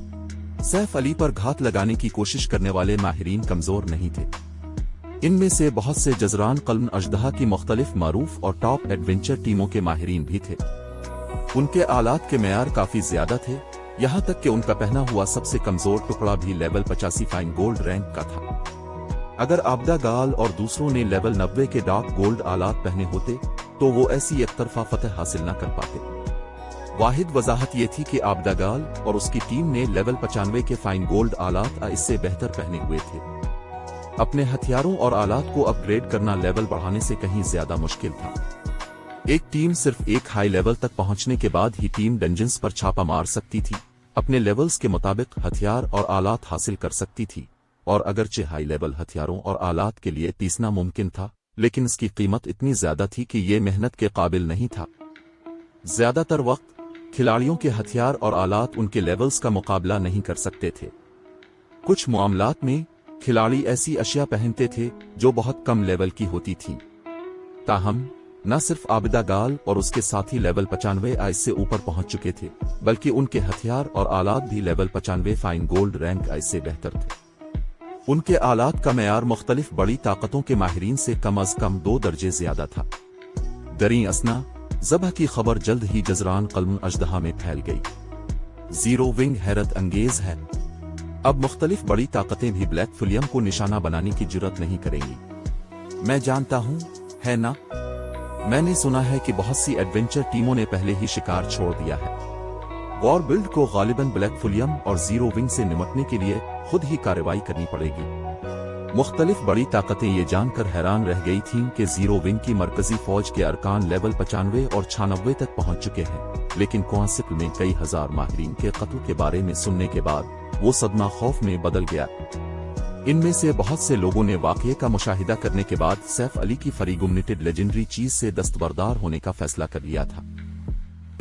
سیف علی پر گھات لگانے کی کوشش کرنے والے ماہرین کمزور نہیں تھے۔ ان میں سے بہت سے جزران قلم اژدہا کی مختلف معروف اور ٹاپ ایڈونچر ٹیموں کے ماہرین بھی تھے۔ ان کے آلات کے معیار کافی زیادہ تھے، یہاں تک کہ ان کا پہنا ہوا سب سے کمزور ٹکڑا بھی لیول 85 فائن گولڈ رینک کا تھا۔ اگر آبدہ گال اور دوسروں نے لیول 90 کے ڈارک گولڈ آلات پہنے ہوتے تو وہ ایسی ایک طرفہ فتح حاصل نہ کر پاتے۔ वाहिद वजाहत ये थी कि आबदागाल और उसकी टीम ने लेवल 95 के फाइन गोल्ड आलात इससे बेहतर पहने हुए थे। अपने हथियारों और आलात को अपग्रेड करना लेवल बढ़ाने से कहीं ज्यादा मुश्किल था। एक टीम सिर्फ एक हाई लेवल तक पहुंचने के बाद ही टीम डंजन्स पर छापा मार सकती थी, अपने लेवल्स के मुताबिक हथियार और आलात हासिल कर सकती थी, और अगरचे हाई लेवल हथियारों और आलात के लिए तीसना मुमकिन था, लेकिन इसकी कीमत इतनी ज्यादा थी कि ये मेहनत के काबिल नहीं था। ज्यादातर वक्त खिलाड़ियों के हथियार और आलात उनके लेवल्स का मुकाबला नहीं कर सकते थे। कुछ मामलात में खिलाड़ी ऐसी अशिया पहनते थे जो बहुत कम लेवल की होती थी। ताहम न सिर्फ आबिदागाल और उसके साथी लेवल 95 से ऊपर पहुंच चुके थे, बल्कि उनके हथियार और आलात भी लेवल 95 फाइन गोल्ड रैंक से बेहतर थे। उनके आलात का मेयार मुख्तलिफ बड़ी ताकतों के माहिरीन से कम अज कम 2 दर्जे ज्यादा था। दरी असना ज़बह की खबर जल्द ही जजरान कल्म अजदहा में फैल गई। जीरो विंग हैरत अंगेज है। अब मुख्तलिफ बड़ी ताकतें भी ब्लैक फुलियम को निशाना बनाने की जुर्रत नहीं करेंगी। मैं जानता हूं, है ना? मैंने सुना है कि बहुत सी एडवेंचर टीमों ने पहले ही शिकार छोड़ दिया है। वॉर बिल्ड को गालिबन ब्लैक फुलियम और जीरो विंग से निपटने के लिए खुद ही कार्रवाई करनी पड़ेगी। मुख्तलिफ बड़ी ताकतें ये जानकर हैरान रह गई थीं कि जीरो विंग की मरकजी फौज के अरकान लेवल 95 और 96 तक पहुंच चुके हैं, लेकिन कौंसिल में कई हजार माहिरीन के कत्ल के बारे में सुनने के बाद वो सदमा खौफ में बदल गया। इनमें से बहुत से लोगों ने वाकये का मुशाहिदा करने के बाद सैफ अली की फरीगुमनेटेड लेजेंडरी चीज से दस्तबरदार होने का फैसला कर लिया था।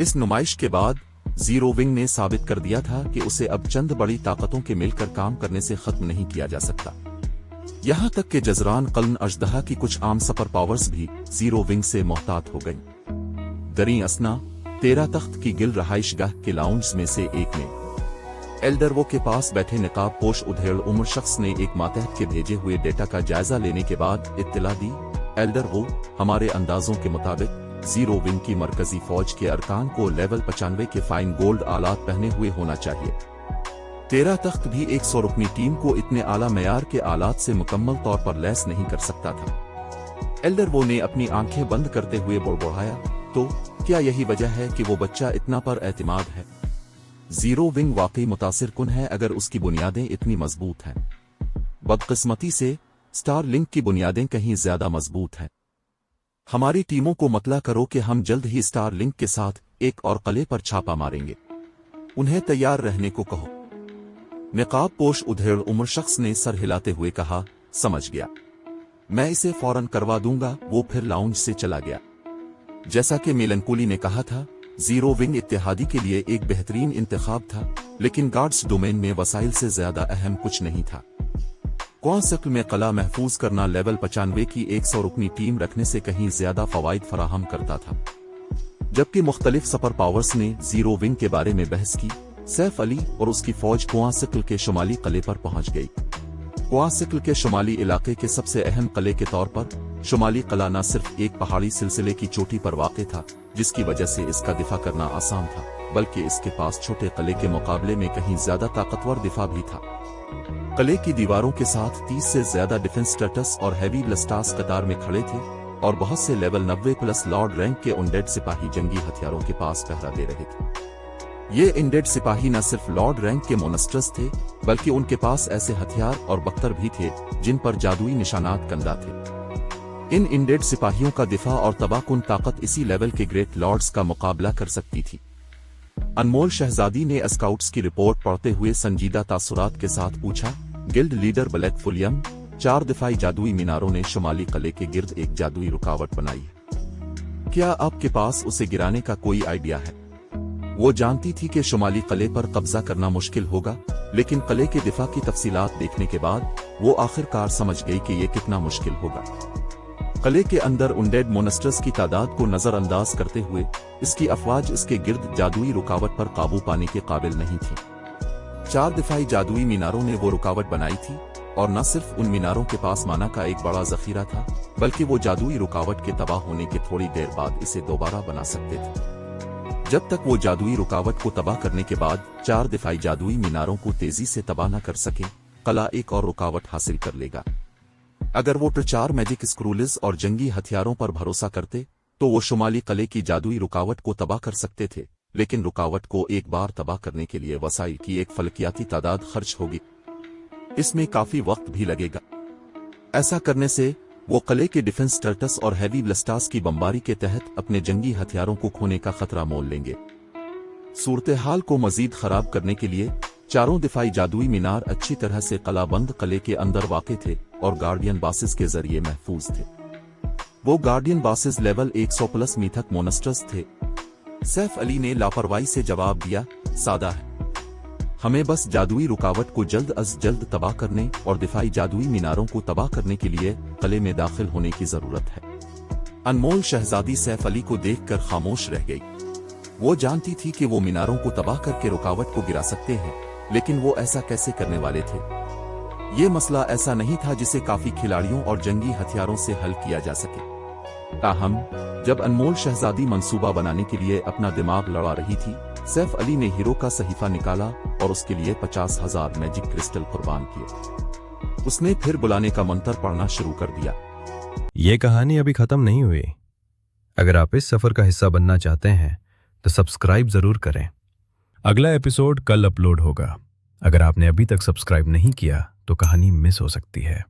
इस नुमाइश के बाद जीरो विंग ने साबित कर दिया था कि उसे अब चंद बड़ी ताकतों के मिलकर काम करने से खत्म नहीं किया जा सकता। यहां तक कि जजरान कल्न अजदहा की कुछ आम सुपर पावर्स भी जीरो विंग से मोहतात हो गईं। दरी असना 13 तख्त की गिल रहाइशगाह के लाउंज में से एक में एल्डर वो के पास बैठे निकाब पोश उधेड़ उम्र शख्स ने एक मातहत के भेजे हुए डेटा का जायजा लेने के बाद इत्तला दी। एल्डर वो, हमारे अंदाजों के मुताबिक जीरो विंग की मरकजी फौज के अरकान को लेवल 95 के फाइन गोल्ड आलात पहने हुए होना चाहिए। 13 तख्त भी 100 रुकनी टीम को इतने आला मेयार के आलात से मुकम्मल तौर पर लैस नहीं कर सकता था। एल्डर वो ने अपनी आंखें बंद करते हुए बुड़बुड़ाया, तो क्या यही वजह है कि वो बच्चा इतना पर एतमाद है? जीरो विंग वाकई मुतासिर कुन है अगर उसकी बुनियादें इतनी मजबूत हैं। बदकिस्मती से स्टार लिंक की बुनियादें कहीं ज्यादा मजबूत हैं। हमारी टीमों को मतला करो कि हम जल्द ही स्टार लिंक के साथ एक और कले पर छापा मारेंगे। उन्हें तैयार रहने को कहो। निकाब पोश उधेड़ उम्र शख्स ने सर हिलाते हुए कहा, समझ गया, मैं इसे फौरन करवा दूंगा। वो फिर लाउंज से चला गया। जैसा कि मेलनकोली ने कहा था, जीरो विंग इत्तेहादी के लिए एक बेहतरीन इंतखाब था, लेकिन गार्ड्स डोमेन में वसाइल से ज्यादा अहम कुछ नहीं था। कौंसिल में कला महफूज करना लेवल 95 की 100 रुकनी टीम रखने से कहीं ज्यादा फवाइद फराहम करता था। जबकि मुख्तलिफ सुपर पावर्स ने जीरो विंग के बारे में बहस की, सैफ अली और उसकी फौज कौंसिल के शुमाली कले पर पहुंच गई। कौंसिल के शुमाली इलाके के सबसे अहम कले के तौर पर शुमाली कला न सिर्फ एक पहाड़ी सिलसिले की चोटी पर वाक़ था, जिसकी वजह से इसका दिफा करना आसान था, बल्कि इसके पास छोटे कले के मुकाबले में कहीं ज्यादा ताकतवर दिफा भी था। कले की दीवारों के साथ 30 से ज्यादा डिफेंस स्टेटस और हैवी ब्लस्टार्स कतार में खड़े थे, और बहुत से लेवल 90 प्लस लॉर्ड रैंक के अनडेड सिपाही जंगी हथियारों के पास पहरा दे रहे थे। ये अनडेड सिपाही न सिर्फ लॉर्ड रैंक के मोनस्टर्स थे, बल्कि उनके पास ऐसे हथियार और बख्तर भी थे जिन पर जादुई निशानात कंदा थे। इन अनडेड सिपाहियों का दिफा और तबाहकुन ताकत इसी लेवल के ग्रेट लॉर्ड्स का मुकाबला कर सकती थी। अनमोल शहजादी ने स्काउट्स की रिपोर्ट पढ़ते हुए संजीदा तासुरात के साथ पूछा, गिल्ड लीडर ब्लैक फुलियम, 4 दिफाई जादुई मीनारों ने शुमाली कले के गिर्द एक जादुई रुकावट बनाई है। क्या आपके पास उसे गिराने का कोई आइडिया है? वो जानती थी कि शुमाली कले पर कब्जा करना मुश्किल होगा, लेकिन कले के दिफा की तफसीलात देखने के बाद वो आखिरकार समझ गई कि ये कितना मुश्किल होगा। कले के अंदर अनडेड मोनस्टर्स की तादाद को नजरअंदाज करते हुए इसकी अफवाज इसके गिर्द जादुई रुकावट पर काबू पाने के काबिल नहीं थी। 4 दिफाई जादुई मीनारों ने वो रुकावट बनाई थी, और न सिर्फ उन मीनारों के पास माना का एक बड़ा जखीरा था, बल्कि वो जादुई रुकावट के तबाह होने के थोड़ी देर बाद इसे दोबारा बना सकते थे। जब तक वो जादुई रुकावट को तबाह करने के बाद 4 दिफाई जादुई मीनारों को तेजी से तबाह न कर सके, कला एक और रुकावट हासिल कर लेगा। अगर वो 4 मैजिक स्क्रूल्स और जंगी हथियारों पर भरोसा करते, तो वो शुमाली कले की जादुई रुकावट को तबाह कर सकते थे, लेकिन रुकावट को एक बार तबाह करने के लिए वसाइल की एक फलकियाती तादाद खर्च होगी। इसमें काफी वक्त भी लगेगा। ऐसा करने से वो किले के डिफेंस टर्टस और हैवी ब्लस्टार्स की बमबारी के तहत अपने जंगी हथियारों को खोने का खतरा मोल लेंगे। सूरत हाल को मजीद खराब करने के लिए चारों दिफाई जादुई मीनार अच्छी तरह से कलाबंद किले के अंदर वाक़ थे और गार्डियन बासेस के जरिए महफूज थे। वो गार्डियन बासेस लेवल 100+ मीथक मोनस्टर्स थे। सैफ अली ने लापरवाही से जवाब दिया, सादा है, हमें बस जादुई रुकावट को जल्द अज जल्द तबाह करने और दिफाई जादुई मीनारों को तबाह करने के लिए किले में दाखिल होने की जरूरत है। अनमोल शहजादी सैफ अली को देखकर खामोश रह गई। वो जानती थी कि वो मीनारों को तबाह करके रुकावट को गिरा सकते हैं, लेकिन वो ऐसा कैसे करने वाले थे? ये मसला ऐसा नहीं था जिसे काफी खिलाड़ियों और जंगी हथियारों से हल किया जा सके। ताहम जब अनमोल शहजादी मंसूबा बनाने के लिए अपना दिमाग लड़ा रही थी, सैफ अली ने हीरो का सहीफा निकाला और उसके लिए 50,000 मैजिक क्रिस्टल कुर्बान किए। उसने फिर बुलाने का मंत्र पढ़ना शुरू कर दिया। ये कहानी अभी खत्म नहीं हुई। अगर आप इस सफर का हिस्सा बनना चाहते हैं तो सब्सक्राइब जरूर करें। अगला एपिसोड कल अपलोड होगा। अगर आपने अभी तक सब्सक्राइब नहीं किया तो कहानी मिस हो सकती है।